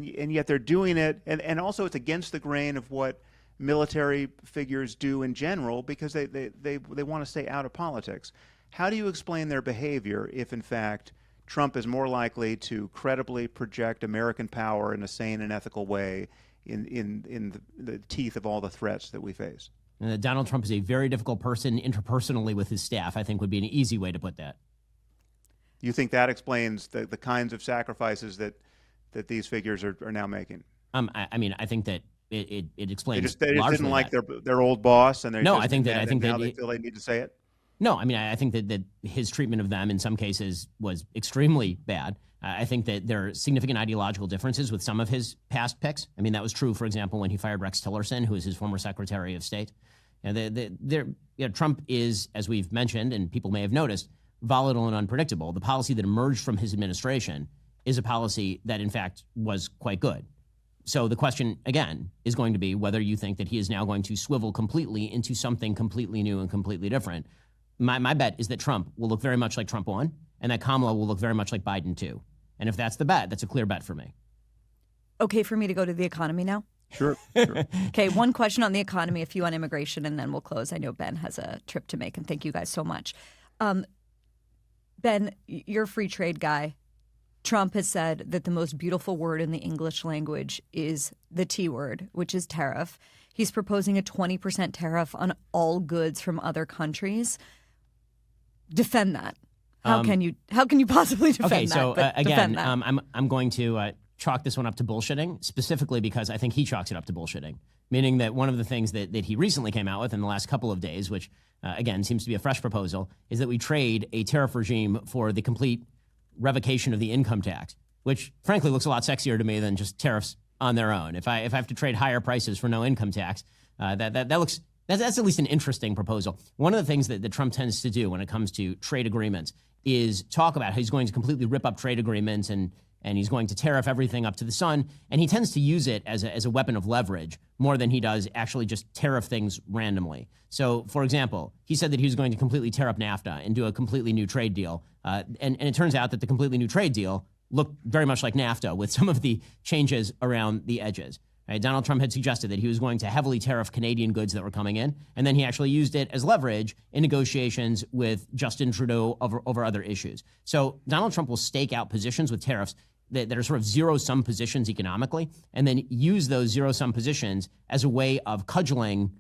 yet they're doing it, and also it's against the grain of what military figures do in general, because they want to stay out of politics. How do you explain their behavior if, in fact, Trump is more likely to credibly project American power in a sane and ethical way in the teeth of all the threats that we face? Donald Trump is a very difficult person interpersonally with his staff, I think would be an easy way to put that. You think that explains the kinds of sacrifices that these figures are now making? I mean, I think that it explains. They just largely didn't like that. their old boss, and No, I think that they feel they need to say it. No, I mean, I think that his treatment of them in some cases was extremely bad. I think that there are significant ideological differences with some of his past picks. I mean, that was true, for example, when he fired Rex Tillerson, who was his former Secretary of State. Trump is, as we've mentioned, and people may have noticed, volatile and unpredictable. The policy that emerged from his administration is a policy that, in fact, was quite good. So the question, again, is going to be whether you think that he is now going to swivel completely into something completely new and completely different. My bet is that Trump will look very much like Trump 1, and that Kamala will look very much like Biden 2. And if that's the bet, that's a clear bet for me. Okay for me to go to the economy now? Sure. Okay, one question on the economy, a few on immigration, and then we'll close. I know Ben has a trip to make, and thank you guys so much. Ben, you're a free trade guy. Trump has said that the most beautiful word in the English language is the T word, which is tariff. He's proposing a 20% tariff on all goods from other countries. Defend that. How can you possibly defend okay, that? so Defend again, that. I'm going to chalk this one up to bullshitting, specifically because I think he chalks it up to bullshitting, meaning that one of the things that he recently came out with in the last couple of days, which, again, seems to be a fresh proposal, is that we trade a tariff regime for the complete revocation of the income tax, which, frankly, looks a lot sexier to me than just tariffs on their own. If I have to trade higher prices for no income tax, that's at least an interesting proposal. One of the things that Trump tends to do when it comes to trade agreements is talk about how he's going to completely rip up trade agreements and he's going to tariff everything up to the sun. And he tends to use it as a weapon of leverage more than he does actually just tariff things randomly. So, for example, he said that he was going to completely tear up NAFTA and do a completely new trade deal. And it turns out that the completely new trade deal looked very much like NAFTA with some of the changes around the edges. Right? Donald Trump had suggested that he was going to heavily tariff Canadian goods that were coming in, and then he actually used it as leverage in negotiations with Justin Trudeau over other issues. So Donald Trump will stake out positions with tariffs that are sort of zero-sum positions economically, and then use those zero-sum positions as a way of cudgeling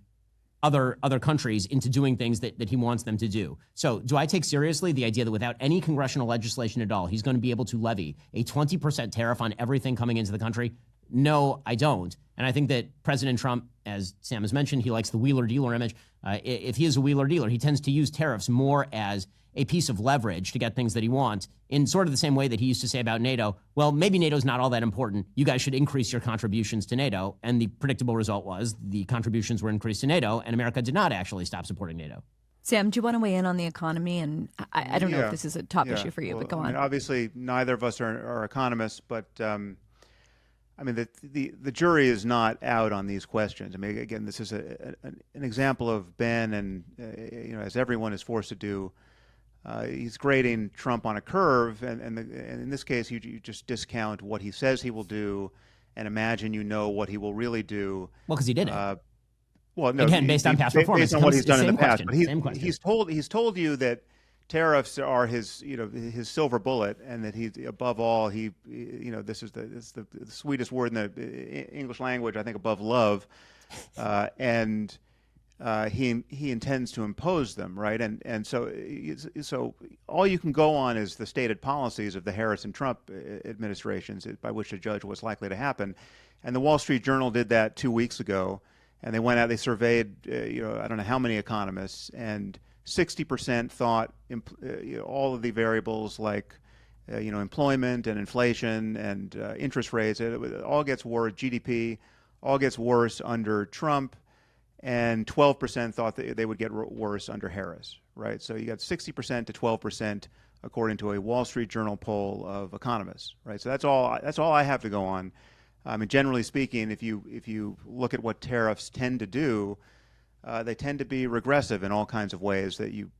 other countries into doing things that he wants them to do. So do I take seriously the idea that without any congressional legislation at all, he's going to be able to levy a 20% tariff on everything coming into the country? No, I don't. And I think that President Trump, as Sam has mentioned, he likes the wheeler-dealer image. If he is a wheeler-dealer, he tends to use tariffs more as a piece of leverage to get things that he wants, in sort of the same way that he used to say about NATO, well, maybe NATO's not all that important. You guys should increase your contributions to NATO. And the predictable result was the contributions were increased to NATO, and America did not actually stop supporting NATO. Sam, do you want to weigh in on the economy? And I don't know if this is a top issue for you, well, but go on. I mean, obviously, neither of us are economists, but I mean, the jury is not out on these questions. I mean, again, this is an example of Ben, and as everyone is forced to do, he's grading Trump on a curve, and in this case, you just discount what he says he will do, and imagine what he will really do. Well, because he did it. Well, no, again, based on past performance, based on what he's done in the past. Question, but he's told you that tariffs are his silver bullet, and that he above all this is the sweetest word in the English language, I think, above love, and he intends to impose them, right? And so all you can go on is the stated policies of the Harris and Trump administrations, by which to judge what's likely to happen. And the Wall Street Journal did that 2 weeks ago, and they went out, they surveyed I don't know how many economists, and 60% thought all of the variables like employment and inflation and interest rates, it all gets worse. GDP all gets worse under Trump, and 12% thought that they would get worse under Harris. Right, so you got 60% to 12% according to a Wall Street Journal poll of economists. Right, so that's all I have to go on. I mean, generally speaking, if you look at what tariffs tend to do, they tend to be regressive in all kinds of ways that you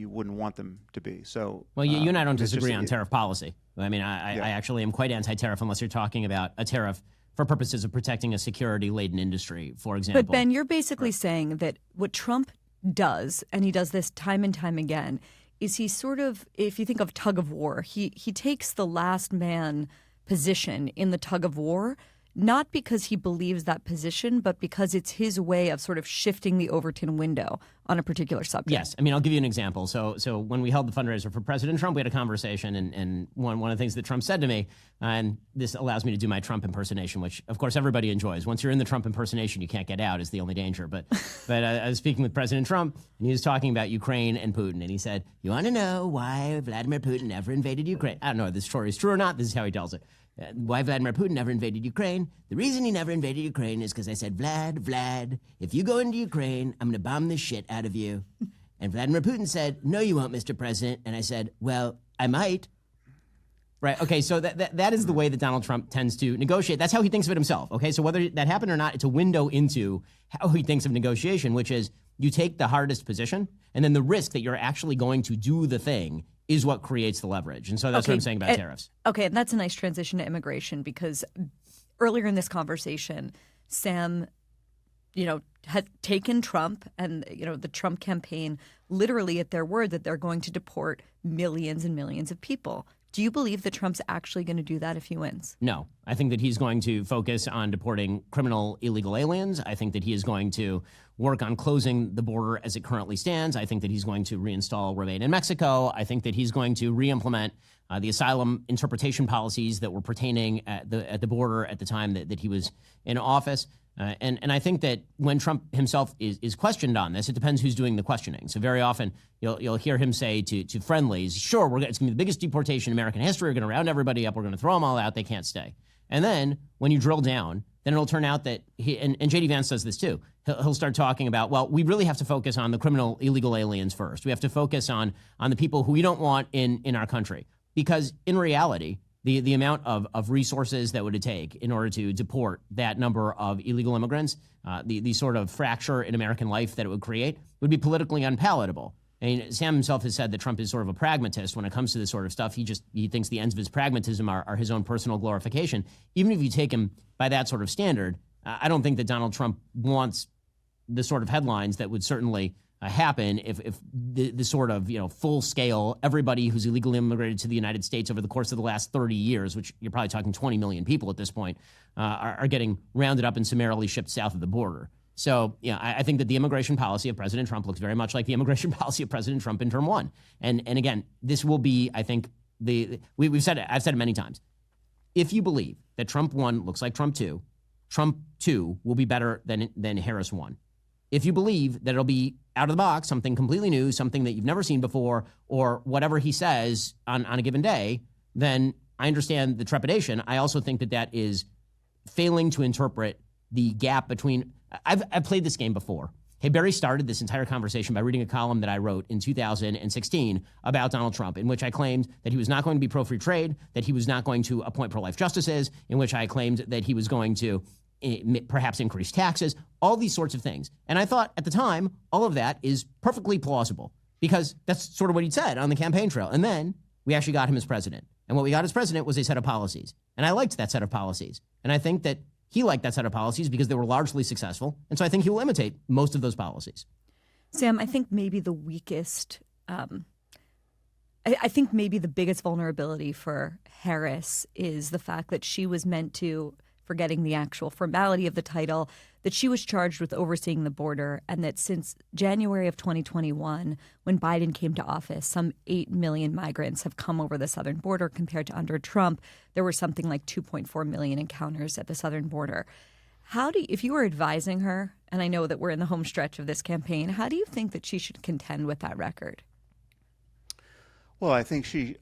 wouldn't want them to be. So, well, you and I don't disagree on tariff policy. I mean, I actually am quite anti-tariff unless you're talking about a tariff for purposes of protecting a security-laden industry, for example. But Ben, you're basically saying that what Trump does, and he does this time and time again, is he sort of, if you think of tug of war, he takes the last man position in the tug of war, not because he believes that position, but because it's his way of sort of shifting the Overton window on a particular subject. Yes. I mean, I'll give you an example. So when we held the fundraiser for President Trump, we had a conversation, and one of the things that Trump said to me, and this allows me to do my Trump impersonation, which, of course, everybody enjoys. Once you're in the Trump impersonation, you can't get out is the only danger. But I was speaking with President Trump, and he was talking about Ukraine and Putin, and he said, you want to know why Vladimir Putin never invaded Ukraine? I don't know if this story is true or not. This is how he tells it. Why Vladimir Putin never invaded Ukraine? The reason he never invaded Ukraine is because I said, Vlad, if you go into Ukraine, I'm going to bomb the shit out of you. And Vladimir Putin said, no, you won't, Mr. President. And I said, well, I might. Right. Okay. So that is the way that Donald Trump tends to negotiate. That's how he thinks of it himself. Okay. So whether that happened or not, it's a window into how he thinks of negotiation, which is you take the hardest position, and then the risk that you're actually going to do the thing is what creates the leverage. And so that's what I'm saying about tariffs. Okay. And that's a nice transition to immigration, because earlier in this conversation, Sam, had taken Trump and, the Trump campaign literally at their word that they're going to deport millions and millions of people. Do you believe that Trump's actually going to do that if he wins? No. I think that he's going to focus on deporting criminal illegal aliens. I think that he is going to work on closing the border as it currently stands. I think that he's going to reinstall Remain in Mexico. I think that he's going to re-implement the asylum interpretation policies that were pertaining at the border at the time that he was in office. And I think that when Trump himself is questioned on this, it depends who's doing the questioning. So very often you'll hear him say to friendlies, sure, it's going to be the biggest deportation in American history. We're going to round everybody up. We're going to throw them all out. They can't stay. And then when you drill down, then it'll turn out that and J.D. Vance does this too. He'll start talking about, well, we really have to focus on the criminal illegal aliens first. We have to focus on the people who we don't want in our country. Because in reality, the amount of resources that would it take in order to deport that number of illegal immigrants, the sort of fracture in American life that it would create would be politically unpalatable. I mean, Sam himself has said that Trump is sort of a pragmatist when it comes to this sort of stuff. He thinks the ends of his pragmatism are his own personal glorification. Even if you take him by that sort of standard, I don't think that Donald Trump wants the sort of headlines that would certainly happen if the sort of full scale everybody who's illegally immigrated to the United States over the course of the last 30 years, which you're probably talking 20 million people at this point, are getting rounded up and summarily shipped south of the border. So I think that the immigration policy of President Trump looks very much like the immigration policy of President Trump in term one. And again, this will be, I think, I've said it many times. If you believe that Trump 1 looks like Trump 2 will be better than Harris 1. If you believe that it'll be out of the box, something completely new, something that you've never seen before, or whatever he says on a given day, then I understand the trepidation. I also think that is failing to interpret the gap between. I've played this game before. Hey, Barry started this entire conversation by reading a column that I wrote in 2016 about Donald Trump, in which I claimed that he was not going to be pro-free trade, that he was not going to appoint pro-life justices, in which I claimed that he was going to perhaps increase taxes, all these sorts of things. And I thought at the time, all of that is perfectly plausible because that's sort of what he'd said on the campaign trail. And then we actually got him as president. And what we got as president was a set of policies. And I liked that set of policies. And I think that he liked that set of policies because they were largely successful. And so I think he will imitate most of those policies. Sam, I think maybe the weakest, I think maybe the biggest vulnerability for Harris is the fact that she was meant to, forgetting the actual formality of the title, that she was charged with overseeing the border, and that since January of 2021, when Biden came to office, some 8 million migrants have come over the southern border compared to under Trump. There were something like 2.4 million encounters at the southern border. If you were advising her, and I know that we're in the home stretch of this campaign, how do you think that she should contend with that record? Well, I think she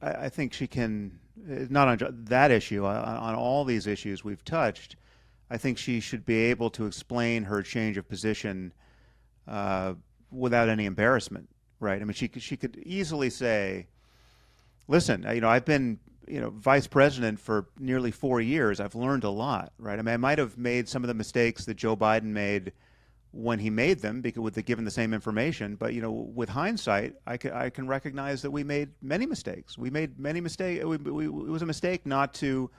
can, not on that issue, on all these issues we've touched. I think she should be able to explain her change of position without any embarrassment, right? I mean, she could easily say, "Listen, I've been, vice president for nearly 4 years. I've learned a lot, right? I mean, I might have made some of the mistakes that Joe Biden made when he made them, because given the same information. But with hindsight, I can recognize that we made many mistakes. We made many mistakes. It was a mistake not to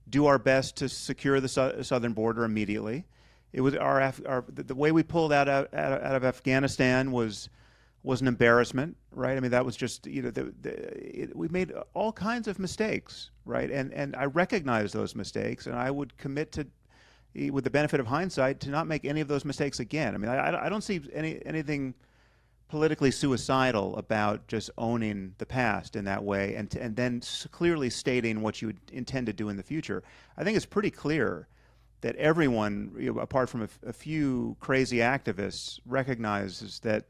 do our best to secure the southern border immediately. It was the way we pulled out of Afghanistan was an embarrassment, right? I mean, that was just we made all kinds of mistakes, right? And I recognize those mistakes, and I would commit to, with the benefit of hindsight, to not make any of those mistakes again. I mean, I don't see anything politically suicidal about just owning the past in that way and then clearly stating what you intend to do in the future. I think it's pretty clear that everyone, apart from a few crazy activists, recognizes that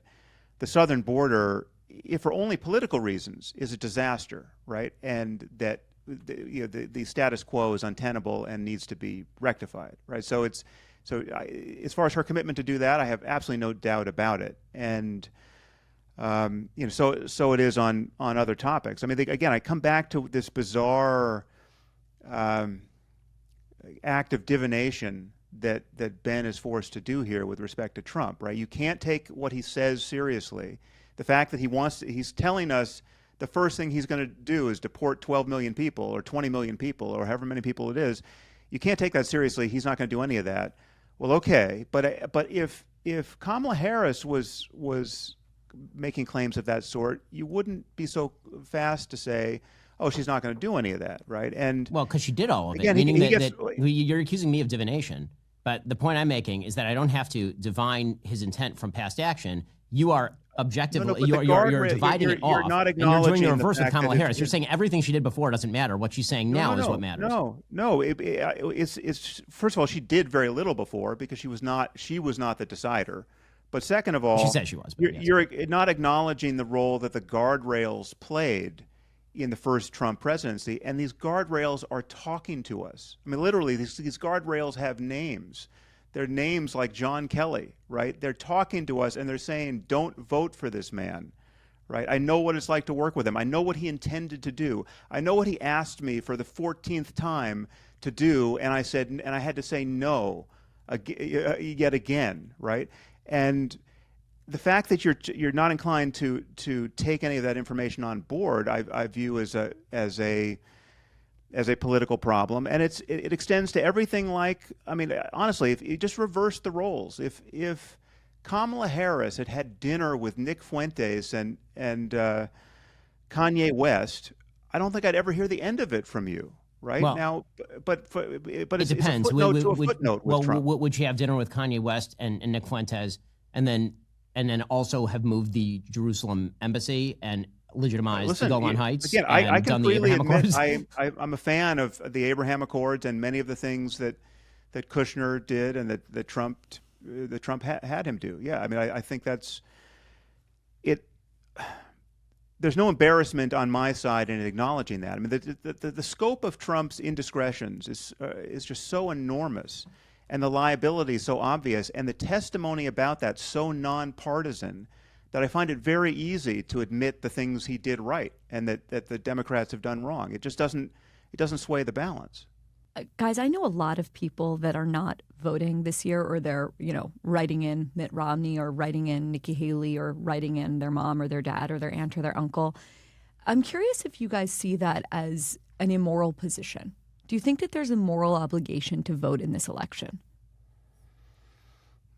the southern border, if for only political reasons, is a disaster, right? And that the status quo is untenable and needs to be rectified, right? So as far as her commitment to do that, I have absolutely no doubt about it. And So it is on other topics. I mean, again, I come back to this bizarre act of divination that Ben is forced to do here with respect to Trump, right? You can't take what he says seriously. The fact that he's telling us the first thing he's going to do is deport 12 million people or 20 million people or however many people it is. You can't take that seriously. He's not going to do any of that. Well, okay, but if Kamala Harris was making claims of that sort, you wouldn't be so fast to say, oh, she's not going to do any of that, right? And Well, because she did all of it, again, meaning he that, gets- that you're accusing me of divination. But the point I'm making is that I don't have to divine his intent from past action. You are objectively, No, no, but the you're guardrail- dividing you're- it off. you're not and you're doing acknowledging the the reverse with fact Kamala that Harris. You're saying everything she did before doesn't matter. What she's saying now is what matters. No. It's first of all, she did very little before because she was not the decider. But second of all, She said she was, but yes. you're not acknowledging the role that the guardrails played in the first Trump presidency, and these guardrails are talking to us. I mean, literally, these guardrails have names. They're names like John Kelly, right? They're talking to us, and they're saying, don't vote for this man, right? I know what it's like to work with him. I know what he intended to do. I know what he asked me for the 14th time to do, and I said, and I had to say no yet again, right? And the fact that you're not inclined to take any of that information on board, I view as a political problem, and it extends to everything. Like, I mean, honestly, if you just reverse the roles, if Kamala Harris had dinner with Nick Fuentes and Kanye West, I don't think I'd ever hear the end of it from you. Right Well, now, but It it's depends. a footnote to a footnote with Trump. Would she have dinner with Kanye West and Nick Fuentes, and then also have moved the Jerusalem embassy and legitimized the Golan Heights? Again, and I can done the freely Abraham admit Accords? I'm a fan of the Abraham Accords and many of the things that Kushner did and that Trump had him do. Yeah, I mean, I think that's it. There's no embarrassment on my side in acknowledging that. I mean, the scope of Trump's indiscretions is just so enormous, and the liability so obvious, and the testimony about that so nonpartisan that I find it very easy to admit the things he did right and that the Democrats have done wrong. It just doesn't sway the balance. Guys, I know a lot of people that are not voting this year, or they're, writing in Mitt Romney or writing in Nikki Haley or writing in their mom or their dad or their aunt or their uncle. I'm curious if you guys see that as an immoral position. Do you think that there's a moral obligation to vote in this election?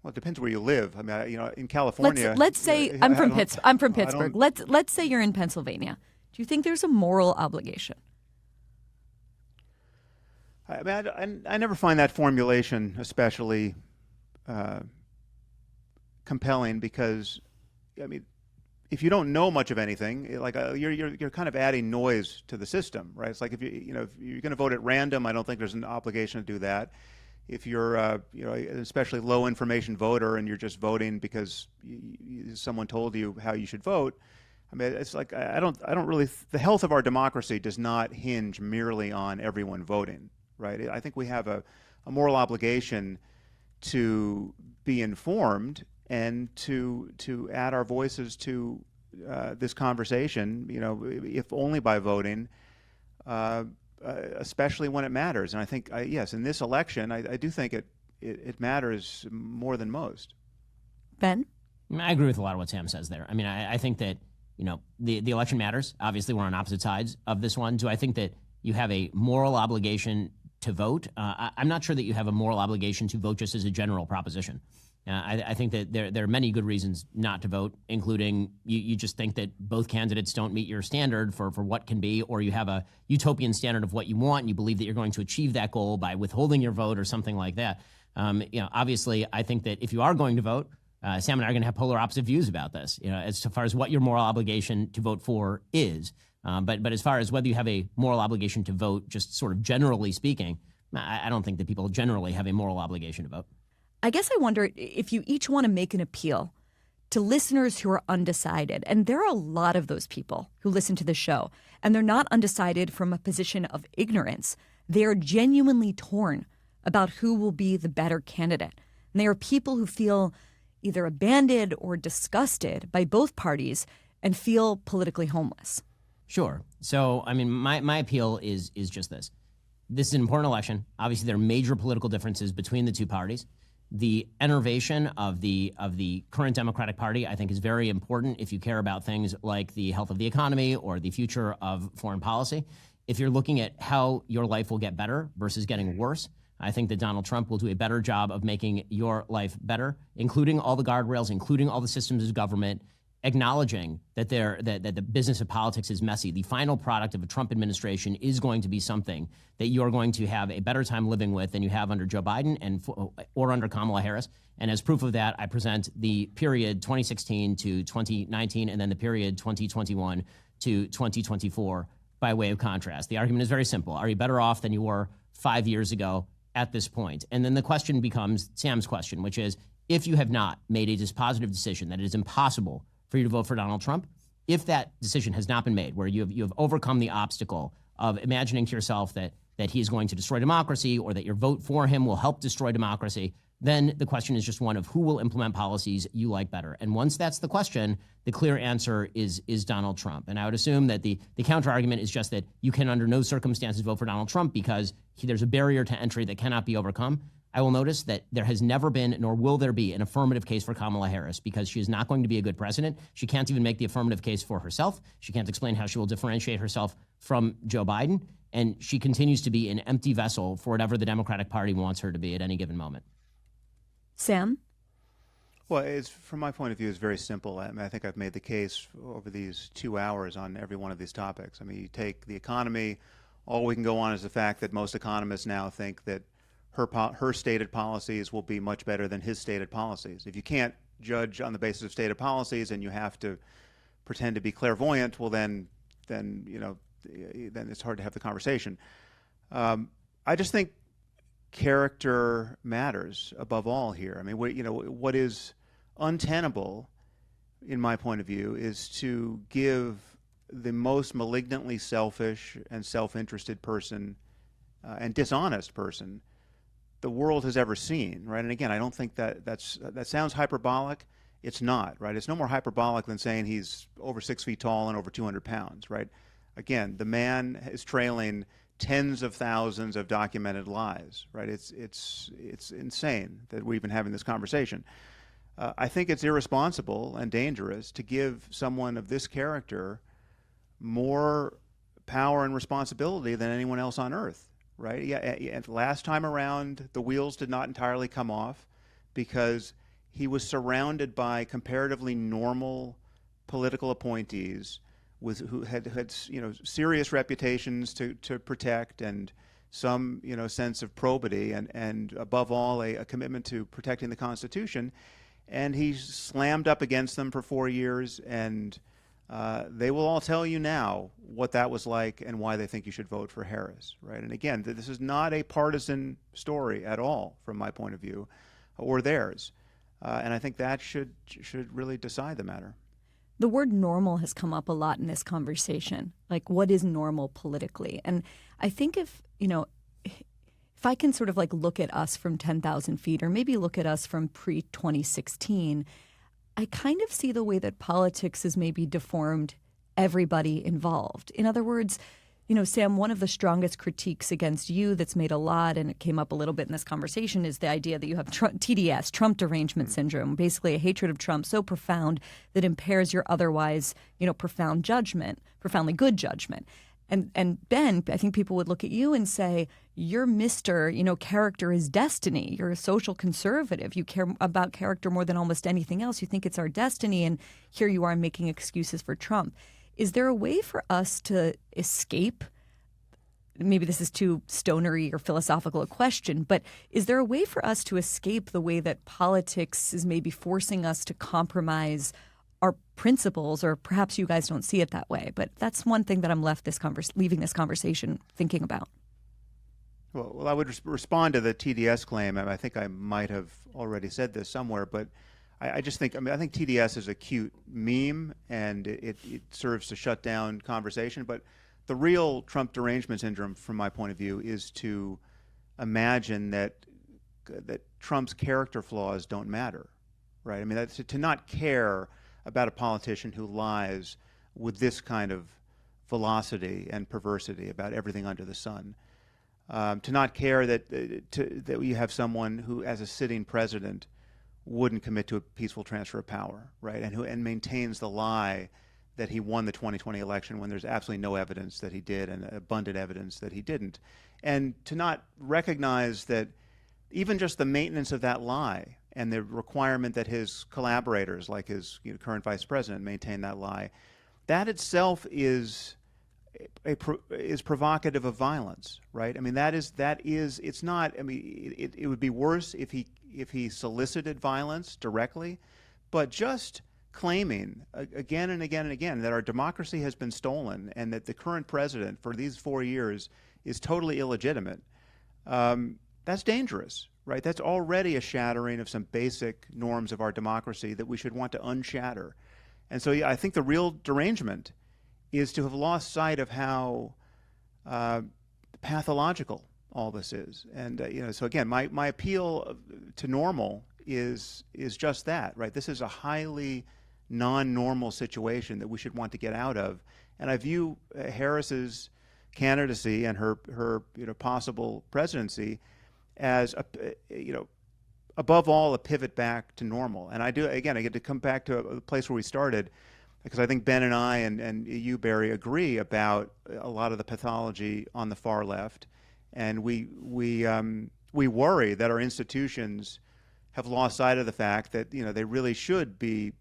Well, it depends where you live. I mean, in California. Let's say I'm from Pittsburgh. Let's say you're in Pennsylvania. Do you think there's a moral obligation? I mean, I never find that formulation especially compelling because, I mean, if you don't know much of anything, like you're kind of adding noise to the system, right? It's like if you're going to vote at random, I don't think there's an obligation to do that. If you're an especially low information voter and you're just voting because someone told you how you should vote, I mean, it's like I don't really. The health of our democracy does not hinge merely on everyone voting. Right. I think we have a moral obligation to be informed and to add our voices to this conversation, if only by voting, especially when it matters. And I think, yes, in this election, I do think it matters more than most. Ben? I agree with a lot of what Sam says there. I mean, I think that, the election matters. Obviously, we're on opposite sides of this one. Do I think that you have a moral obligation to vote? I'm not sure that you have a moral obligation to vote just as a general proposition. I think that there are many good reasons not to vote, including you just think that both candidates don't meet your standard for what can be, or you have a utopian standard of what you want, and you believe that you're going to achieve that goal by withholding your vote or something like that. Obviously, I think that if you are going to vote, Sam and I are going to have polar opposite views about this, as far as what your moral obligation to vote for is. But as far as whether you have a moral obligation to vote, just sort of generally speaking, I don't think that people generally have a moral obligation to vote. I guess I wonder if you each want to make an appeal to listeners who are undecided. And there are a lot of those people who listen to the show, and they're not undecided from a position of ignorance. They are genuinely torn about who will be the better candidate. And they are people who feel, either abandoned or disgusted by both parties and feel politically homeless? Sure. So, I mean, my appeal is just this. This is an important election. Obviously, there are major political differences between the two parties. The enervation of the current Democratic Party, I think, is very important if you care about things like the health of the economy or the future of foreign policy. If you're looking at how your life will get better versus getting worse, I think that Donald Trump will do a better job of making your life better, including all the guardrails, including all the systems of government, acknowledging that the business of politics is messy. The final product of a Trump administration is going to be something that you're going to have a better time living with than you have under Joe Biden or under Kamala Harris. And as proof of that, I present the period 2016 to 2019 and then the period 2021 to 2024 by way of contrast. The argument is very simple. Are you better off than you were 5 years ago at this point? And then the question becomes Sam's question, which is, if you have not made a dispositive decision that it is impossible for you to vote for Donald Trump, if that decision has not been made, where you have overcome the obstacle of imagining to yourself that he is going to destroy democracy or that your vote for him will help destroy democracy, then the question is just one of who will implement policies you like better. And once that's the question, the clear answer is Donald Trump. And I would assume that the counter argument is just that you can under no circumstances vote for Donald Trump because there's a barrier to entry that cannot be overcome. I will notice that there has never been, nor will there be, an affirmative case for Kamala Harris because she is not going to be a good president. She can't even make the affirmative case for herself. She can't explain how she will differentiate herself from Joe Biden. And she continues to be an empty vessel for whatever the Democratic Party wants her to be at any given moment. Sam? Well, from my point of view, it's very simple. I mean, I think I've made the case over these 2 hours on every one of these topics. I mean, you take the economy, all we can go on is the fact that most economists now think that her stated policies will be much better than his stated policies. If you can't judge on the basis of stated policies and you have to pretend to be clairvoyant, well, then it's hard to have the conversation. I just think character matters above all here. I mean, what is untenable, in my point of view, is to give the most malignantly selfish and self-interested person and dishonest person the world has ever seen, right? And again, I don't think that sounds hyperbolic. It's not, right? It's no more hyperbolic than saying he's over 6 feet tall and over 200 pounds, right? Again, the man is trailing tens of thousands of documented lies, right? It's insane that we're even having this conversation. I think it's irresponsible and dangerous to give someone of this character more power and responsibility than anyone else on earth. Right? Yeah. And last time around, the wheels did not entirely come off because he was surrounded by comparatively normal political appointees who had serious reputations to protect and some sense of probity and above all a commitment to protecting the Constitution. And he slammed up against them for 4 years, and they will all tell you now what that was like and why they think you should vote for Harris, right? And again, this is not a partisan story at all from my point of view, or theirs. And I think that should really decide the matter. The word normal has come up a lot in this conversation. Like, what is normal politically? And I think if I can sort of like look at us from 10,000 feet or maybe look at us from pre-2016, I kind of see the way that politics has maybe deformed everybody involved. In other words, Sam, one of the strongest critiques against you that's made a lot, and it came up a little bit in this conversation, is the idea that you have TDS, Trump derangement syndrome, basically a hatred of Trump so profound that impairs your otherwise, profoundly good judgment. And Ben, I think people would look at you and say, you're Mr. Character is destiny. You're a social conservative. You care about character more than almost anything else. You think it's our destiny, and here you are making excuses for Trump. Is there a way for us to escape? Maybe this is too stonery or philosophical a question, but is there a way for us to escape the way that politics is maybe forcing us to compromise our principles? Or perhaps you guys don't see it that way, but that's one thing that I'm leaving this conversation thinking about. Well, I would respond to the TDS claim. I think I might have already said this somewhere, but I just think, I think TDS is a cute meme, and it serves to shut down conversation. But the real Trump derangement syndrome, from my point of view, is to imagine that Trump's character flaws don't matter, right? I mean, that's to not care about a politician who lies with this kind of velocity and perversity about everything under the sun. To not care that that you have someone who, as a sitting president, wouldn't commit to a peaceful transfer of power, right? And maintains the lie that he won the 2020 election when there's absolutely no evidence that he did and abundant evidence that he didn't. And to not recognize that even just the maintenance of that lie and the requirement that his collaborators, like his current vice president, maintain that lie, that itself is provocative of violence, right? I mean, that is it's not. I mean, it would be worse if he solicited violence directly, but just claiming again and again and again that our democracy has been stolen and that the current president for these 4 years is totally illegitimate, that's dangerous, right? That's already a shattering of some basic norms of our democracy that we should want to unshatter. And so I think the real derangement is to have lost sight of how pathological all this is. And so again, my appeal to normal is just that, right? This is a highly non-normal situation that we should want to get out of. And I view Harris's candidacy and her possible presidency as above all a pivot back to normal. And I get to come back to a place where we started, because I think Ben and I and you, Barry, agree about a lot of the pathology on the far left, and we worry that our institutions have lost sight of the fact that they really should be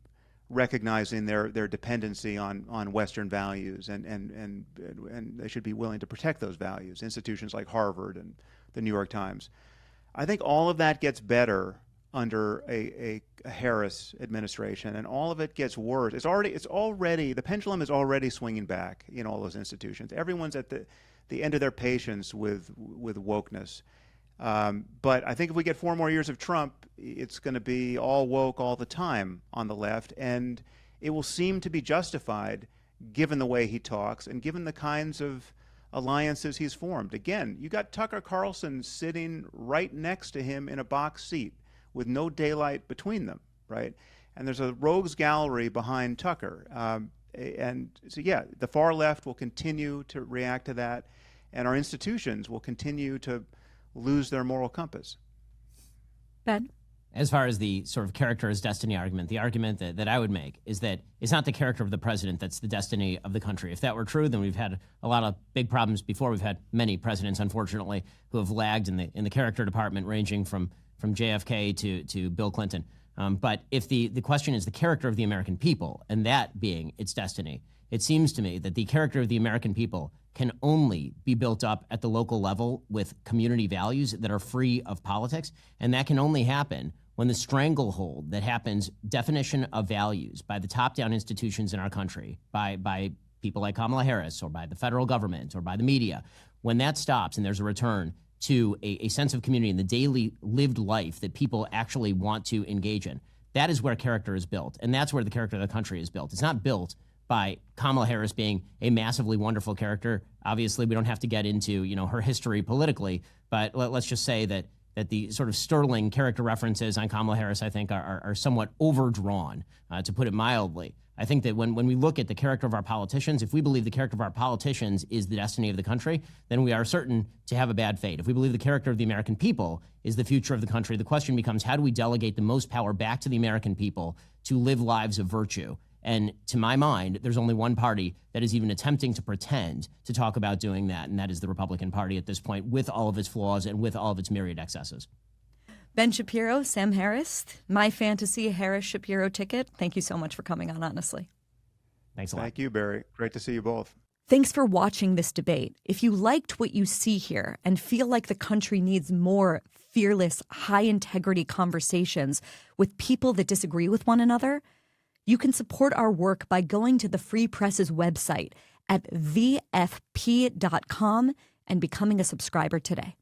recognizing their dependency on Western values, and they should be willing to protect those values. Institutions like Harvard and the New York Times. I think all of that gets better under a Harris administration, and all of it gets worse. It's already the pendulum is already swinging back in all those institutions. Everyone's at the end of their patience with wokeness. But I think if we get 4 more years of Trump, it's going to be all woke all the time on the left, and it will seem to be justified given the way he talks and given the kinds of alliances he's formed. Again, you got Tucker Carlson sitting right next to him in a box seat with no daylight between them, right? And there's a rogues gallery behind Tucker. And so, yeah, the far left will continue to react to that, and our institutions will continue to lose their moral compass. Ben? As far as the sort of character as destiny argument, the argument that I would make is that it's not the character of the president that's the destiny of the country. If that were true, then we've had a lot of big problems before. We've had many presidents, unfortunately, who have lagged in the character department, ranging from JFK to Bill Clinton. But if the question is the character of the American people, and that being its destiny, it seems to me that the character of the American people can only be built up at the local level with community values that are free of politics. And that can only happen when the stranglehold that happens, definition of values by the top-down institutions in our country, by people like Kamala Harris, or by the federal government, or by the media, when that stops and there's a return to a sense of community in the daily lived life that people actually want to engage in, that is where character is built. And that's where the character of the country is built. It's not built by Kamala Harris being a massively wonderful character. Obviously, we don't have to get into her history politically, but let's just say that the sort of sterling character references on Kamala Harris, I think, are somewhat overdrawn, to put it mildly. I think that when we look at the character of our politicians, if we believe the character of our politicians is the destiny of the country, then we are certain to have a bad fate. If we believe the character of the American people is the future of the country, the question becomes, how do we delegate the most power back to the American people to live lives of virtue? And to my mind, there's only one party that is even attempting to pretend to talk about doing that, and that is the Republican Party at this point, with all of its flaws and with all of its myriad excesses. Ben Shapiro, Sam Harris, my fantasy Harris-Shapiro ticket. Thank you so much for coming on, honestly. Thanks a lot. Thank you, Barry. Great to see you both. Thanks for watching this debate. If you liked what you see here and feel like the country needs more fearless, high-integrity conversations with people that disagree with one another, you can support our work by going to the Free Press's website at thefp.com and becoming a subscriber today.